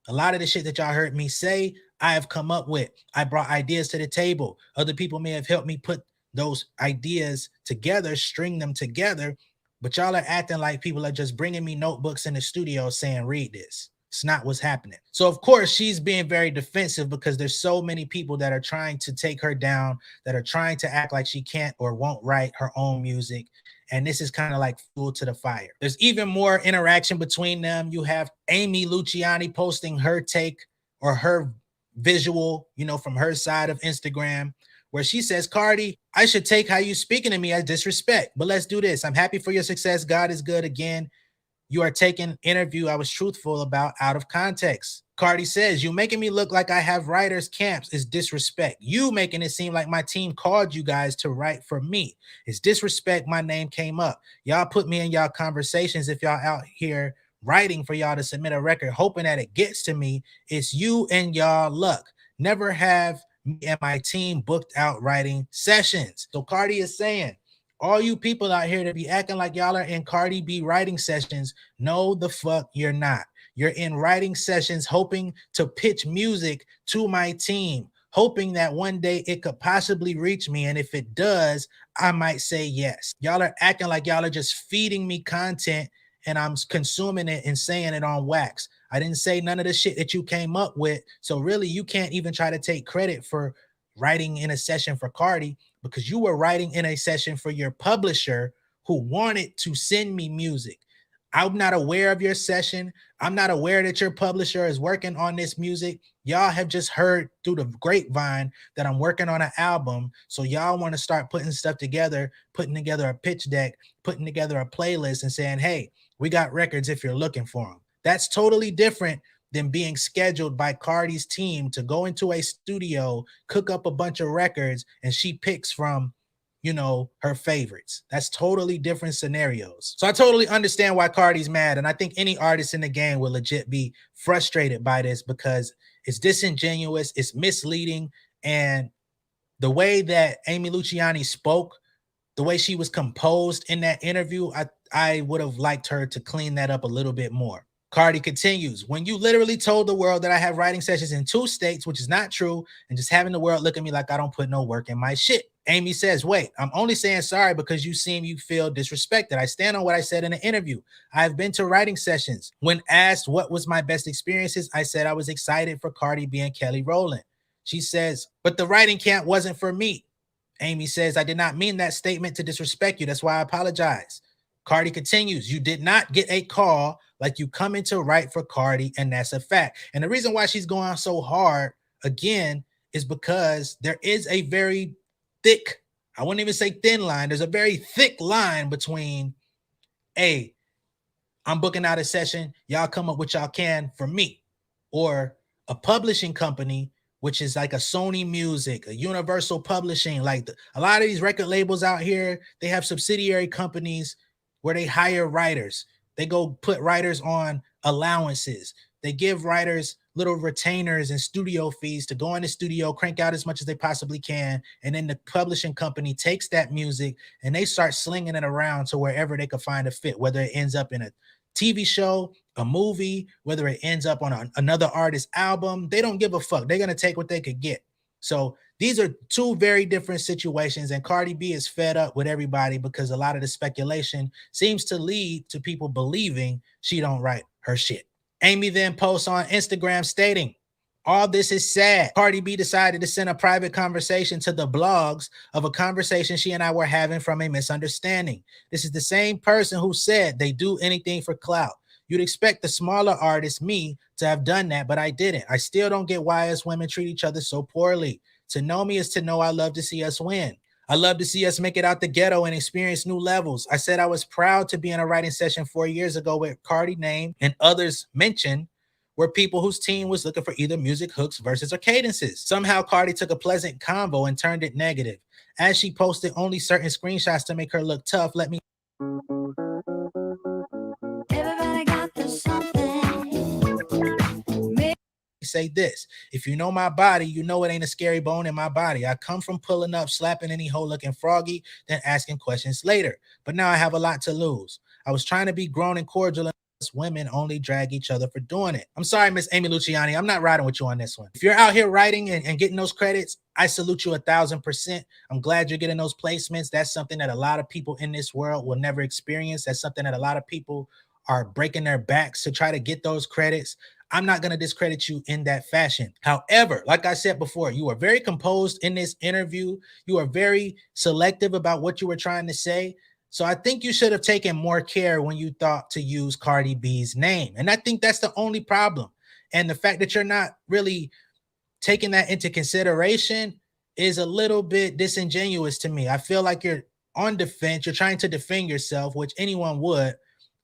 A lot of the shit that y'all heard me say, I have come up with. I brought ideas to the table. Other people may have helped me put those ideas together, string them together, but y'all are acting like people are just bringing me notebooks in the studio saying, read this. It's not what's happening. So of course she's being very defensive because there's so many people that are trying to take her down, that are trying to act like she can't or won't write her own music. And this is kind of like fuel to the fire. There's even more interaction between them. You have Amy Luciani posting her take or her visual, from her side of Instagram, where she says, Cardi, I should take how you speaking to me as disrespect, but let's do this. I'm happy for your success. God is good. Again, you are taking interview I was truthful about out of context. Cardi says, you making me look like I have writers camps is disrespect. You making it seem like my team called you guys to write for me. It's disrespect. My name came up. Y'all put me in y'all conversations. If y'all out here writing for y'all to submit a record, hoping that it gets to me, it's you and y'all luck. Never have me and my team booked out writing sessions. So Cardi is saying, all you people out here to be acting like y'all are in Cardi B writing sessions, no the fuck you're not. You're in writing sessions hoping to pitch music to my team, hoping that one day it could possibly reach me. And if it does, I might say yes. Y'all are acting like y'all are just feeding me content and I'm consuming it and saying it on wax. I didn't say none of the shit that you came up with. So really, you can't even try to take credit for writing in a session for Cardi, because you were writing in a session for your publisher who wanted to send me music. I'm not aware of your session. I'm not aware that your publisher is working on this music. Y'all have just heard through the grapevine that I'm working on an album. So y'all want to start putting stuff together, putting together a pitch deck, putting together a playlist and saying, hey, we got records if you're looking for them. That's totally different than being scheduled by Cardi's team to go into a studio, cook up a bunch of records, and she picks from, her favorites. That's totally different scenarios. So I totally understand why Cardi's mad. And I think any artist in the game will legit be frustrated by this because it's disingenuous, it's misleading. And the way that Amy Luciani spoke, the way she was composed in that interview, I would have liked her to clean that up a little bit more. Cardi continues, when you literally told the world that I have writing sessions in 2 states, which is not true, and just having the world look at me like I don't put no work in my shit. Amy says, wait, I'm only saying sorry because you feel disrespected. I stand on what I said in the interview. I've been to writing sessions. When asked what was my best experiences, I said I was excited for Cardi B and Kelly Rowland. She says, but the writing camp wasn't for me. Amy says, I did not mean that statement to disrespect you. That's why I apologize. Cardi continues, you did not get a call like you come in to write for Cardi, and that's a fact. And the reason why she's going so hard, again, is because there is a very thick, I wouldn't even say thin line, there's a very thick line between, hey, I'm booking out a session, y'all come up with y'all can for me, or a publishing company, which is like a Sony Music, a Universal Publishing, like a lot of these record labels out here, they have subsidiary companies where they hire writers. They go put writers on allowances. They give writers little retainers and studio fees to go in the studio, crank out as much as they possibly can. And then the publishing company takes that music and they start slinging it around to wherever they could find a fit, whether it ends up in a TV show, a movie, whether it ends up on another artist's album. They don't give a fuck. They're going to take what they could get. So these are 2 very different situations, and Cardi B is fed up with everybody because a lot of the speculation seems to lead to people believing she don't write her shit. Amy then posts on Instagram stating, all this is sad. Cardi B decided to send a private conversation to the blogs of a conversation she and I were having from a misunderstanding. This is the same person who said they do anything for clout. You'd expect the smaller artist, me, to have done that, but I didn't. I still don't get why us women treat each other so poorly. To know me is to know I love to see us win. I love to see us make it out the ghetto and experience new levels. I said I was proud to be in a writing session 4 years ago with Cardi name and others mentioned were people whose team was looking for either music hooks verses or cadences. Somehow Cardi took a pleasant convo and turned it negative. As she posted only certain screenshots to make her look tough, let me say this. If you know my body, you know it ain't a scary bone in my body. I come from pulling up, slapping any hoe looking froggy, then asking questions later. But now I have a lot to lose. I was trying to be grown and cordial. Women only drag each other for doing it. I'm sorry, Miss Amy Luciani. I'm not riding with you on this one. If you're out here writing and getting those credits, I salute you 1,000%. I'm glad you're getting those placements. That's something that a lot of people in this world will never experience. That's something that a lot of people are breaking their backs to try to get those credits. I'm not going to discredit you in that fashion. However, like I said before, you are very composed in this interview. You are very selective about what you were trying to say. So I think you should have taken more care when you thought to use Cardi B's name. And I think that's the only problem. And the fact that you're not really taking that into consideration is a little bit disingenuous to me. I feel like you're on defense. You're trying to defend yourself, which anyone would.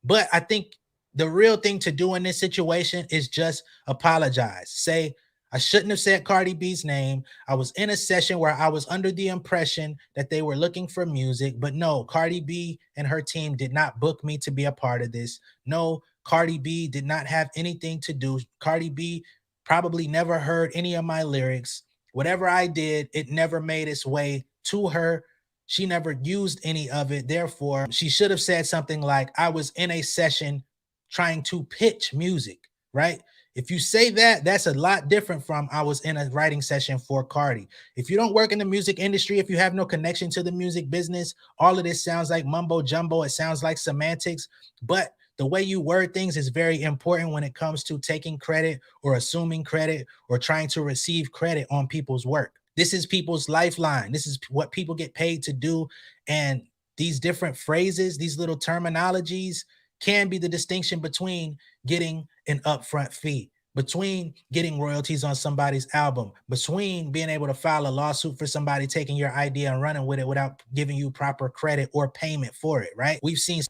But I think the real thing to do in this situation is just apologize. Say, I shouldn't have said Cardi B's name. I was in a session where I was under the impression that they were looking for music, but no, Cardi B and her team did not book me to be a part of this. No, Cardi B did not have anything to do. Cardi B probably never heard any of my lyrics. Whatever I did, it never made its way to her. She never used any of it. Therefore, she should have said something like, I was in a session trying to pitch music, right? If you say that, that's a lot different from I was in a writing session for Cardi. If you don't work in the music industry, if you have no connection to the music business, all of this sounds like mumbo jumbo. It sounds like semantics, but the way you word things is very important when it comes to taking credit or assuming credit or trying to receive credit on people's work. This is people's lifeline. This is what people get paid to do. And these different phrases, these little terminologies can be the distinction between getting an upfront fee, between getting royalties on somebody's album, between being able to file a lawsuit for somebody taking your idea and running with it without giving you proper credit or payment for it, right? We've seen.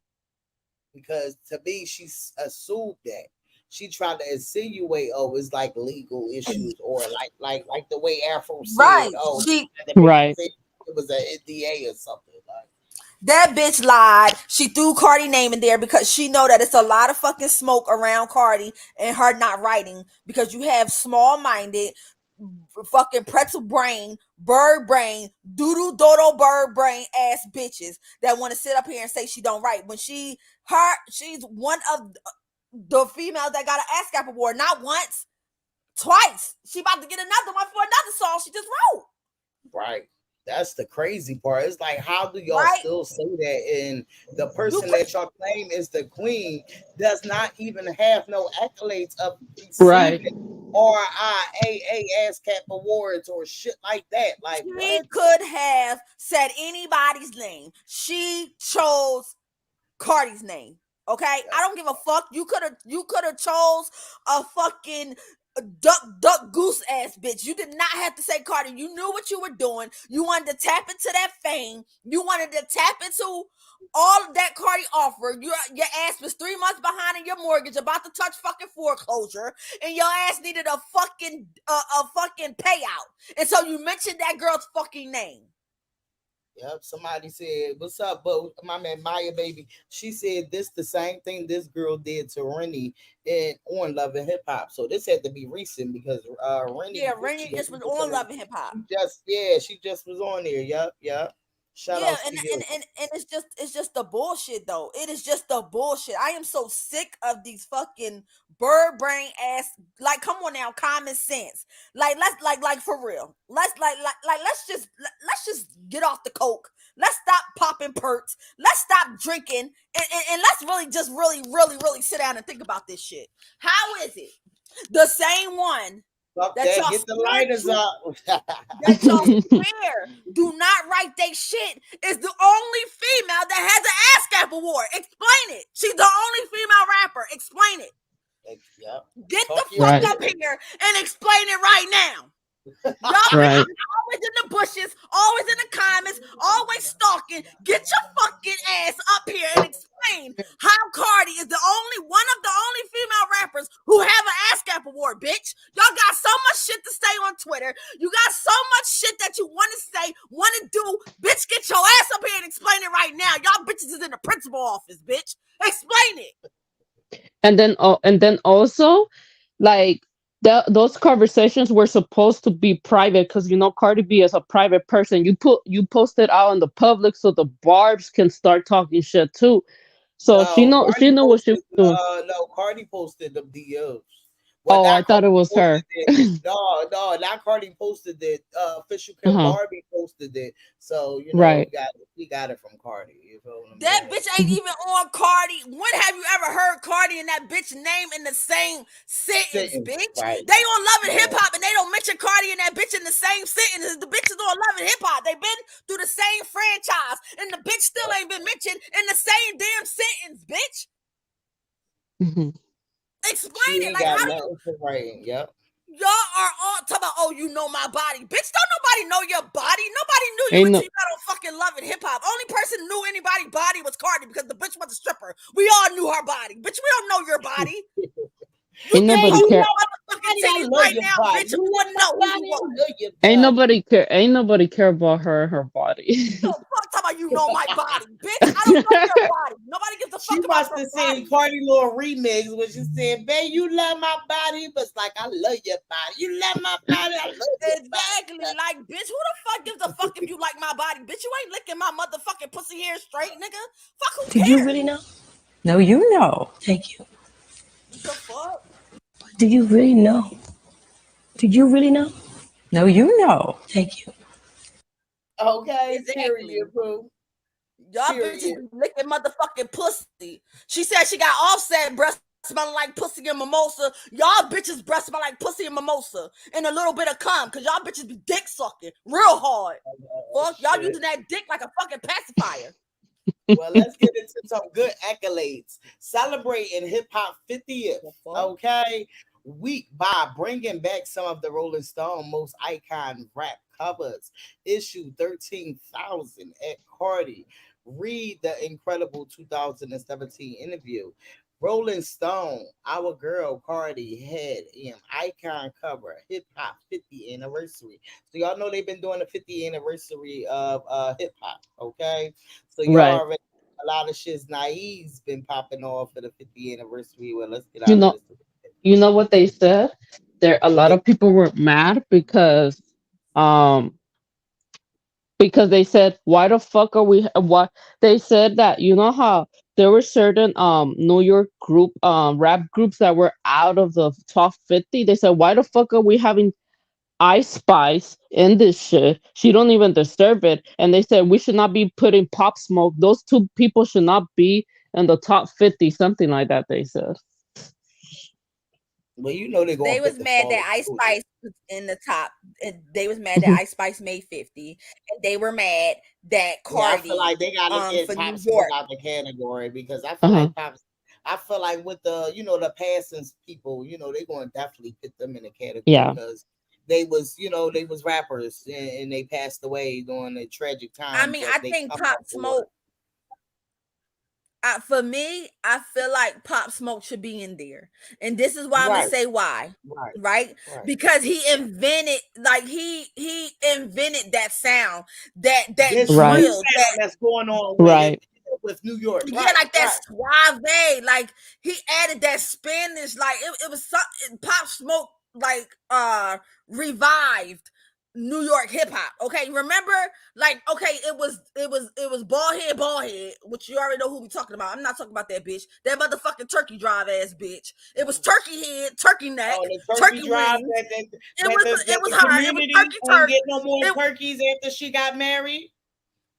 Because to me, she assumed that. She tried to insinuate, oh, it's like legal issues or like the way Afro said, right. Oh, right. It was an NDA or something. Like, that bitch lied. She threw Cardi name in there because she know that it's a lot of fucking smoke around Cardi and her not writing, because you have small-minded, fucking pretzel brain, bird brain, doodle dodo bird brain ass bitches that want to sit up here and say she don't write when she's one of the females that got an ASCAP award, not once, twice. She about to get another one for another song she just wrote. Right. That's the crazy part. It's like, how do y'all Right? still say that? And the person that y'all claim is the queen does not even have no accolades of Right. receiving RIAA ASCAP awards or shit like that. Like, She what? could have said anybody's name. She chose Cardi's name. Okay, I don't give a fuck. You could have chose a fucking duck goose ass bitch. You did not have to say Cardi. You knew what you were doing. You wanted to tap into that fame. You wanted to tap into all of that Cardi offered. Your ass was 3 months behind in your mortgage, about to touch fucking foreclosure, and your ass needed a fucking payout. And so you mentioned that girl's fucking name. Yep, somebody said, "What's up, Bo?" My man Maya baby. She said this the same thing this girl did to Rennie on Love and Hip Hop. So this had to be recent because Rennie. Yeah, Rennie just was on Love and Hip Hop. She just was on there. Yep. Shout out to you. And it's just the bullshit though. It is just the bullshit. I am so sick of these fucking bird brain ass. Like, come on now, common sense. Like, let's like for real. Let's just get off the coke. Let's stop popping perks. Let's stop drinking, and let's really sit down and think about this shit. How is it the same one? Fuck that, get the lighters up. That y'all swear do not write they shit is the only female that has an ASCAP award. Explain it. She's the only female rapper. Explain it. Yep. Get the fuck up here and explain it right now. Y'all Right. always in the bushes, always in the comments, always stalking. Get your fucking ass up here and explain how Cardi is one of the only female rappers who have an ASCAP award, bitch. Y'all got so much shit to say on Twitter. You got so much shit that you want to say, want to do. Bitch, get your ass up here and explain it right now. Y'all bitches is in the principal office, bitch. Explain it. And then also, like, those conversations were supposed to be private because Cardi B is a private person. You post it out in the public so the barbs can start talking shit too. So she know what she was doing. No, Cardi posted the DMs. Well, I thought it was her. No, not Cardi posted it. Official Kim Barbie posted it. So right. we got it from Cardi. You feel what I'm that saying? bitch ain't even on Cardi. When have you ever heard Cardi and that bitch name in the same sentence, bitch? Right. They on Love and Hip Hop and they don't mention Cardi and that bitch in the same sentence. The bitch is on Love and Hip Hop. They've been through the same franchise and the bitch still ain't been mentioned in the same damn sentence, bitch. Mm-hmm. Explain it. Like, how do you? Yep. Y'all are all talking about, you know my body. Bitch, don't nobody know your body. Nobody knew you until you got on fucking Love and Hip Hop. Only person knew anybody's body was Cardi because the bitch was a stripper. We all knew her body. Bitch, we don't know your body. Ain't nobody care. Right now, bitch, you wouldn't know who you was. Ain't nobody care about her and her body. No, fuck talking about you know my body, bitch. I don't know your body. Nobody gives a fuck about your body. Cardi little remix when she said, "Babe, you love my body," but it's like, I love your body. You love my body. I love your exactly. Body. Like, bitch, who the fuck gives a fuck if you like my body? Bitch, you ain't licking my motherfucking pussy hair straight, nigga. Fuck, who cares? Did you really know? No, you know. Thank you. The fuck? Do you really know? Did you really know? No, you know. Thank you. Okay, period, boo. Y'all bitches be licking motherfucking pussy. She said she got Offset breast smelling like pussy and mimosa. Y'all bitches breast smell like pussy and mimosa and a little bit of cum because y'all bitches be dick sucking real hard. Fuck, y'all using that dick like a fucking pacifier. Well, let's get into some good accolades. Celebrating hip hop 50th, okay, week by bringing back some of the Rolling Stone most icon rap covers. Issue 13,000 at Cardi. Read the incredible 2017 interview. Rolling Stone, our girl Cardi had an icon cover, hip hop 50 anniversary. So y'all know they've been doing the 50 anniversary of hip hop, okay? So y'all already a lot of shit's naive's been popping off for the 50th anniversary. Well, let's get out of this. You know what they said? A lot of people were mad because they said, why the fuck are we, what they said that, you know how there were certain New York rap groups that were out of the top 50. They said, why the fuck are we having Ice Spice in this shit? She don't even deserve it. And they said we should not be putting Pop Smoke. Those two people should not be in the top 50, something like that, they said. Well, you know they're They gonna was pick the mad that smallest Ice group. Spice was in the top. They was mad that Ice Spice made 50, and they were mad that Yeah, I Cardi feel like they gotta get for New Pop Smoke York. out the category because I feel like I feel like with the the passing people, they're going to definitely put them in the category Yeah. because they was they was rappers and they passed away during a tragic time. I mean, I think Pop Smoke. For me, I feel like Pop Smoke should be in there, and this is why I'm gonna say why. Right? Because he invented, he invented that sound, that this drill, sound that's going on with New York. Yeah, like that suave, like he added that Spanish, like it was something. Pop Smoke revived New York hip hop. Okay, remember, it was bald head, which you already know who we talking about. I'm not talking about that bitch, that motherfucking turkey drive ass bitch. It was turkey head, turkey neck, turkey drive wings. it was the her. community It was couldn't get no more turkeys after she got married.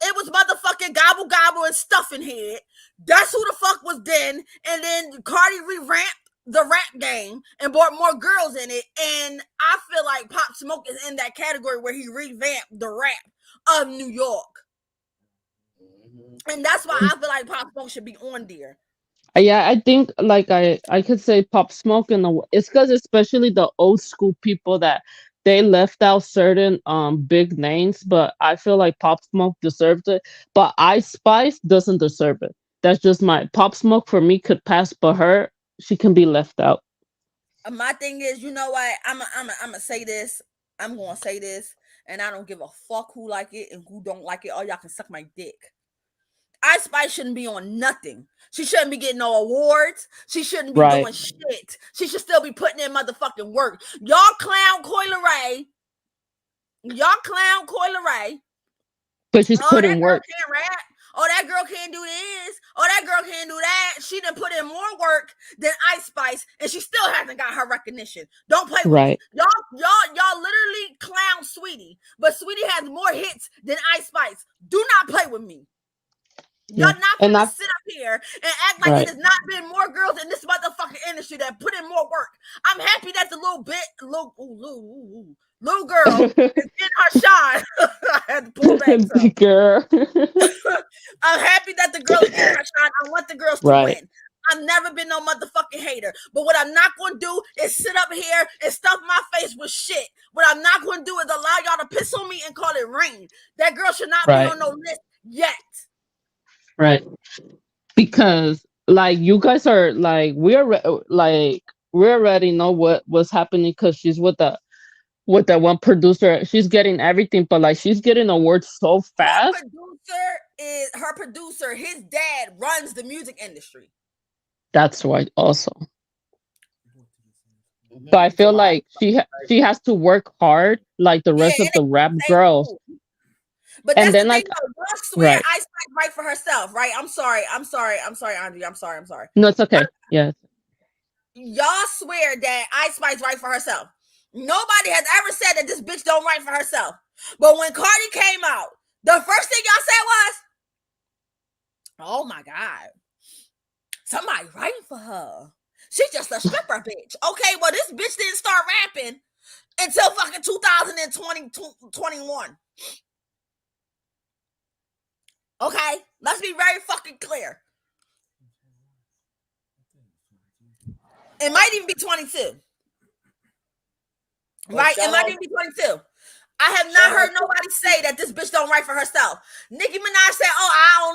It was motherfucking gobble gobble and stuffing head. That's who the fuck was then. And then Cardi revamped the rap game and brought more girls in it. And I feel like Pop Smoke is in that category where he revamped the rap of New York. And that's why I feel like Pop Smoke should be on there. Yeah, I think I could say Pop Smoke it's because especially the old school people that they left out certain big names, but I feel like Pop Smoke deserves it. But Ice Spice doesn't deserve it. That's just my Pop Smoke for me could pass, but she can be left out. My thing is, you know what? I'm gonna say this. I'm gonna say this, and I don't give a fuck who like it and who don't like it. All y'all can suck my dick. Ice Spice shouldn't be on nothing. She shouldn't be getting no awards. She shouldn't be doing shit. She should still be putting in motherfucking work. Y'all clown CoiLeray. But she's putting work. Can't rap. Oh, that girl can't do this. Oh, that girl can't do that. She done put in more work than Ice Spice, and she still hasn't got her recognition. Don't play with me. Y'all literally clown Sweetie, but Sweetie has more hits than Ice Spice. Do not play with me. Y'all not gonna sit up here and act like it has not been more girls in this motherfucking industry that put in more work. I'm happy that the little girl is getting her shine. I had to pull back some. Girl. I'm happy that the girl is getting her shine. I want the girls to win. I've never been no motherfucking hater. But what I'm not going to do is sit up here and stuff my face with shit. What I'm not going to do is allow y'all to piss on me and call it rain. That girl should not be on no list yet. Right. Because you guys are we already know what was happening because she's with that one producer. She's getting everything, but she's getting awards so fast. Her producer, his dad runs the music industry. That's right also. But I feel like she has to work hard like the rest of the rap girls. But and that's the thing, y'all swear Ice Spice right for herself, right? I'm sorry, Andre. I'm sorry. No, it's okay. Yes. Y'all swear that Ice Spice right for herself. Nobody has ever said that this bitch don't write for herself. But when Cardi came out, the first thing y'all said was, "Oh my God, somebody writing for her. She's just a stripper bitch." Okay, well this bitch didn't start rapping until fucking 2021. Okay, let's be very fucking clear. It might even be 22. Right? It might even be 22. I have not heard nobody say that this bitch don't write for herself. Nicki Minaj said, "Oh,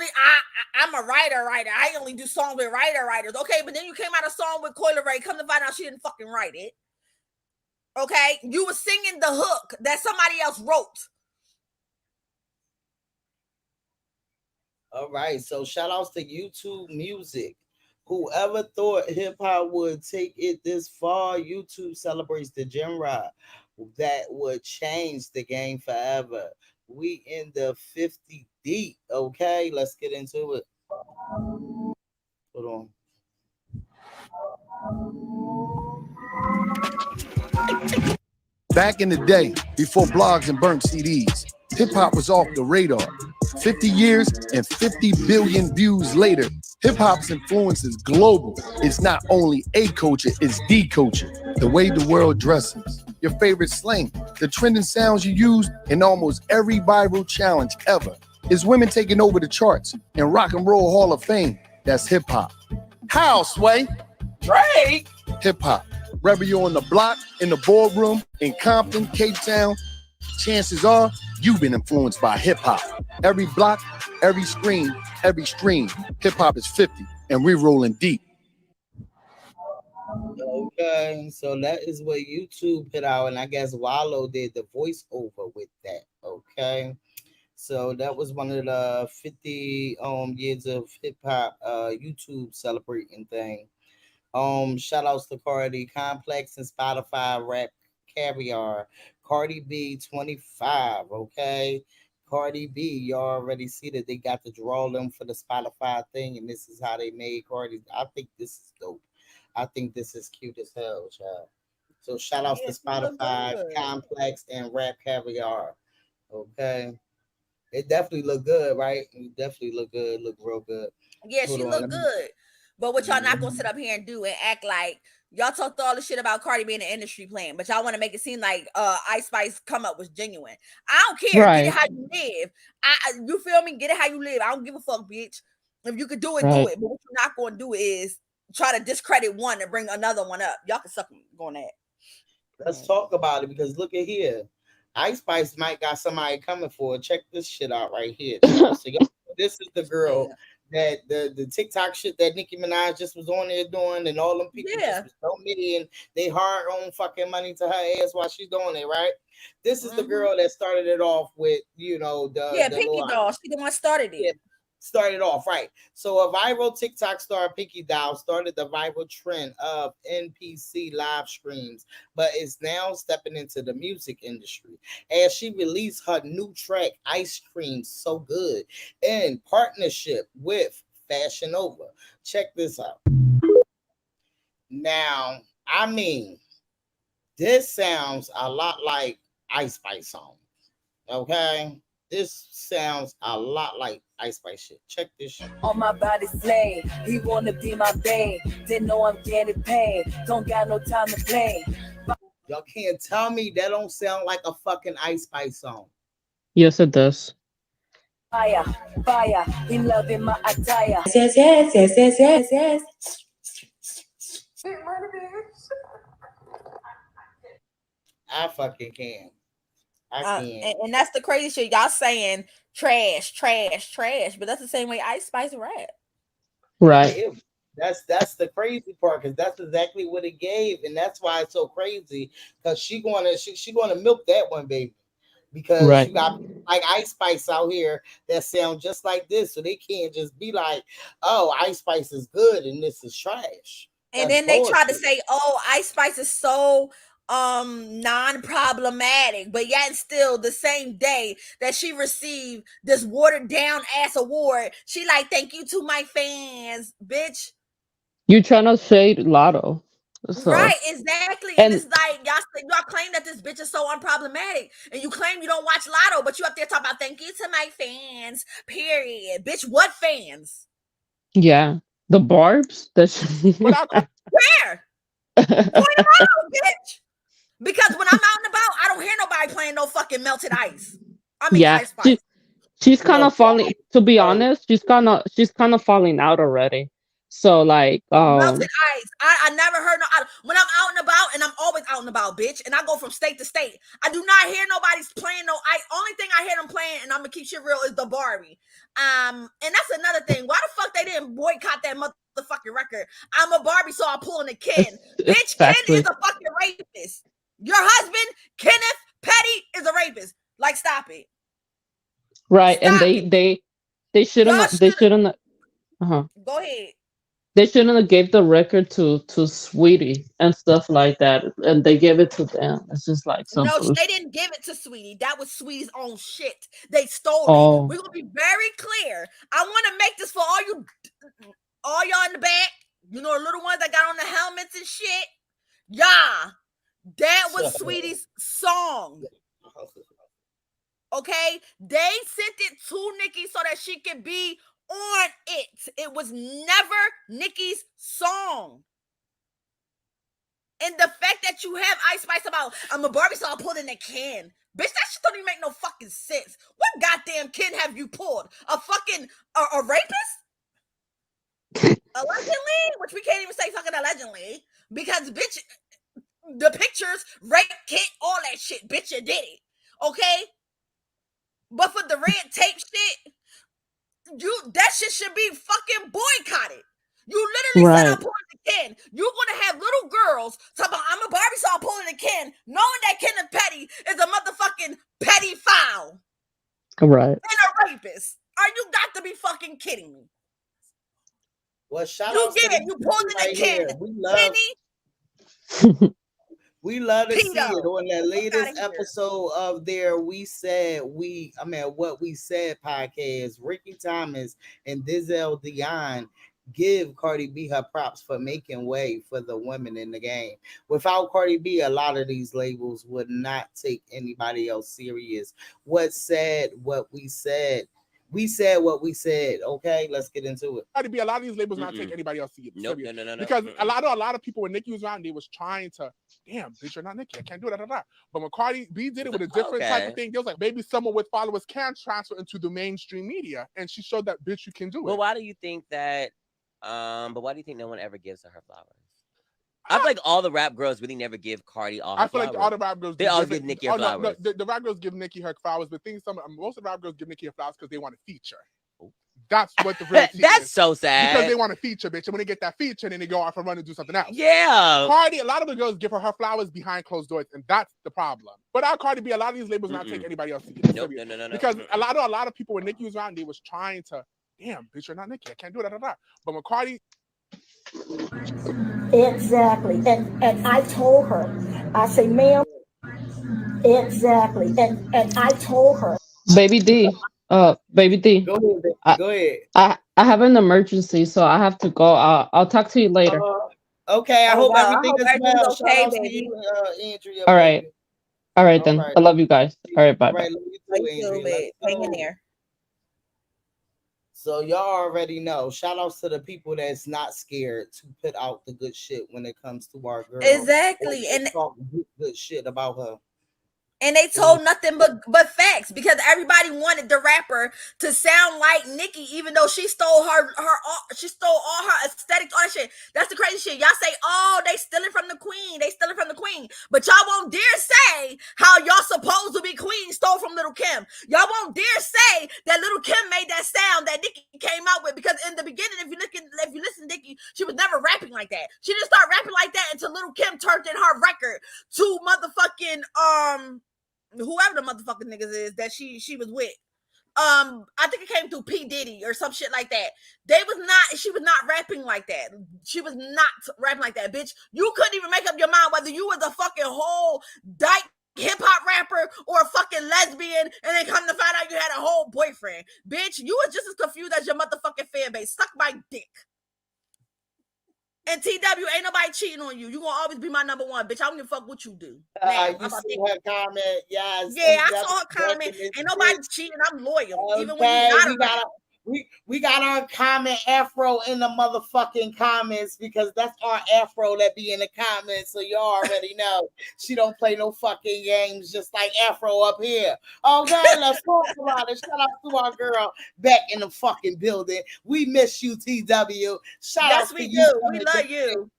I'm a writer. I only do songs with writers." Okay, but then you came out a song with CoiLeray. Come to find out she didn't fucking write it. Okay, you were singing the hook that somebody else wrote. All right, so shout outs to YouTube Music. Whoever thought hip hop would take it this far, YouTube celebrates the genre that would change the game forever. We in the 50 deep, okay? Let's get into it. Hold on. Back in the day, before blogs and burnt CDs, hip-hop was off the radar. 50 years and 50 billion views later, hip-hop's influence is global. It's not only a culture, it's the culture. The way the world dresses, your favorite slang, the trending sounds you use in almost every viral challenge ever. It's women taking over the charts and Rock and Roll Hall of Fame. That's hip-hop. How, Sway? Drake. Hip-hop. Whether you're on the block, in the boardroom, in Compton, Cape Town, chances are you've been influenced by hip-hop. Every block, every screen, every stream. Hip-hop is 50, and we're rolling deep. Okay, so that is what YouTube put out, and I guess Wallow did the voiceover with that. Okay, so that was one of the 50 years of hip-hop YouTube celebrating thing. Shout outs to Cardi, Complex, and Spotify, Rap Caviar, Cardi B 25. Okay, Cardi B, you already see that they got to draw them for the Spotify thing, and this is how they made Cardi. I think this is dope. I think this is cute as hell, child. So shout outs to Spotify, Complex, and Rap Caviar. Okay, it definitely look good, right? It definitely look good, look real good. Yeah, she look good. But what y'all not gonna sit up here and do and act like y'all talked all the shit about Cardi being an industry plan, but y'all want to make it seem like Ice Spice come up was genuine. I don't care. Right. Get it how you live. You feel me? Get it how you live. I don't give a fuck, bitch. If you could do it, do Right. it. But what you're not gonna do is try to discredit one and bring another one up. Y'all can suck on that. Let's talk about it because look at here. Ice Spice might got somebody coming for it. Check this shit out right here. So this is the girl that the TikTok shit that Nicki Minaj just was on there doing, and all them people just was donating they hard own fucking money to her ass while she's doing it, right? This is the girl that started it off with, you know, the Pinky little, Doll. She the one started it. Yeah, started off right. So a viral TikTok star, Pinky Doll, started the viral trend of NPC live streams, but is now stepping into the music industry as she released her new track, Ice Cream So Good, in partnership with Fashion Nova. Check this out. Now, I mean, this sounds a lot like Ice Spice song. Okay? This sounds a lot like Ice Spice shit. Check this shit. On my body slave, he wanna be my babe. Didn't know I'm getting paid. Don't got no time to play. Y'all can't tell me that don't sound like a fucking Ice Spice song. Yes, it does. Fire, fire, he loving my attire. Yes. I fucking can. I can. And that's the crazy shit. Y'all saying trash, but that's the same way Ice Spice rap. Right. That's the crazy part, because that's exactly what it gave, and that's why it's so crazy. Because she gonna milk that one, baby. Because you got like Ice Spice out here that sound just like this, so they can't just be like, "Oh, Ice Spice is good and this is trash." And then they try to say, "Oh, Ice Spice is so non-problematic," but yet still the same day that she received this watered down ass award, she like, "Thank you to my fans, bitch." You trying to shade Lotto. So. Right, exactly. And it's like y'all claim that this bitch is so unproblematic, and you claim you don't watch Lotto, but you up there talking about "thank you to my fans," period. Bitch, what fans? Yeah, the Barbs. Where? Point them out, bitch. Because when I'm out and about, I don't hear nobody playing no fucking Melted Ice. I mean, yeah, Ice Spice. she's kind of falling. To be honest, she's kind of falling out already. So like, Melted Ice. I never heard when I'm out and about, and I'm always out and about, bitch, and I go from state to state. I do not hear nobody's playing no Ice. Only thing I hear them playing, and I'm gonna keep shit real, is the Barbie. And that's another thing. Why the fuck they didn't boycott that motherfucking record? I'm a Barbie, so I'm pulling a Ken. Bitch, exactly. Ken is a fucking rapist. Your husband, Kenneth Petty, is a rapist. Like, stop it. Right, Stop and they shouldn't. Go ahead. They shouldn't have gave the record to Sweetie and stuff like that, and they gave it to them. It's just like some No, bullshit. they didn't give it to Sweetie. That was Sweetie's own shit. They stole Oh. it. We're gonna be very clear. I want to make this for all all y'all in the back, you know, the little ones that got on the helmets and shit. Yeah, that was Sweetie's song. Okay, they sent it to Nicki so that she could be on it. It was never Nicki's song. And the fact that you have Ice Spice about, I'm a Barbie, so I'll pull in a can. Bitch, that shit don't even make no fucking sense. What goddamn can have you pulled? A fucking, a rapist? Allegedly? Which we can't even say fucking allegedly. Because, bitch, the pictures, rape kit, all that shit, bitch, you did it. Okay? But for the red tape shit, that shit should be fucking boycotted. You literally said I'm pulling the Ken. You're gonna have little girls talking about I'm a Barbie, so I'm pulling the Ken, knowing that Kenneth Petty is a motherfucking pedophile. Right. And a rapist. Are you got to be fucking kidding me? Well, shout out to the you pulled in right the Ken. here. We love to see it. On that latest episode of their what we said podcast, Ricky Thomas and Dizel Dion give Cardi B her props for making way for the women in the game. Without Cardi B, a lot of these labels would not take anybody else serious. What we said. We said what we said. Okay, let's get into it. Cardi B, a lot of these labels not take anybody else serious. No. Because a lot of people when Nicki was around, they was trying to, damn, bitch, you're not Nicki. I can't do that. But when Cardi B did it with a different type of thing, they was like, maybe someone with followers can transfer into the mainstream media, and she showed that, bitch, you can do it. Well, why do you think that? But why do you think no one ever gives her flowers? I feel like all the rap girls really never give Cardi all her flowers. Like all the rap girls, they always give Nicki her flowers. No, the rap girls give Nicki her flowers, but most of the rap girls give Nicki her flowers because they want to feature. That's what the real That's is. So sad. Because they want to feature, bitch. And when they get that feature, then they go off and run and do something else. Yeah. Cardi, a lot of the girls give her flowers behind closed doors, and that's the problem. But our Cardi B, a lot of these labels not take anybody else serious. No. Because a lot of people when Nicki was around, they was trying to, damn, bitch, you're not Nicki. I can't do that. But when Cardi. Exactly. And I told her, I say, ma'am, exactly. And I told her. Baby D. Go ahead. I have an emergency, so I have to go. I'll talk to you later. Okay, I hope everything is well. Okay, baby. Andrea, all right. Baby. All right, then. I love you guys. All right, bye. Hang in there. So y'all already know. Shout outs to the people that's not scared to put out the good shit when it comes to our girl. Exactly. And talk good shit about her. And they told nothing but facts because everybody wanted the rapper to sound like Nicki, even though she stole all her aesthetics, all that shit. That's the crazy shit. Y'all say, oh, they stealing from the queen. But y'all won't dare say how y'all supposed to be queen stole from Little Kim. Y'all won't dare say that Little Kim made that sound that Nicki came out with, because in the beginning, if you listen to Nicki, she was never rapping like that. She didn't start rapping like that until Little Kim turned in her record to motherfucking whoever the motherfucking niggas is that she was with. I think it came through P. Diddy or some shit like that. She was not rapping like that. She was not rapping like that, bitch. You couldn't even make up your mind whether you was a fucking whole dyke hip-hop rapper or a fucking lesbian, and then come to find out you had a whole boyfriend. Bitch, you was just as confused as your motherfucking fan base. Suck my dick. And TW, ain't nobody cheating on you. You gonna always be my number one, bitch. I don't give a fuck what you do. You see her comment? Yes. Yeah, I saw her comment. Ain't nobody cheating. I'm loyal. Okay, even when you we got our comment Afro in the motherfucking comments, because that's our Afro that be in the comments. So y'all already know she don't play no fucking games, just like Afro up here. Okay, let's talk about it. Shout out to our girl back in the fucking building. We miss you, TW. Shout out to you. Yes, we do. We love you.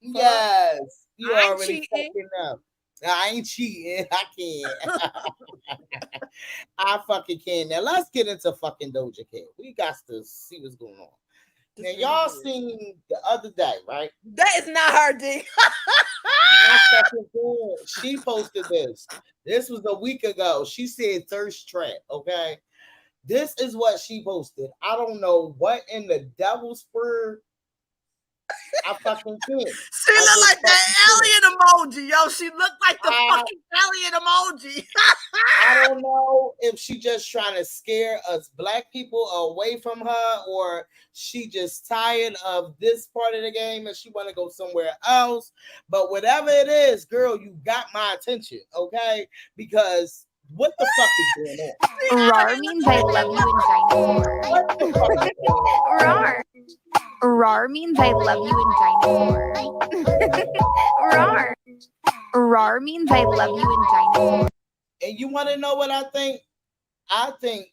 Yes, you already fucking know. I ain't cheating. I can't. I fucking can. Now let's get into fucking Doja Cat. We got to see what's going on. Now y'all seen the other day, right? That is not her D. She posted this. This was a week ago. She said thirst trap. Okay. This is what she posted. I don't know what in the devil's spur I fucking can't. She looked like that alien emoji, yo. She looked like the fucking alien emoji. I don't know if she just trying to scare us black people away from her, or she just tired of this part of the game and she want to go somewhere else. But whatever it is, girl, you got my attention, okay? Because what the fuck is going on? Rar means I love you in dinosaur. Rar. Rar means I love you in dinosaur. Rar. Rar means I love you in dinosaur. And you want to know what I think? I think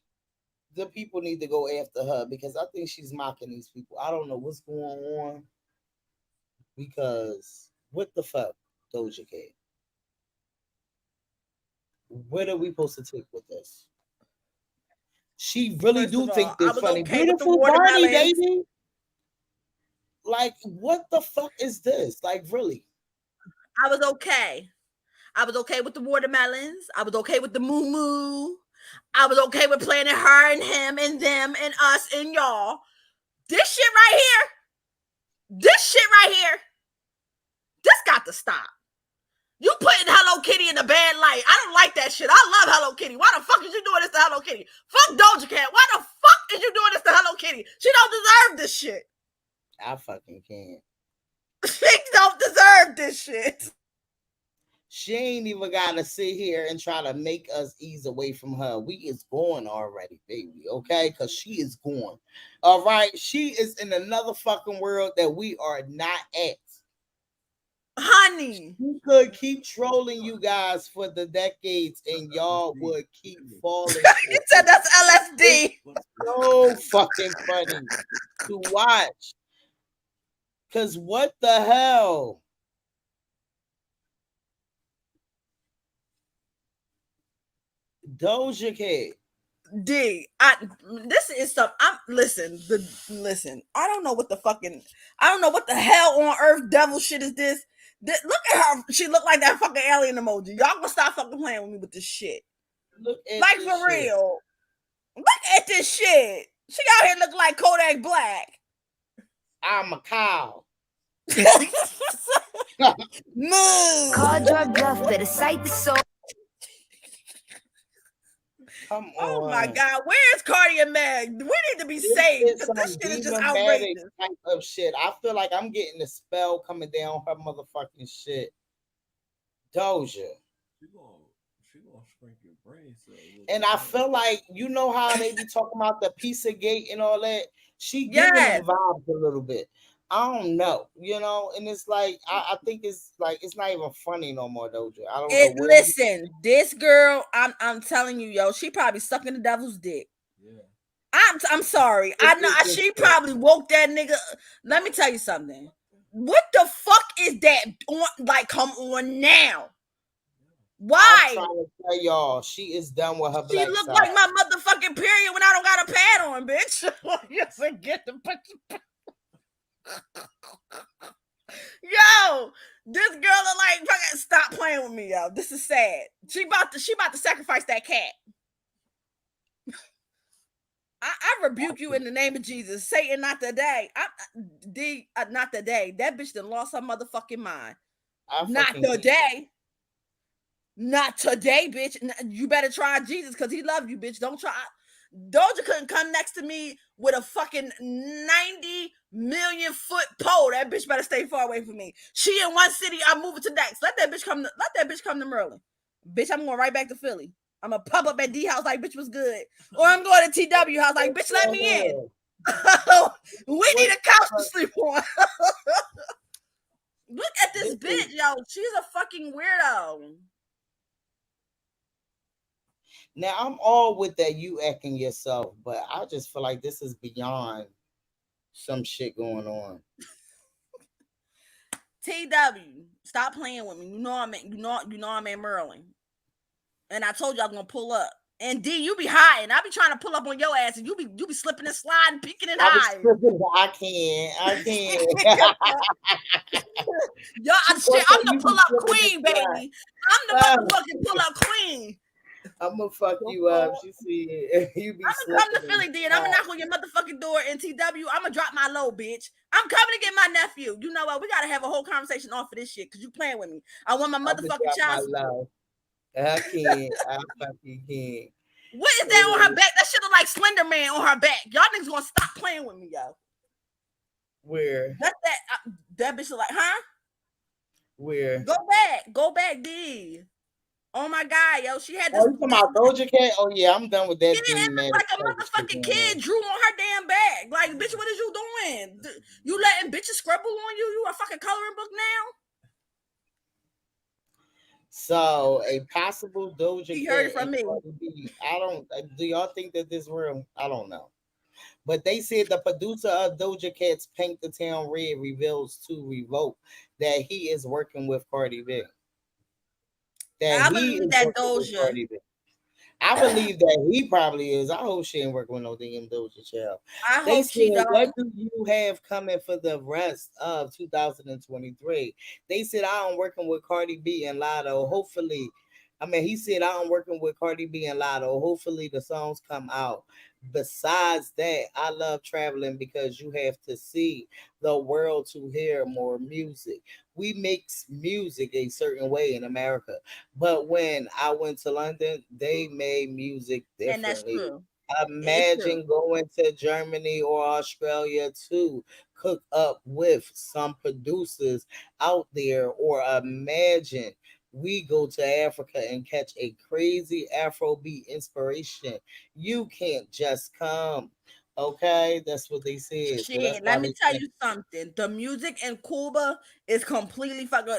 the people need to go after her because I think she's mocking these people. I don't know what's going on because what the fuck, Doja Cat? What are we supposed to take with this? She really do think this funny. Okay, beautiful Barney, baby. Like, what the fuck is this? Like, really? I was okay. I was okay with the watermelons. I was okay with the moo. I was okay with planning her and him and them and us and y'all. This shit right here, this got to stop. You putting Hello Kitty in a bad light. I don't like that shit. I love Hello Kitty. Why the fuck is you doing this to Hello Kitty? Fuck Doja Cat. Why the fuck is you doing this to Hello Kitty? She don't deserve this shit. I fucking can't. She don't deserve this shit. She ain't even gotta sit here and try to make us ease away from her. We is going already, baby, okay? Because she is going. All right? She is in another fucking world that we are not at. Honey. She could keep trolling you guys for the decades and y'all would keep falling. You said that's LSD. It's so fucking funny to watch. Because what the hell? Doja Cat. This is some. Listen. I don't know what the hell on earth devil shit is this. Look at her. She looked like that fucking alien emoji. Y'all gonna stop fucking playing with me with this shit. Like for real. Look at this shit. She out here looking like Kodak Black. I'm a cow. Move. Call drug bluff, better cite the soul. Come on. Oh my God, where's Cardi and Meg? We need to be saved. This shit is just outrageous. Type of shit. I feel like I'm getting a spell coming down her motherfucking shit. Doja. She gonna shrink your brain cells. And I feel like, you know how they be talking about the Pizzagate and all that? She giving them vibes a little bit. I don't know, you know, and it's like I think it's like it's not even funny no more, Doja. I don't know. Listen, this girl, I'm telling you, yo, she probably sucking the devil's dick. Yeah. I'm sorry. I know she probably woke that nigga. Let me tell you something. What the fuck is that on? Like, come on now. Why? I'm trying to tell y'all, she is done with her black She look side. like my motherfucking period when I don't got a pad on, bitch. Yes, I get the picture. Yo, this girl look like fucking stop playing with me, yo. This is sad. She about to sacrifice that cat. I rebuke you in the name of Jesus. Satan, not today. Not today. That bitch done lost her motherfucking mind. Not today. Not today, bitch. You better try Jesus because he loved you, bitch. Don't try. Doja couldn't come next to me with a fucking 90 million foot pole. That bitch better stay far away from me. She in one city, I'm moving to next. Let that bitch come to Maryland. Bitch, I'm going right back to Philly. I'm gonna pop up at D house like bitch was good. Or I'm going to TW house like bitch let me in. We need a couch to sleep on. Look at this bitch, yo. She's a fucking weirdo. Now I'm all with that you acting yourself, but I just feel like this is beyond some shit going on. TW, stop playing with me. You know I'm in Maryland. And I told you I'm gonna pull up. And D, you be hiding. I be trying to pull up on your ass, and you be slipping and sliding, peeking and hiding. I can't. Yo, I'm the pull up queen, baby. I'm the motherfucking pull up queen. I'm gonna fuck you up. She said you be. I'm gonna come to Philly, then I'm gonna knock on your motherfucking door, NTW. I'm gonna drop my low, bitch. I'm coming to get my nephew. You know what? We gotta have a whole conversation off of this shit because you playing with me. I want my motherfucking child support. I can't. I fucking can't. What is that on her back? That shit look like Slender Man on her back. Y'all niggas gonna stop playing with me, yo. Where? That's that bitch look like, huh? Where? Go back, D. Oh my God, yo, she had this. Oh, you talking about Doja Cat? Oh yeah, I'm done with that. Yeah, it looks like a motherfucking kid drew on her damn bag. Like, bitch, what is you doing? You letting bitches scribble on you? You a fucking coloring book now? So a possible Doja Cat. You heard it from me. I don't. Do y'all think that this real? I don't know. But they said the producer of Doja Cat's "Paint the Town Red" reveals to Revolt that he is working with Cardi B. I believe that Doja. I believe that he probably is. I hope she ain't working with no damn Doja child. I hope she don't. What do you have coming for the rest of 2023? They said I'm working with Cardi B and Lotto. Hopefully, he said I'm working with Cardi B and Lotto. Hopefully the songs come out. Besides that, I love traveling because you have to see the world to hear more music. We make music a certain way in America, but when I went to London, they made music differently. And that's true. Imagine going to Germany or Australia to cook up with some producers out there, or imagine we go to Africa and catch a crazy Afrobeat inspiration. You can't just come. Okay, that's what they said. Shit, let me tell you something. The music in Cuba is completely fucking.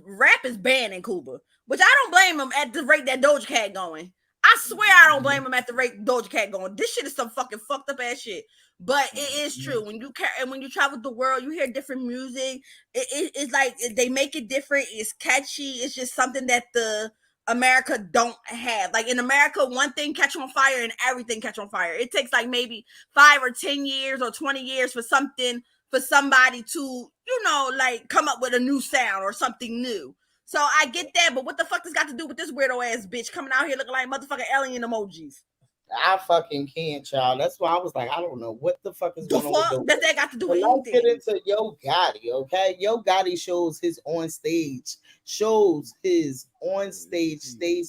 Rap is banned in Cuba, which I don't blame them at the rate that Doja Cat going. I swear I don't blame them at the rate Doja Cat going. This shit is some fucking fucked up ass shit. But it is true. When you travel the world, you hear different music. It's like they make it different. It's catchy. It's just something that the America don't have. Like in America, one thing catch on fire and everything catch on fire. It takes like maybe 5 or 10 years or 20 years for somebody to, like come up with a new sound or something new. So I get that, but what the fuck this got to do with this weirdo ass bitch coming out here looking like motherfucking alien emojis? I fucking can't, child. That's why I was like, I don't know what the fuck is going on. What does that got to do with anything? Let's get into Yo Gotti, okay? Yo Gotti shows his on stage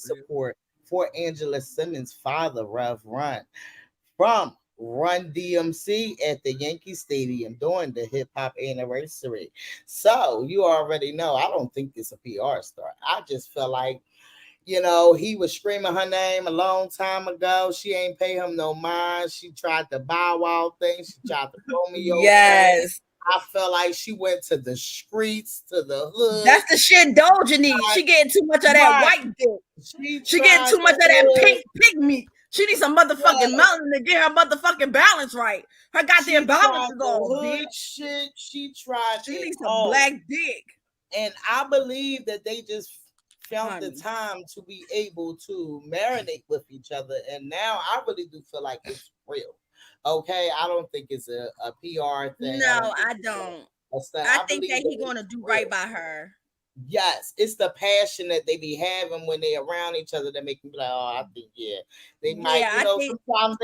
support for Angela Simmons' father, Rev Run, from Run DMC at the Yankee Stadium during the hip hop anniversary. So you already know, I don't think it's a PR star. I just feel like, he was screaming her name a long time ago. She ain't pay him no mind. She tried the Bow Wow thing. She tried to throw me over. Yes. I felt like she went to the streets, to the hood. That's the shit Doja needs. She getting too much of that white dick. She getting too much of that pink meat. She needs some motherfucking melanin to get her motherfucking balance right. Her goddamn balance is off, bitch. Shit. She tried. She needs some black dick. And I believe that they just found the time to be able to marinate with each other. And now I really do feel like it's real. Okay, I don't think it's a PR thing. No, I don't. I think that he's going to do right by her. Yes, it's the passion that they be having when they around each other that make me like, oh, I think, they might, sometimes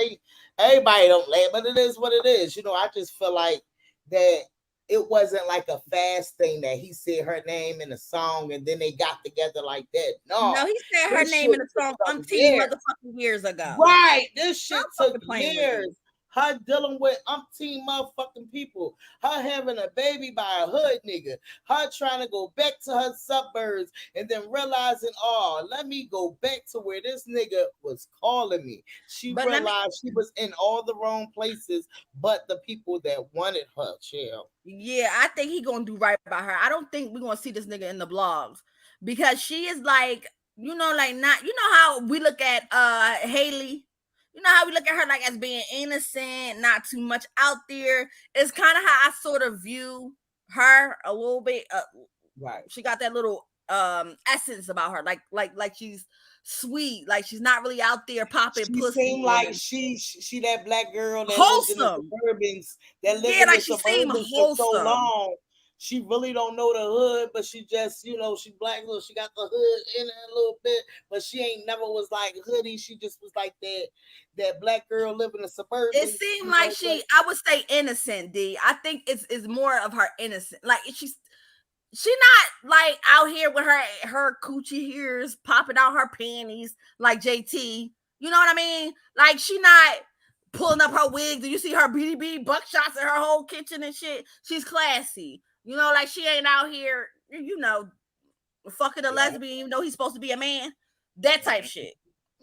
everybody don't laugh, but it is what it is. I just feel like that it wasn't like a fast thing that he said her name in a song and then they got together like that. No, he said her name in a song umpteen motherfucking years ago. Right, this shit took years. Her dealing with umpteen motherfucking people. Her having a baby by a hood nigga. Her trying to go back to her suburbs and then realizing, let me go back to where this nigga was calling me. She realized she was in all the wrong places, but the people that wanted her, chill. Yeah, I think he gonna do right by her. I don't think we're gonna see this nigga in the blogs because she is like, how we look at Haley. You know how we look at her like as being innocent, not too much out there. It's kind of how I sort of view her a little bit. Right. She got that little essence about her, like she's sweet, like she's not really out there popping pussy. Seemed like she that black girl that wholesome. lived in the suburbans, that lived in the suburbans for so long. she really don't know the hood, but she just, you know, she black, so she got the hood in her a little bit, but she ain't never was like hoodie. She just was like that black girl living in a suburban. It seemed like I would say innocent, D. I think it's more of her innocent. Like she not like out here with her coochie hairs popping out her panties like JT. You know what I mean? Like she not pulling up her wig. Do you see her BDB buckshots in her whole kitchen and shit? She's classy. You know, like she ain't out here, you know, fucking a lesbian, even though he's supposed to be a man. That type shit.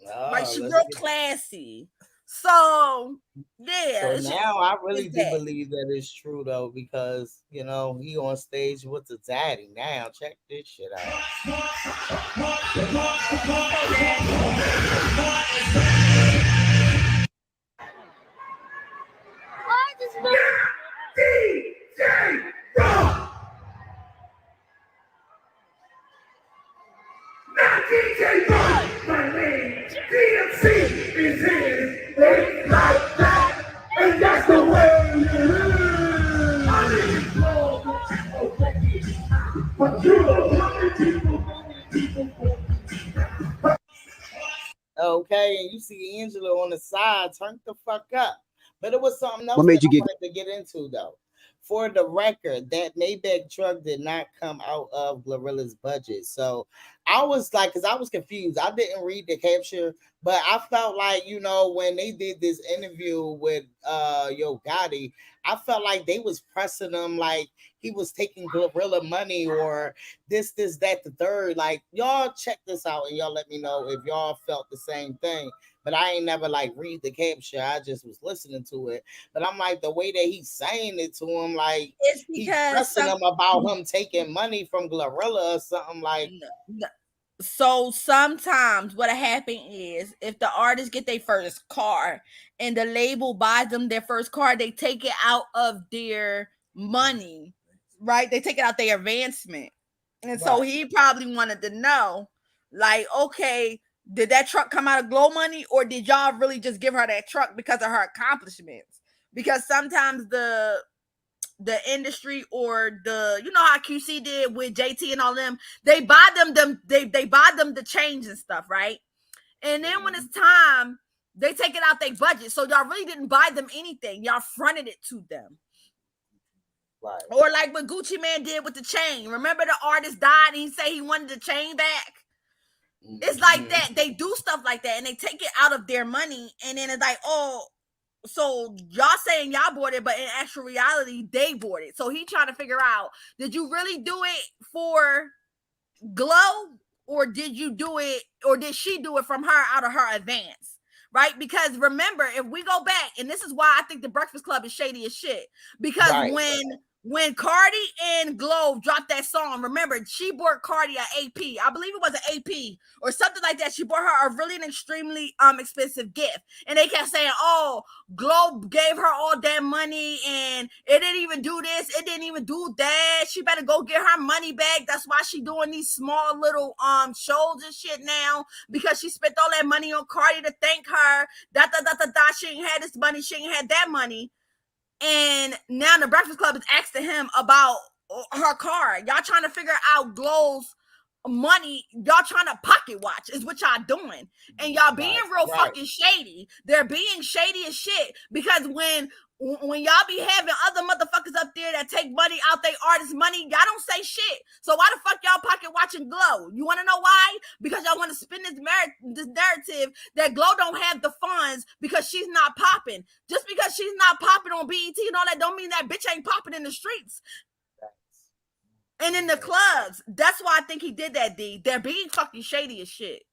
Like she real classy. So yeah. So now I really do believe that it's true though, because you know he on stage with the daddy. Now check this shit out. DJ Rock, my name, DMC is here. It's like that, and that's the way it is. I need but you Okay, and you see Angela on the side, turn the fuck up. But it was something else What made that you I wanted to get into though. For the record, that Maybach truck did not come out of Glorilla's budget. So I was like, because I was confused. I didn't read the caption, but I felt like, you know, when they did this interview with Yo Gotti, I felt like they was pressing him like he was taking Glorilla money or this, that, the third. Like, y'all check this out and y'all let me know if y'all felt the same thing. But I ain't never like read the caption. I just was listening to it. But I'm like, the way that he's saying it to him, like it's he's because pressing him about him taking money from Glorilla or something like. So sometimes what happen is if the artists get their first car and the label buys them their first car, they take it out of their money, right? They take it out their advancement. And so he probably wanted to know, like, okay, did that truck come out of Glow money or did y'all really just give her that truck because of her accomplishments? Because sometimes the industry or the, you know how QC did with JT and all them, they buy them they buy them the change and stuff, right? And then when it's time, they take it out their budget. So y'all really didn't buy them anything. Y'all fronted it to them. Right. Or like what Gucci Man did with the chain. Remember the artist died and he said he wanted the chain back? It's like that. They do stuff like that and they take it out of their money and then it's like, oh, so y'all saying y'all bought it, but in actual reality, they bought it. So he trying to figure out, did you really do it for Glow or did you do it or did she do it from her out of her advance? Right? Because remember, if we go back, and this is why I think the Breakfast Club is shady as shit. Because when Cardi and Glow dropped that song, remember, she bought Cardi an AP. I believe it was an AP or something like that. She bought her a really an extremely expensive gift. And they kept saying, oh, Glow gave her all that money and it didn't even do this. It didn't even do that. She better go get her money back. That's why she doing these small little shows and shit now because she spent all that money on Cardi to thank her. She ain't had this money. She ain't had that money. And now the Breakfast Club is asking him about her car. Y'all trying to figure out Glow's money. Y'all trying to pocket watch is what y'all doing. And y'all being real fucking shady. They're being shady as shit. Because when y'all be having other motherfuckers up there that take money out their artist money, y'all don't say shit. So why the fuck y'all pocket watching Glow? You want to know why? Because y'all want to spin this narrative that Glow don't have the funds because she's not popping. Just because she's not popping on BET and all that don't mean that bitch ain't popping in the streets. And in the clubs. That's why I think he did that, D. They're being fucking shady as shit.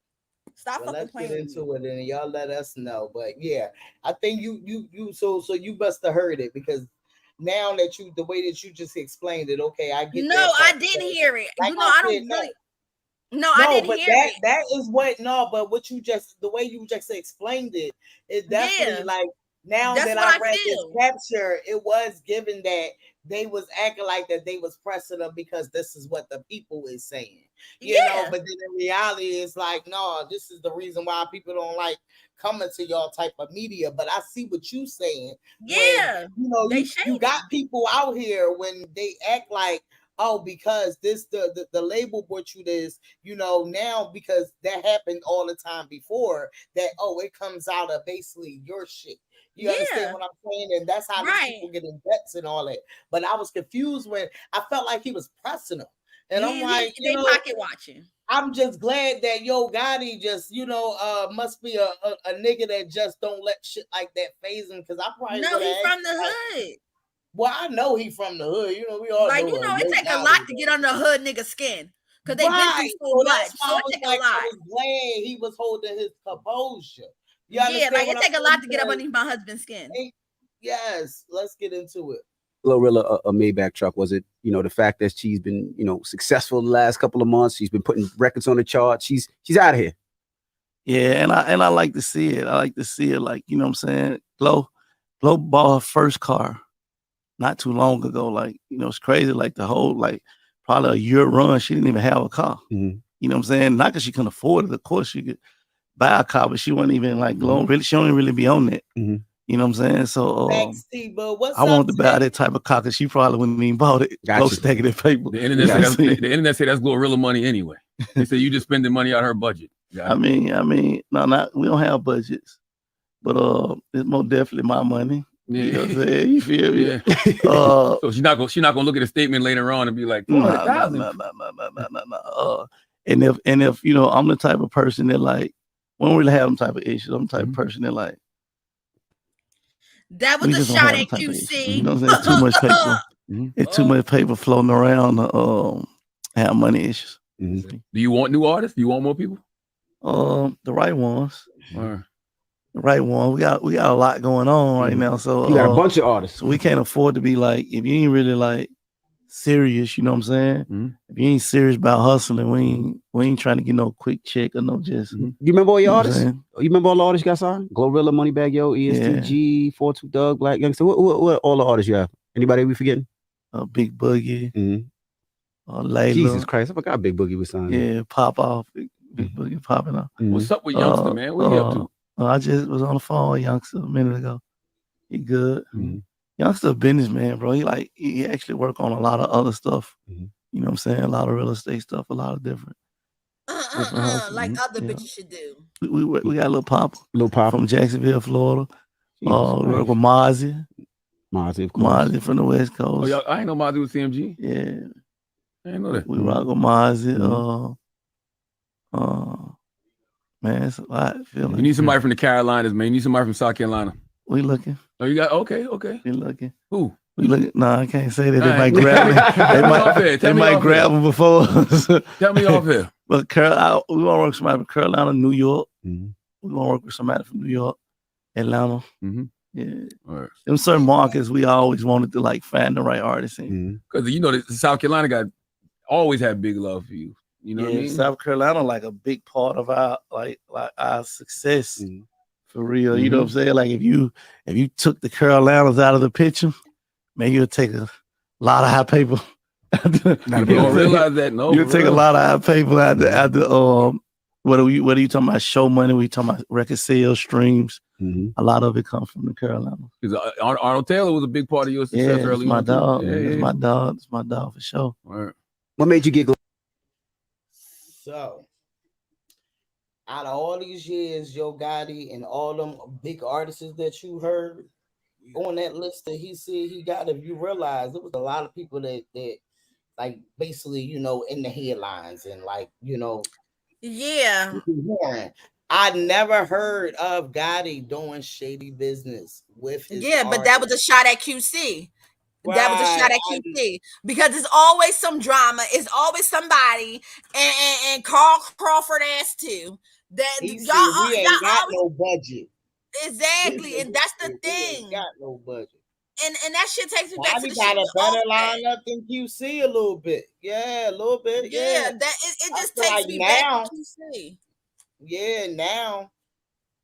Stop fucking playing. Let's get into it and y'all let us know. But yeah, I think so you must have heard it because now that the way that you just explained it, okay, I get. No, I didn't hear it. Like I don't really. No, I didn't hear it. That is what but what you just the way you just explained it, it definitely like now that I read this capture, it was given that they was acting like that they was pressing them because this is what the people is saying, you know. But then in reality, it's like, no, this is the reason why people don't like coming to y'all type of media. But I see what you saying. Yeah, when, you know, you got people out here when they act like, oh, because this the label brought you this, you know, now because that happened all the time before that, oh, it comes out of basically your shit. You understand what I'm saying? And that's how these people get in debts and all that. But I was confused when I felt like he was pressing them. And I'm like, they pocket watching. I'm just glad that Yo Gotti just, you know, must be a nigga that just don't let shit like that phase him. Because I probably no, he's from the hood. Well, I know he from the hood. You know, we all like, know. You know, it take a lot to get under hood nigga skin. Because they've been through so much. So it take a lot. I was glad he was holding his composure. Yeah, like it take a lot to get up underneath my husband's skin. Yes, let's get into it. Glorilla a Maybach truck? Was it, you know, the fact that she's been, you know, successful the last couple of months? She's been putting records on the chart. She's out of here. Yeah, and I like to see it. I like to see it, like, you know what I'm saying? Glo bought her first car not too long ago. Like, you know, it's crazy. Like the whole, like, probably a year run, she didn't even have a car. Mm-hmm. You know what I'm saying? Not because she couldn't afford it. Of course, she could buy a car, but she wasn't even like Glo. Really, she don't even really be on that. Mm-hmm. You know what I'm saying? So I wanted to buy that type of car because she probably wouldn't even bought it. Glo stacking that paper. The internet say that's Glorilla money anyway. They say you just spending money out her budget. I mean, no, we don't have budgets, but it's most definitely my money. Yeah. You know what I'm saying? You feel me? Yeah. So she's not gonna look at a statement later on and be like, $400,000. No. And if you know, I'm the type of person that like, we don't really have them type of issues. I'm the type of person that like. That was a shot at QC. You know what I'm saying? It's too much paper. It's too much paper floating around to have money issues. Mm-hmm. Do you want new artists? Do you want more people? The right ones. The right one. We got a lot going on right now. So you got a bunch of artists. So we can't afford to be like, if you ain't really like serious, you know what I'm saying? Mm-hmm. If you ain't serious about hustling, we ain't trying to get no quick check or no just. You remember all your artists? You remember all the artists you got signed? Glorilla, Moneybagg Yo, ESTG, 42 Doug, Black Youngster. What all the artists you have? Anybody we forgetting? Big Boogie. Layla. Jesus Christ, I forgot Big Boogie was signed. Yeah, Pop Off. Big Boogie popping off. What's up with Youngster, man? What you up to? I just was on the phone with Youngster a minute ago. He good. Youngster a businessman, bro. He actually work on a lot of other stuff. You know what I'm saying? A lot of real estate stuff, a lot of different. Like other bitches should do. We got a little pop from Jacksonville, Florida. We work with Mozzie. Mozzie, of course. Mozzie from the West Coast. Oh, I ain't know Mozzie was CMG. Yeah. I didn't know that. We rock with Mozzie. Man, it's a lot. You need somebody from the Carolinas, man. You need somebody from South Carolina. We looking. Oh, you got okay. We looking. Who? We looking. No, I can't say that. They might grab me. They might grab them before. Tell me off here. But we want to work with somebody from Carolina, New York. We want to work with somebody from New York, Atlanta. Yeah. Right. In certain markets, we always wanted to like find the right artists in. Because you know, the South Carolina guy always had big love for you. You know what I mean? South Carolina, like a big part of our like our success for real. You know what I'm saying? Like if you took the Carolinas out of the picture, man, you'll take a lot of high paper. You don't realize that, no. You'll take a lot of high paper out the what are you talking about? Show money? We talking about record sales, streams. A lot of it comes from the Carolinas. Because Arnold Taylor was a big part of your success early my on. dog. Yeah, It's my dog. It's my dog for sure. Right. What made you get? So, out of all these years, Yo Gotti and all them big artists that you heard on that list that he said he got, if you realize, it was a lot of people that like basically, you know, in the headlines and like, you know. Yeah. I never heard of Gotti doing shady business with his but that was a shot at QC. That was a shot at QC because it's always some drama. It's always somebody, and Carl Crawford asked too. That we ain't got no budget. Exactly, and that's the thing. Got no budget. And that shit takes me back to the got shit a better lineup than QC a little bit. Yeah, a little bit. Yeah, that it just takes me back to QC. Yeah, now.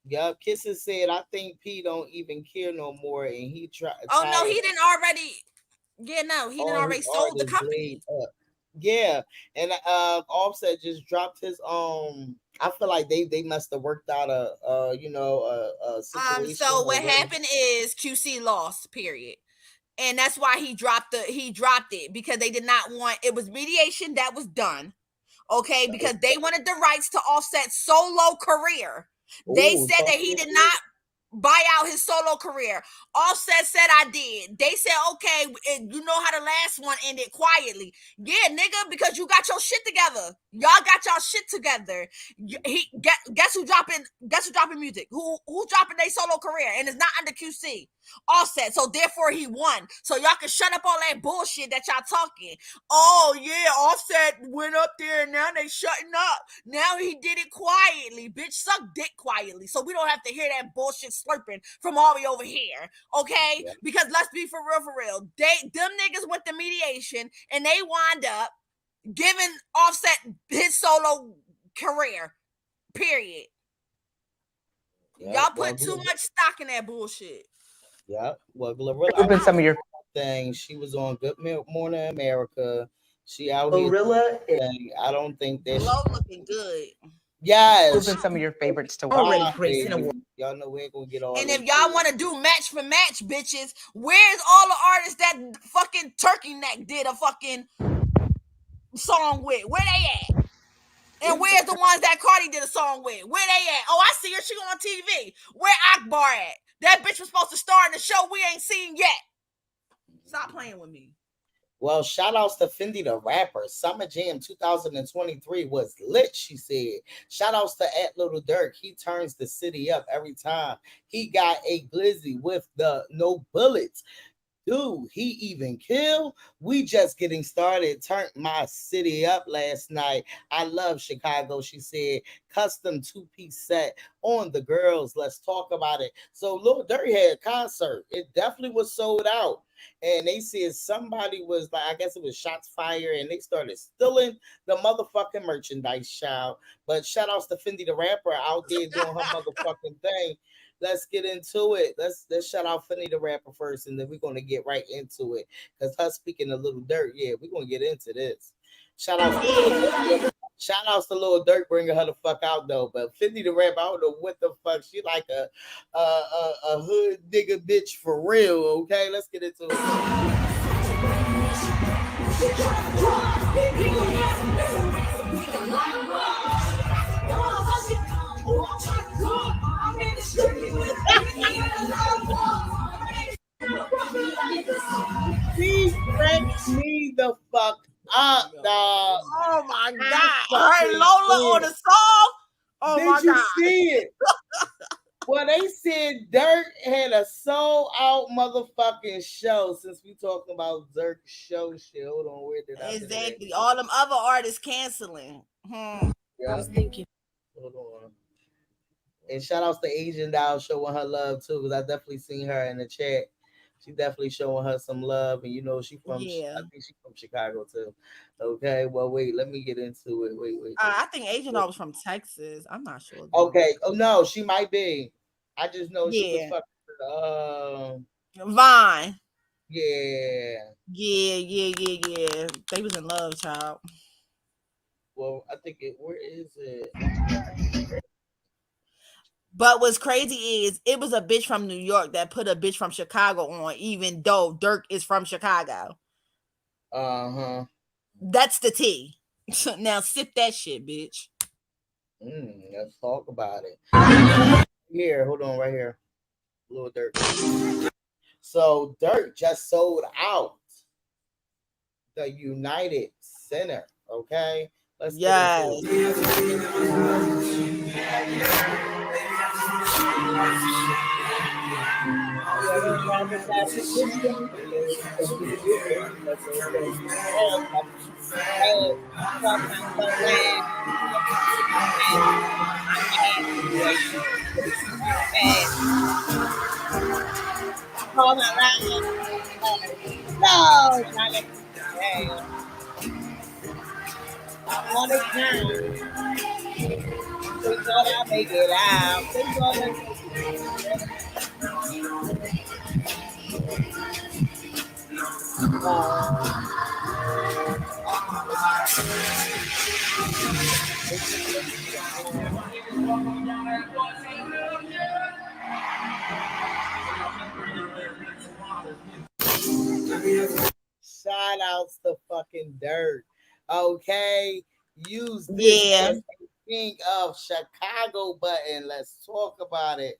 Yup, Kisser said, I think P don't even care no more, and he tried. Oh no, he didn't already. Yeah, no, he done already sold the company. Yeah, and Offset just dropped his I feel like they must have worked out a situation. So what happened is QC lost, period. And that's why he dropped it because they did not want, it was mediation that was done. Okay, because they wanted the rights to Offset's solo career. They said that he did not buy out his solo career. Offset said I did. They said, okay, you know how the last one ended quietly. Yeah, nigga, because you got your shit together. Y'all got y'all shit together. Guess who dropping music? Who dropping their solo career? And it's not under QC. Offset. So therefore he won. So y'all can shut up all that bullshit that y'all talking. Oh yeah, Offset went up there and now they shutting up. Now he did it quietly. Bitch, suck dick quietly. So we don't have to hear that bullshit slurping from all the way over here. Okay? Yeah. Because let's be for real. Them niggas went to mediation and they wind up giving Offset his solo career. Period. Y'all put too much stock in that bullshit. Yeah. Well, Glorilla, open some of your things. She was on Good Morning America. She out Glorilla here. I don't think that Glow looking good. Yes. Open some of your favorites to Already watch. Y'all know we ain't gonna get all. And if y'all want to do match for match, bitches, where's all the artists that fucking Turkey Neck did a fucking song with? Where they at? And where's the ones that Cardi did a song with? Where they at? Oh, I see her. She on TV. Where Akbar at? That bitch was supposed to star in the show we ain't seen yet. Stop playing with me. Well, shout outs to Fendi the rapper. Summer Jam 2023 was lit, she said. Shout outs to Little Durk. He turns the city up every time. He got a glizzy with the no bullets. Dude, he even killed. We just getting started. Turned my city up last night. I love Chicago, she said. Custom 2-piece set on the girls. Let's talk about it. So Lil Durk had a concert. It definitely was sold out. And they said somebody was like, I guess it was shots fired, and they started stealing the motherfucking merchandise, child. But shout outs to Fendi the rapper out there doing her motherfucking thing. Let's get into it. Let's shout out Fendi the rapper first, and then we're gonna get right into it. Cause her speaking a little dirt, yeah, we're gonna get into this. Shout outs to Lil Durk bringing her the fuck out though. But Fendi the rapper, I don't know what the fuck. She like a hood nigga bitch for real. Okay, let's get into it. She cranked me the fuck up, dog. Oh my god! Her Lola on the song. Oh Did my you god! See it? Well, they said Durk had a sold out motherfucking show. Since we talking about Durk's show shit, hold on, where did I? Exactly. All them other artists canceling. Yeah. I was thinking. Hold on. And shout outs to Asian Doll showing her love too, because I definitely seen her in the chat. She definitely showing her some love, and you know she from. Yeah. I think she's from Chicago too. Okay, well wait, let me get into it. Wait. I think Asian Doll was from Texas. I'm not sure. Okay. Oh no, she might be. I just know she was fucking. Vine. Yeah. They was in love, child. Well, I think where is it? But what's crazy is it was a bitch from New York that put a bitch from Chicago on, even though Durk is from Chicago. That's the tea. Now sip that shit, bitch. Let's talk about it. Here, hold on, right here. Lil Durk. So Durk just sold out the United Center. Okay, let's get into it. I want to count. They thought I'd make it out. They thought I'd make it out. Shout outs to fucking Dirt. Okay. Use this as a King of Chicago button. Let's talk about it.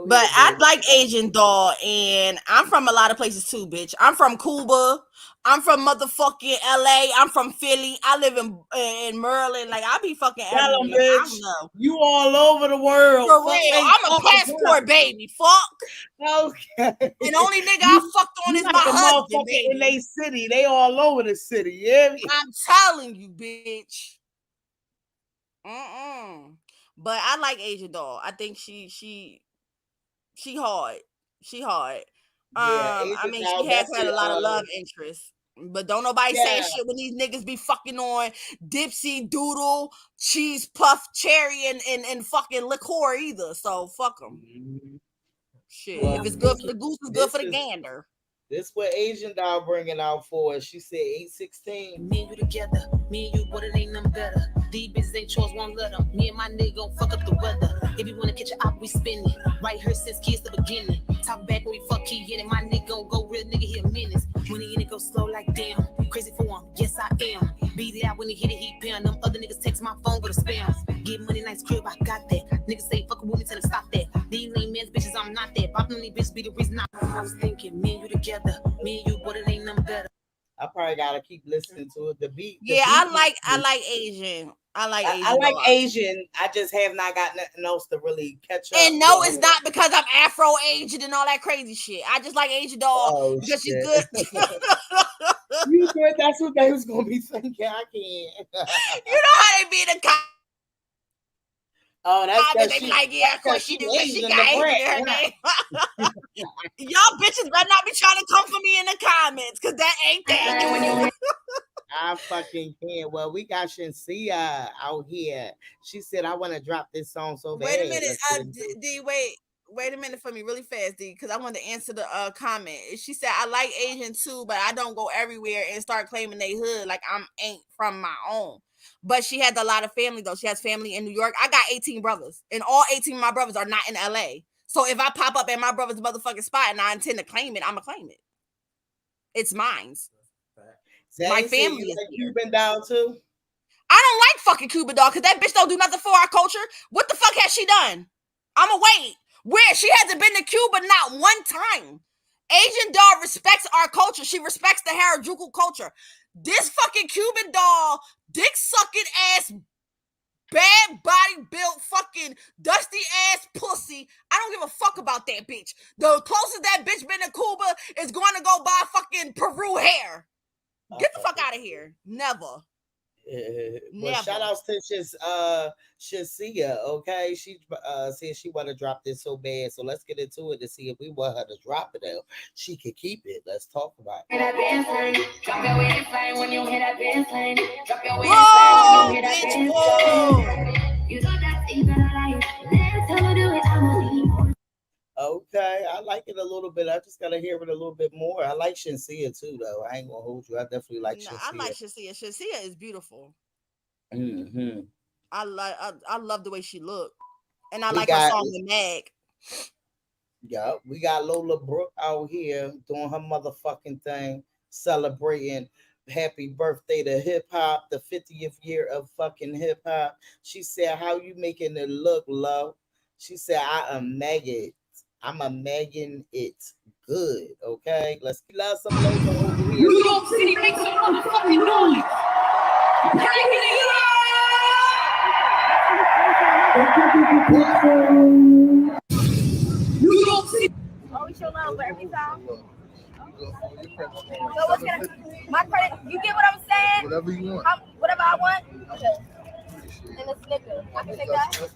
But I like Asian doll, and I'm from a lot of places too, bitch. I'm from Cuba. I'm from motherfucking LA. I'm from Philly. I live in Maryland. Like, I be fucking Tell everywhere. them, I bitch. don't know. You all over the world. For real. I'm a passport baby. Fuck. Okay. And only nigga I fucked on is my husband, baby. In they city. They all over the city. Yeah. I'm telling you, bitch. But I like Asian doll. I think she hard. She hard. I mean, she has had a lot of love interests. But don't nobody say shit when these niggas be fucking on Dipsy Doodle, Cheese Puff, Cherry, and fucking liqueur either. So fuck them. Shit, if it's good for the goose, it's good for the gander. This what Asian doll bringing out for us. She said 816. Me and you together, me and you, but it ain't nothing better. These bitches ain't chores, won't let them. Me and my nigga gon' fuck up the weather. If you wanna catch a op, we spin it. Right here since kids the beginning. Talk back when we fuck, he get it. My nigga gon' go real nigga here minutes. When he in it, go slow like damn. Crazy for him, yes I am. Beat it out when he hit it, he pound. Them other niggas text my phone, go to spam. Get money, nice crib, I got that. Niggas say fucking with me, tell them stop that. These lame men's bitches, I'm not that. Bopping on these bitches be the reason I was thinking, me and you together, me and you, but it ain't nothing better. I probably gotta keep listening to it. The beat. I like Asian. I like Asian. I just have not got nothing else to really catch up. And no, it's not because I'm Afro Asian and all that crazy shit. I just like Asian doll because she's good. You good? That's what they was gonna be thinking. I can't. You know how they be in the Oh, that's they be like, yeah, of course she do. She got Asian in her name. Y'all bitches better not be trying to come for me in the comments, because that ain't that. I fucking can't. Well, we got Shensia out here. She said, I want to drop this song so bad. Wait a minute, D, wait a minute for me really fast, D, because I want to answer the comment. She said, I like Asian too, but I don't go everywhere and start claiming they hood like I'm ain't from my own. But she had a lot of family, though. She has family in New York. I got 18 brothers, and all 18 of my brothers are not in LA. So if I pop up at my brother's motherfucking spot and I intend to claim it, I'm going to claim it. It's mine. My family is Cuban down too. I don't like fucking Cuban dog because that bitch don't do nothing for our culture. What the fuck has she done? I'ma wait. Where? She hasn't been to Cuba not one time. Asian doll respects our culture. She respects the Harajuku culture. This fucking Cuban doll, dick sucking ass, bad body built, fucking dusty ass pussy. I don't give a fuck about that bitch. The closest that bitch been to Cuba is going to go buy fucking Peru hair. Get the fuck out of here. Never. Well, shout outs to Shensia, okay? She said she want to drop this so bad, so let's get into it to see if we want her to drop it out. She could keep it. Let's talk about it. Drop your waistline when you hit that baseline. Drop your waistline when you hit that baseline. You know that's even alive. Let's how do it. I will leave. Okay, I like it a little bit. I just gotta hear it a little bit more. I like Shensia too, though. I ain't gonna hold you. I definitely like Shensia. I like Shensia. Shensia is beautiful. Mm-hmm. I love the way she looked, and I like her song with Meg. Yeah, we got Lola Brooke out here doing her motherfucking thing, celebrating happy birthday to hip hop, the 50th year of fucking hip hop. She said, "How you making it look, love?" She said, "I am Megan. I'm a Megan it good." Okay, let's love some Lola over here. New York City makes some motherfucking noise. New York City. Always show love, but every time. So what's gonna my credit? You get what I'm saying? Whatever you want. Whatever I want. Okay. And a Snicker. I can take that.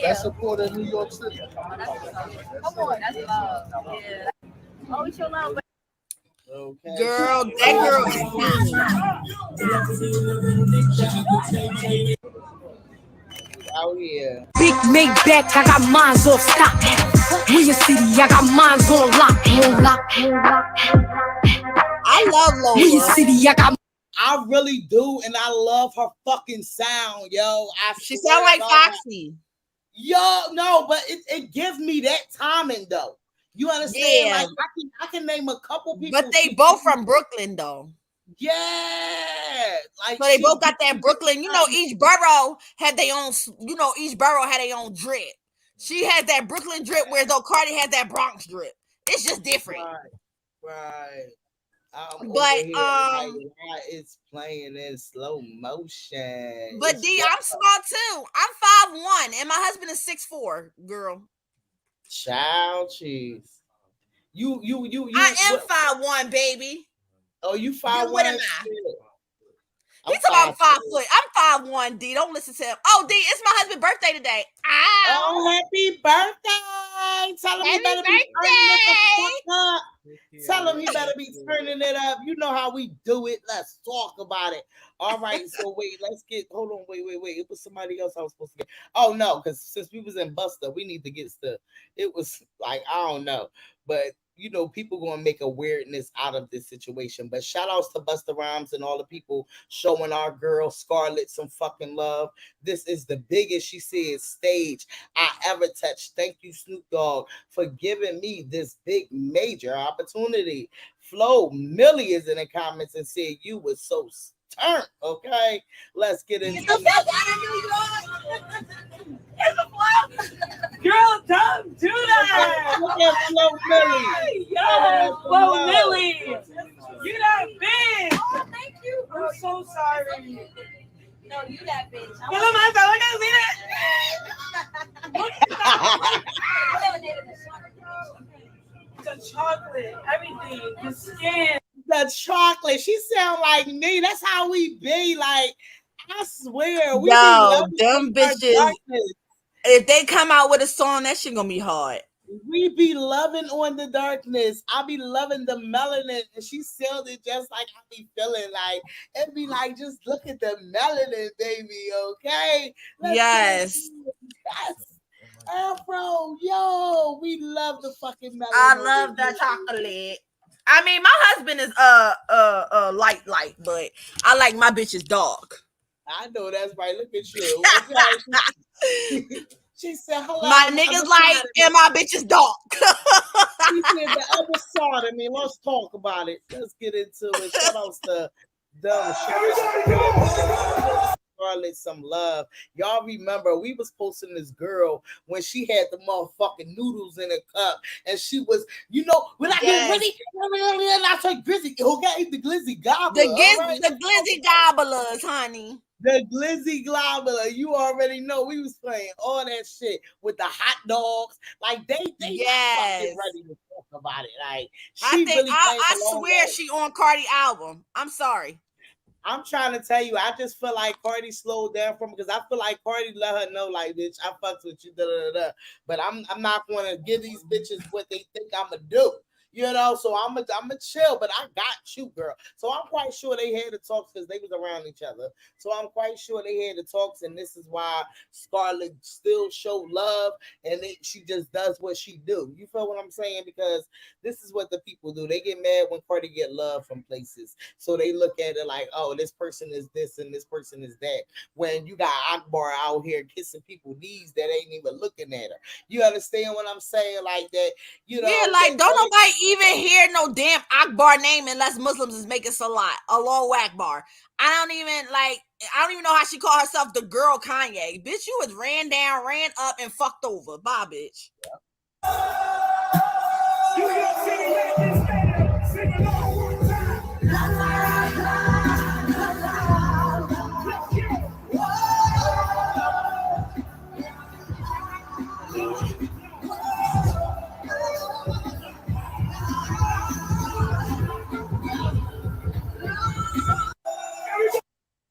That's support in New York City. Come on, that's love. Yeah. Always show love. Okay. Girl, that girl is out here. Big Maybach, I got mines off stock. William City, I got mines on lock. I love Lola. William City, I really do, and I love her fucking sound, yo. She sound like Foxy. Yo, no, but it gives me that timing though. You understand? Yeah. Like I can name a couple people, but they both from Brooklyn though. Yeah, like so they both got that Brooklyn. You know, each borough had their own. You know, each borough had their own drip. She has that Brooklyn drip, whereas though Cardi has that Bronx drip. It's just different. Right. But it's playing in slow motion. But it's D, I'm small too. I'm 5'1", and my husband is 6'4", girl. Child cheese. You. I am 5'1", baby. Oh, you 5'1"? What am I? He's about 5 foot. I'm 5'1", D. Don't listen to him. Oh, D, it's my husband's birthday today. Ow. Oh, happy birthday! Tell him he better be turning it the fuck up. Tell him he better be turning it up. You know how we do it. Let's talk about it. All right. So wait, hold on. Wait. It was somebody else I was supposed to get. Oh no, because since we was in Buster, we need to get stuff. It was like, I don't know. But you know, people gonna make a weirdness out of this situation. But shout outs to Busta Rhymes and all the people showing our girl Scarlett some fucking love. This is the biggest, she said, stage I ever touched. Thank you, Snoop Dogg, for giving me this big major opportunity. Flo Millie is in the comments and said you was so stern. Okay, let's get into it. Girl, don't do that. Look at Flo Millie. Yo, Flo Millie. You that bitch. Oh, thank you. I'm so sorry. No, you that bitch. Look the chocolate, everything, the skin. The chocolate. She sound like me. That's how we be. Like, I swear. We Yo, them bitches. If they come out with a song, that shit gonna be hard. We be loving On the Darkness. I be loving the melanin, and she sold it just like I be feeling. Like it be like, just look at the melanin, baby. Okay. Yes. Afro, yo, we love the fucking melanin. I love that chocolate. I mean, my husband is light, but I like my bitches dark. I know that's right. Look at you. Okay. She said, hello. My niggas light and my bitches dark. She said the other side of me. Let's talk about it. Let's get into it. Shout outs to Dumb. Scarlett some love. Y'all remember we was posting this girl when she had the motherfucking noodles in a cup, and she was, you know, when I get ready, I say Glizzy, okay, the Glizzy Gobbler. The Glizzy Gobblers, honey. The Glizzy Gobbler, you already know we was playing all that shit with the hot dogs. Like they not fucking ready to talk about it. Like I swear she on Cardi album. I'm sorry. I'm trying to tell you, I just feel like Cardi slowed down from, because I feel like Cardi let her know, like, bitch, I fucks with you, but I'm not going to give these bitches what they think I'm gonna do. You know, so I'm a chill, but I got you, girl. So I'm quite sure they had the talks because they was around each other. So I'm quite sure they had the talks, and this is why Scarlett still showed love, and she just does what she do. You feel what I'm saying? Because this is what the people do. They get mad when Cardi get love from places. So they look at it like, oh, this person is this and this person is that. When you got Akbar out here kissing people's knees that ain't even looking at her. You understand what I'm saying? Like that, you know. Yeah, like don't nobody even hear no damn Akbar name unless Muslims is making salat. Allahu Akbar. I don't even know how she called herself the girl Kanye. Bitch, you was ran down, ran up, and fucked over. Bye, bitch.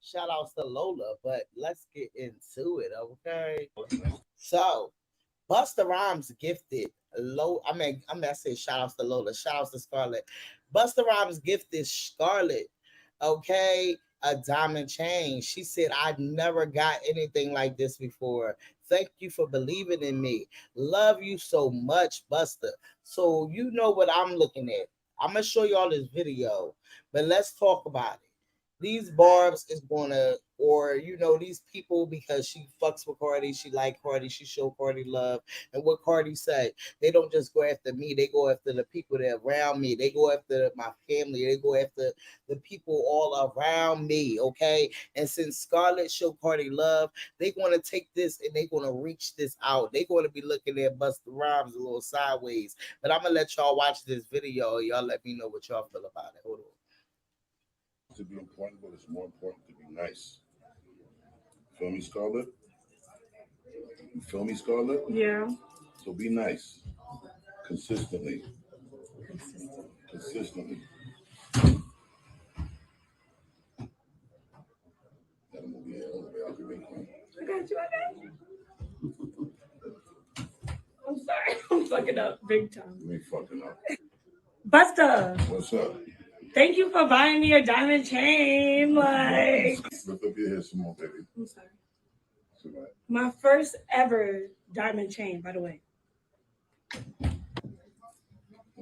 Shout outs to Lola, but let's get into it, okay? So, Busta Rhymes gifted I said shout outs to Lola, shout outs to Scarlett. Busta Rhymes gifted Scarlett, okay, a diamond chain. She said, I never got anything like this before. Thank you for believing in me. Love you so much, Buster. So you know what I'm looking at. I'm gonna show y'all this video, but let's talk about it. These barbs is gonna, or these people, because she fucks with Cardi, she like Cardi, she show Cardi love. And what Cardi say, they don't just go after me, they go after the people that are around me, they go after my family, they go after the people all around me, okay? And since Scarlett showed Cardi love, they gonna take this and they gonna reach this out. They gonna be looking at Busta Rhymes a little sideways. But I'm gonna let y'all watch this video. Y'all let me know what y'all feel about it. Hold on. To be important, but it's more important to be nice. Feel me, Scarlett? You feel me, Scarlett? Yeah. So be nice. Consistently. Consistently. I got you. I'm sorry. I'm fucking up big time. You ain't fucking up. Busta. What's up? Thank you for buying me a diamond chain. Like, Lift up your head some more, baby. I'm sorry. It's all right. My first ever diamond chain, by the way.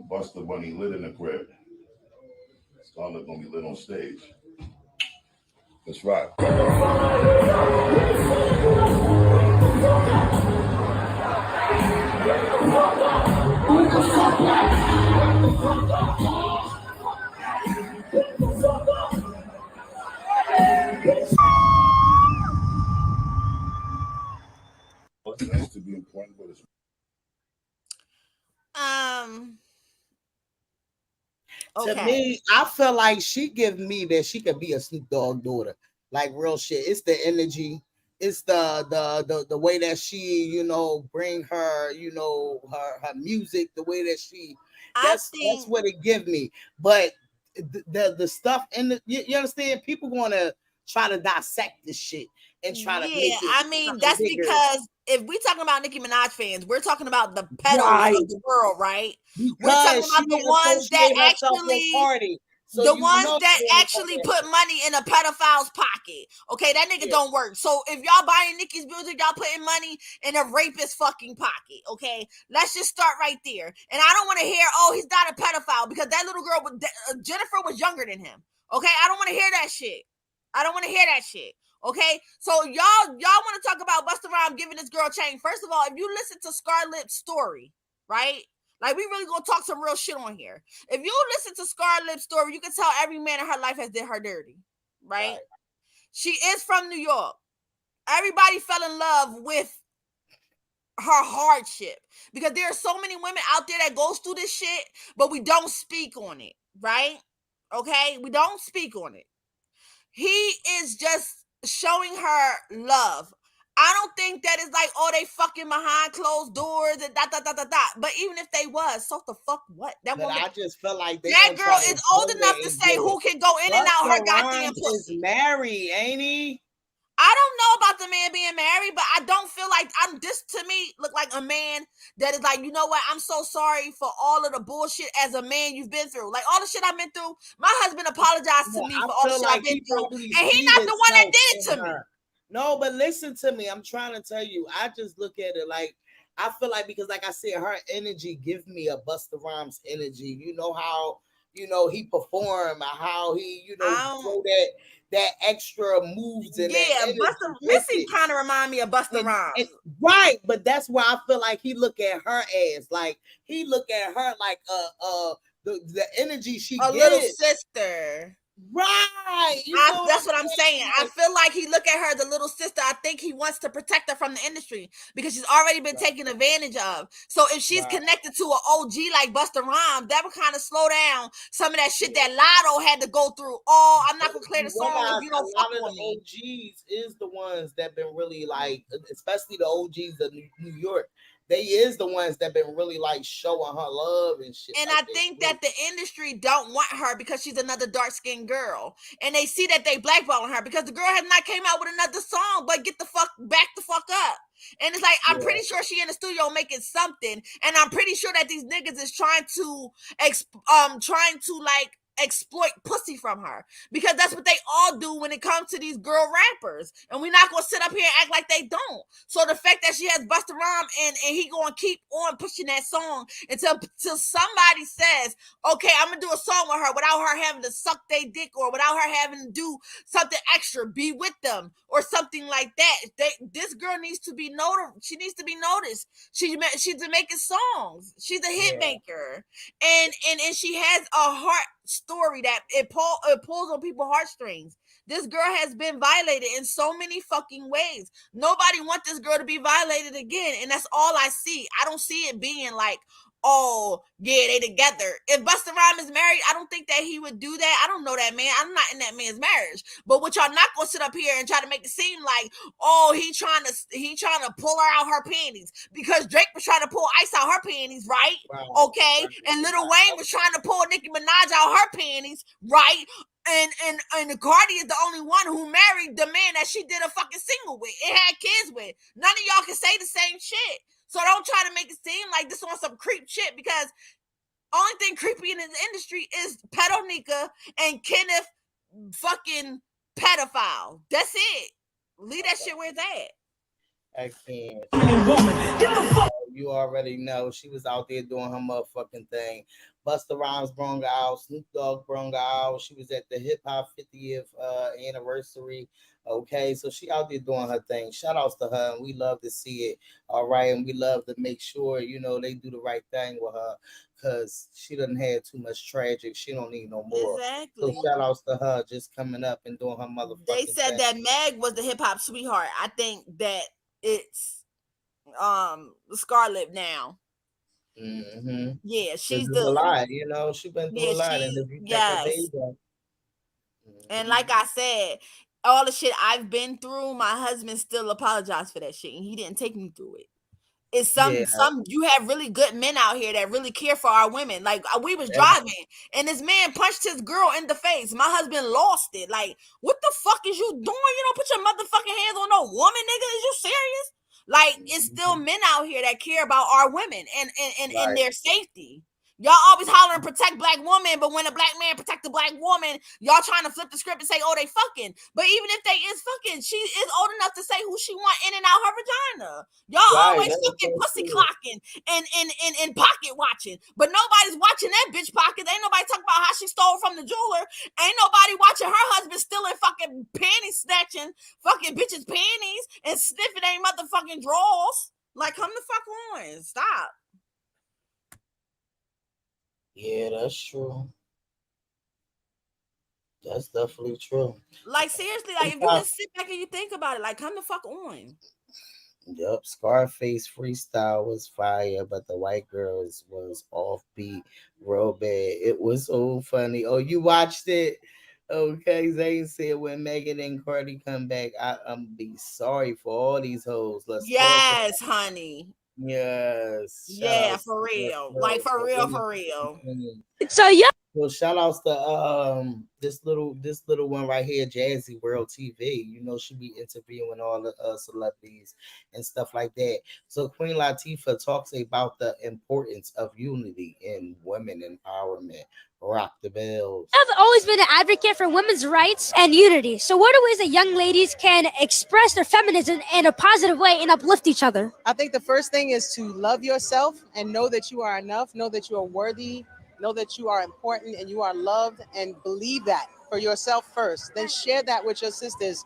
Busta Bunny lit in the crib. Scarlett gonna be lit on stage. That's right. It's nice to be important, but it's To Okay. me, I feel like she give me that she could be a Snoop Dogg daughter, like real shit. It's the energy, it's the way that she bring her her music, the way that she that's what it give me. But the stuff in the you understand, people gonna try to dissect this shit and try to make it. I mean, something that's bigger. because if we talking about Nicki Minaj fans, we're talking about the pedals Right. of the world, right? We're Because talking about she the ones that associate herself with actually Cardi. So the you ones know that she ain't actually fucking- put money in a pedophile's pocket. Okay, that nigga don't work. So if y'all buying Nicki's music, y'all putting money in a rapist fucking pocket. Okay, let's just start right there. And I don't want to hear, oh, he's not a pedophile, because that little girl, Jennifer, was younger than him. Okay, I don't want to hear that shit. I don't want to hear that shit. Okay, so y'all want to talk about Busta Rhymes giving this girl a chain. First of all, if you listen to Scarlett's story, right? Like, we really gonna talk some real shit on here. If you listen to Scarlett's story, you can tell every man in her life has did her dirty, right? She is from New York. Everybody fell in love with her hardship, because there are so many women out there that goes through this shit, but we don't speak on it, right? Okay, we don't speak on it. He is just showing her love. I don't think that it's like, oh, they fucking behind closed doors and da. But even if they was, so the fuck what? That But woman, I just feel like they that gonna girl try to is old build enough it to and say do who it. can go in and out her Busta goddamn Rhymes pussy. is married, ain't he? I don't know about the man being married, but I don't feel like this to me look like a man that is like, you know what? I'm so sorry for all of the bullshit as a man you've been through. Like, all the shit I've been through. My husband apologized to me I for all the feel shit like I've been he through. probably And he's see not the one that himself did it in to me. her. No, but listen to me. I'm trying to tell you. I just look at it like, I feel like, because like I said, her energy give me a Busta Rhymes energy. You know how he perform, how he throw that extra moves and that energy Busta with Missy it. kind of remind me of Busta Rhymes. Right, but that's where I feel like he look at her as, like, he look at her like the energy she a gives. little sister. Right. That's what I'm saying. I feel like he look at her, the little sister. I think he wants to protect her from the industry, because she's already been taken advantage of. So if she's connected to an OG like Busta Rhymes, that would kind of slow down some of that shit that Lotto had to go through. Oh, I'm not gonna clear the song if you don't fuck with me. OGs is the ones that been really, like, especially the OGs of New York. They is the ones that been really, like, showing her love and shit. And like I think that the industry don't want her because she's another dark-skinned girl. And they see that they blackballing her because the girl has not came out with another song, but get the fuck up. And it's like, I'm pretty sure she in the studio making something. And I'm pretty sure that these niggas is trying to exploit pussy from her, because that's what they all do when it comes to these girl rappers. And we're not gonna sit up here and act like they don't. So the fact that she has Busta Rhymes and he gonna keep on pushing that song until somebody says, okay, I'm gonna do a song with her without her having to suck their dick or without her having to do something extra, be with them or something like that. This girl needs to be noticed. She needs to be noticed. She's making songs. She's a hit maker, and she has a heart story that it pulls on people's heartstrings. This girl has been violated in so many fucking ways. Nobody wants this girl to be violated again, and that's all I see. I don't see it being like, oh yeah, they together. If Busta Rhymes is married, I don't think that he would do that. I don't know that man. I'm not in that man's marriage. But what y'all not gonna sit up here and try to make it seem like, oh, he trying to pull her out her panties, because Drake was trying to pull Ice out her panties, right? Wow. Okay, and Lil Wayne was trying to pull Nicki Minaj out her panties, right? And Cardi is the only one who married the man that she did a fucking single with. It had kids with. None of y'all can say the same shit. So don't try to make it seem like this on some creep shit, because only thing creepy in this industry is Pedonika and Kenneth fucking pedophile. That's it. Leave that shit where it's at. I can't. You already know she was out there doing her motherfucking thing. Busta Rhymes brung out, Snoop Dogg brung out. She was at the hip hop 50th anniversary. Okay, so she out there doing her thing. Shout outs to her, and we love to see it. All right, and we love to make sure they do the right thing with her, because she doesn't have too much tragic. She don't need no more. Exactly. So shout outs to her just coming up and doing her motherfucking They said thing. that Meg was the hip hop sweetheart. I think that it's Scarlett now. Mm-hmm. Yeah, she's a lot. She's been through a lot, and if you check her days up, and like I said, all the shit I've been through, my husband still apologized for that shit, and he didn't take me through it. It's some you have really good men out here that really care for our women. Like we was driving and this man punched his girl in the face. My husband lost it. Like, what the fuck is you doing? You don't put your motherfucking hands on no woman, nigga. Is you serious? Like, it's still men out here that care about our women and their safety. Y'all always holler and protect black women, but when a black man protect a black woman, y'all trying to flip the script and say, oh, they fucking. But even if they is fucking, she is old enough to say who she want in and out her vagina. Y'all always fucking pussy clocking and pocket watching, but nobody's watching that bitch pocket. Ain't nobody talking about how she stole from the jeweler. Ain't nobody watching her husband stealing fucking panty snatching fucking bitches' panties and sniffing their motherfucking drawers. Like, come the fuck on. Stop. Yeah, that's true. That's definitely true. Like, seriously, like, if you just sit back and you think about it, like, come the fuck on. Yep, Scarface freestyle was fire, but the white girls was offbeat real bad. It was so funny. Oh, you watched it? Okay, Zane said when Megan and Cardi come back, I'm be sorry for all these hoes. Yes, honey. Yes. Yeah, for real. Like, for real. So yeah. Well, shout outs to this little one right here, Jazzy World TV. She be interviewing all the celebrities and stuff like that. So Queen Latifah talks about the importance of unity in women empowerment. Rock the bells. I've always been an advocate for women's rights and unity. So what are ways that young ladies can express their feminism in a positive way and uplift each other? I think the first thing is to love yourself and know that you are enough, know that you are worthy, know that you are important and you are loved, and believe that for yourself first. Then share that with your sisters.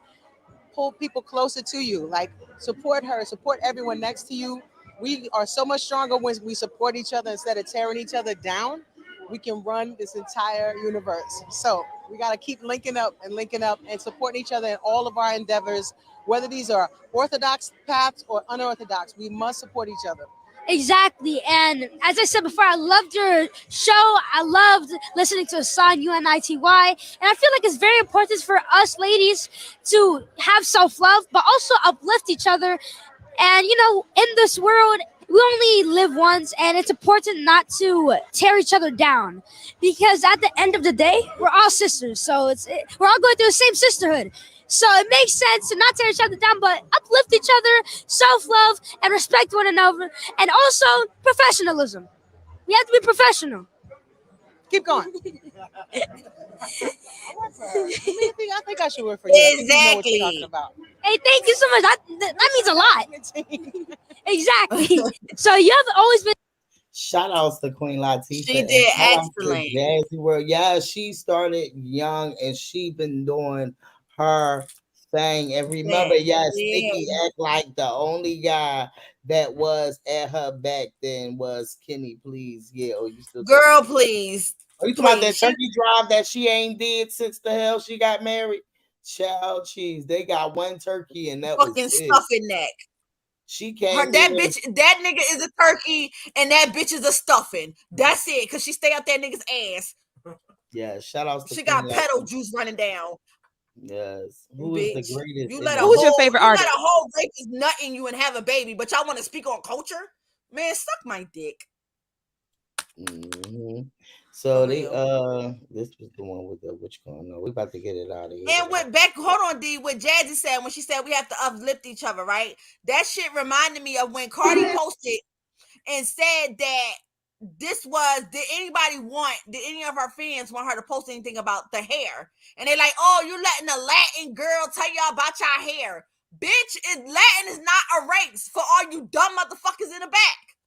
Pull people closer to you. Like, support her, support everyone next to you. We are so much stronger when we support each other instead of tearing each other down. We can run this entire universe. So we got to keep linking up and supporting each other in all of our endeavors, whether these are orthodox paths or unorthodox. We must support each other. Exactly. And as I said before, I loved your show. I loved listening to a song, UNITY. And I feel like it's very important for us ladies to have self-love, but also uplift each other. And, in this world, we only live once, and it's important not to tear each other down, because at the end of the day, we're all sisters. So we're all going through the same sisterhood. So it makes sense to not tear each other down, but uplift each other, self-love, and respect one another, and also professionalism. We have to be professional. Keep going. I think I should work for you. I think you know what you're talking about. Hey, thank you so much. That means a lot. Exactly. So you have always been. Shout outs to Queen Latifah. She and did shout outs to excellent. Jazzy World. Yeah, she started young and she been doing her thing. And remember, yes, Nikki act like the only guy that was at her back then was Kenny Please. Yeah, oh, you still Girl, please. Are you talking about that turkey drive that she ain't did since the hell she got married? Child cheese. They got one turkey and that fucking was it. stuffing neck. She can't. That bitch, that nigga is a turkey, and that bitch is a stuffing. That's it, cause she stay out that nigga's ass. Yeah, shout outs to She Queen got pedal Latifah. juice running down. Yes. Who is the Bitch. greatest? You in let the a world? whole, your favorite artist? Let a whole rapist nut in you and have a baby, but y'all want to speak on culture? Man, suck my dick. Mm-hmm. So they this was the one with the which one? No, we about to get it out of here. And with Beck, hold on, D, what Jazzy said when she said we have to uplift each other, right? That shit reminded me of when Cardi posted and said that did any of her fans want her to post anything about the hair? And they're like, oh, you letting a Latin girl tell y'all about y'all hair. Bitch, Latin is not a race for all you dumb motherfuckers in the back.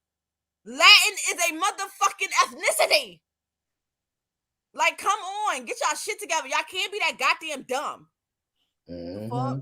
Latin is a motherfucking ethnicity. Like, come on, get y'all shit together. Y'all can't be that goddamn dumb. Mm-hmm.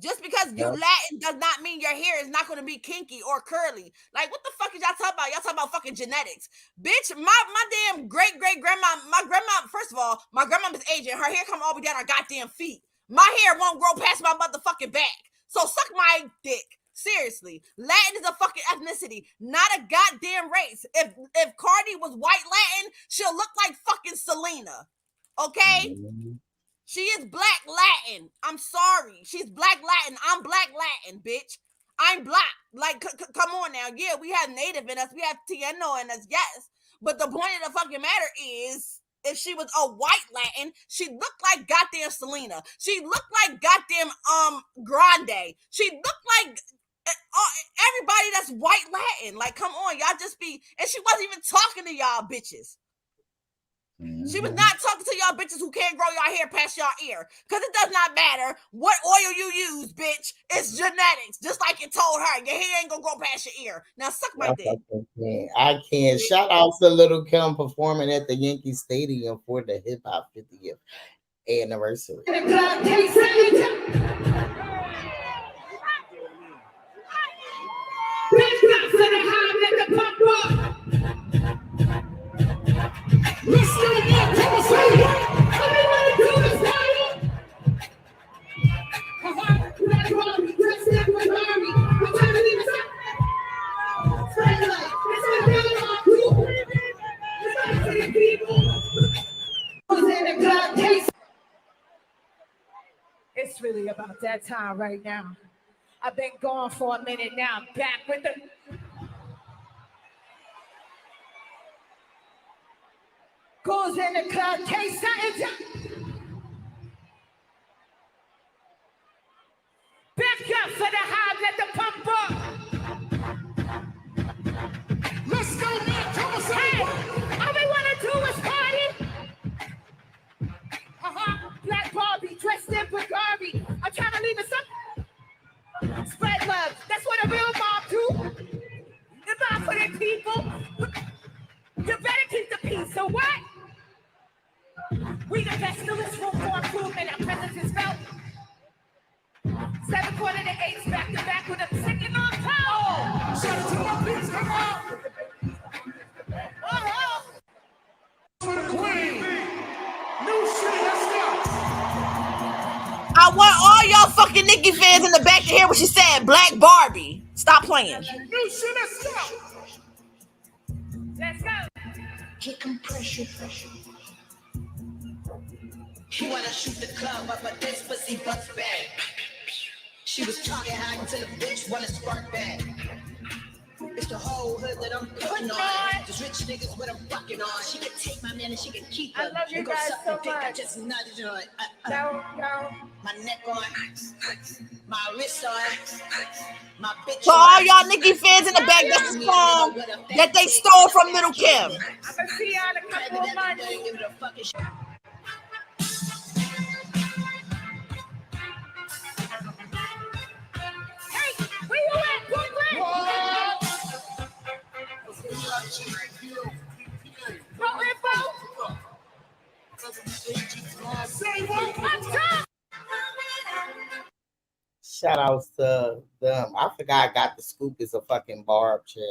Just because you Latin does not mean your hair is not going to be kinky or curly. Like, what the fuck is y'all talking about? Y'all talking about fucking genetics. Bitch, my damn great-great-grandma, my grandma, first of all, my grandma is Asian. Her hair come all the way down her goddamn feet. My hair won't grow past my motherfucking back. So suck my dick. Seriously. Latin is a fucking ethnicity, not a goddamn race. If Cardi was white Latin, she'll look like fucking Selena. Okay? Mm-hmm. She is black Latin. I'm sorry. She's black Latin. I'm black Latin, bitch. I'm black. Like, come on now. Yeah, we have native in us. We have Tieno in us, yes. But the point of the fucking matter is, if she was a white Latin, she looked like goddamn Selena. She looked like goddamn Grande. She looked like everybody that's white Latin. Like, come on, y'all just be. And she wasn't even talking to y'all bitches. She was not talking to y'all bitches who can't grow y'all hair past y'all ear. Because it does not matter what oil you use, bitch. It's genetics. Just like it told her. Your hair ain't going to grow past your ear. Now suck my dick. I can't. Shout out to Little Kim performing at the Yankee Stadium for the hip hop 50th anniversary. It's really about that time right now. I've been gone for a minute now. I'm back with the. Goes in the club, case something. Back up for the high, let the pump up. Let's go, man. Come on, hey, all we want to do is party. Black Barbie dressed in Bulgari. I'm trying to leave it something. Spread love. That's what a real mom do. The mom for the people. You better keep the peace. So what? We the best in this room for improvement. Our presence is felt. 7 quarter to 8, back to back with a second on top. Oh, shout out to my beats, come on. For the queen. New shit, let's go. I want all y'all fucking Nicki fans in the back to hear what she said. Black Barbie. Stop playing. New shit, let's go. Let's go. Kick compression. She wanna shoot the club up, but this pussy bust back. She was talking high until the bitch wanna spark back. It's the whole hood that I'm putting on. Just rich niggas with I'm fucking on. She can take my man and she can keep him. I love you guys so much. I just nutted on. Go. My neck on ice. My wrist on. My bitch. To all y'all Nicki fans in the back, that's the song that they stole from Little Kim. I'm gonna see y'all in a couple of months. Hey, where you at, Brooklyn? Pro info. Say what? Let's go. Shout outs to them. I forgot I got the scoop is a fucking barb chair.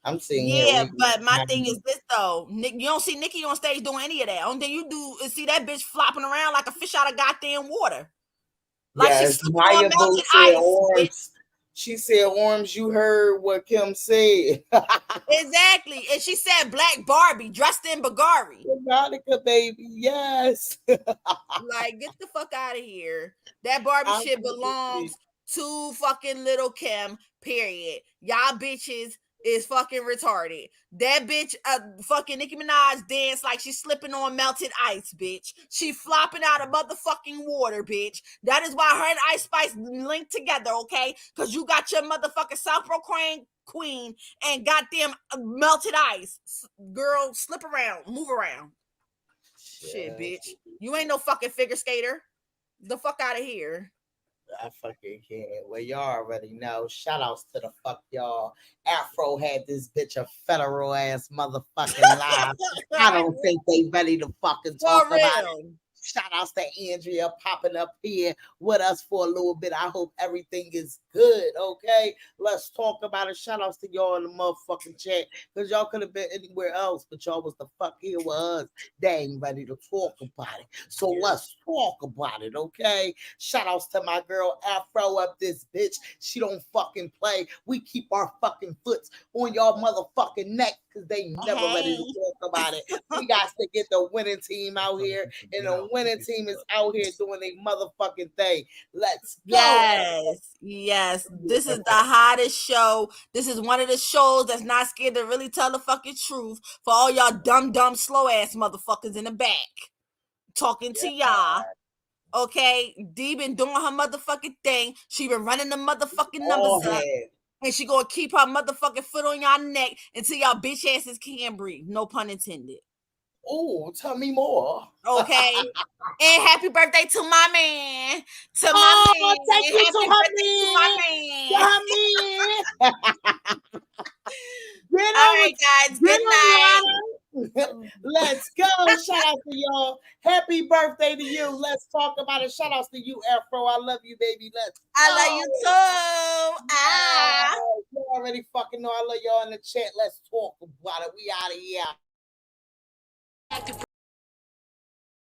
I'm sitting here. Yeah, but my thing is this though, Nick, you don't see Nicki on stage doing any of that. Only thing you do is see that bitch flopping around like a fish out of goddamn water. Like Yes, she's slipping Maya on Boo melted said ice. Orms. She said Orms. You heard what Kim said. Exactly, and she said Black Barbie dressed in Bagari. Monica, baby, yes. Like, get the fuck out of here. That Barbie shit belongs to fucking Little Kim, period. Y'all bitches is fucking retarded. That bitch, fucking Nicki Minaj dance like she's slipping on melted ice, bitch. She flopping out of motherfucking water, bitch. That is why her and Ice Spice linked together, okay? Because you got your motherfucking South Proclaim queen and goddamn melted ice. Girl, slip around, move around. Shit, bitch. You ain't no fucking figure skater. The fuck out of here. I fucking can't. Well, y'all already know. Shout outs to the fuck y'all. Afro had this bitch a federal ass motherfucking live. I don't think they ready to fucking talk about it. Shout outs to Andrea popping up here with us for a little bit. I hope everything is good, okay? Let's talk about it. Shout outs to y'all in the motherfucking chat because y'all could have been anywhere else, but y'all was the fuck here with us. They ain't ready to talk about it. So let's talk about it, okay? Shout outs to my girl Afro up this bitch. She don't fucking play. We keep our fucking foots on y'all motherfucking neck because they never ready to talk about it. We got to get the winning team out here, and the winning team is out here doing a motherfucking thing. Let's go. Yes. This is the hottest show. This is one of the shows that's not scared to really tell the fucking truth for all y'all dumb, slow ass motherfuckers in the back. Talking to y'all. Okay, Dee been doing her motherfucking thing. She been running the motherfucking numbers up. And she gonna keep her motherfucking foot on y'all neck until y'all bitch asses can't breathe. No pun intended. Oh, tell me more. Okay. And happy birthday to my man. To my man. Thank you happy to her man. All right, guys. Good night. Let's go. Shout out to y'all. Happy birthday to you. Let's talk about it. Shout out to you, Afro. I love you, baby. Let's go. I love you too. You already fucking know I love y'all in the chat. Let's talk about it. We out of here.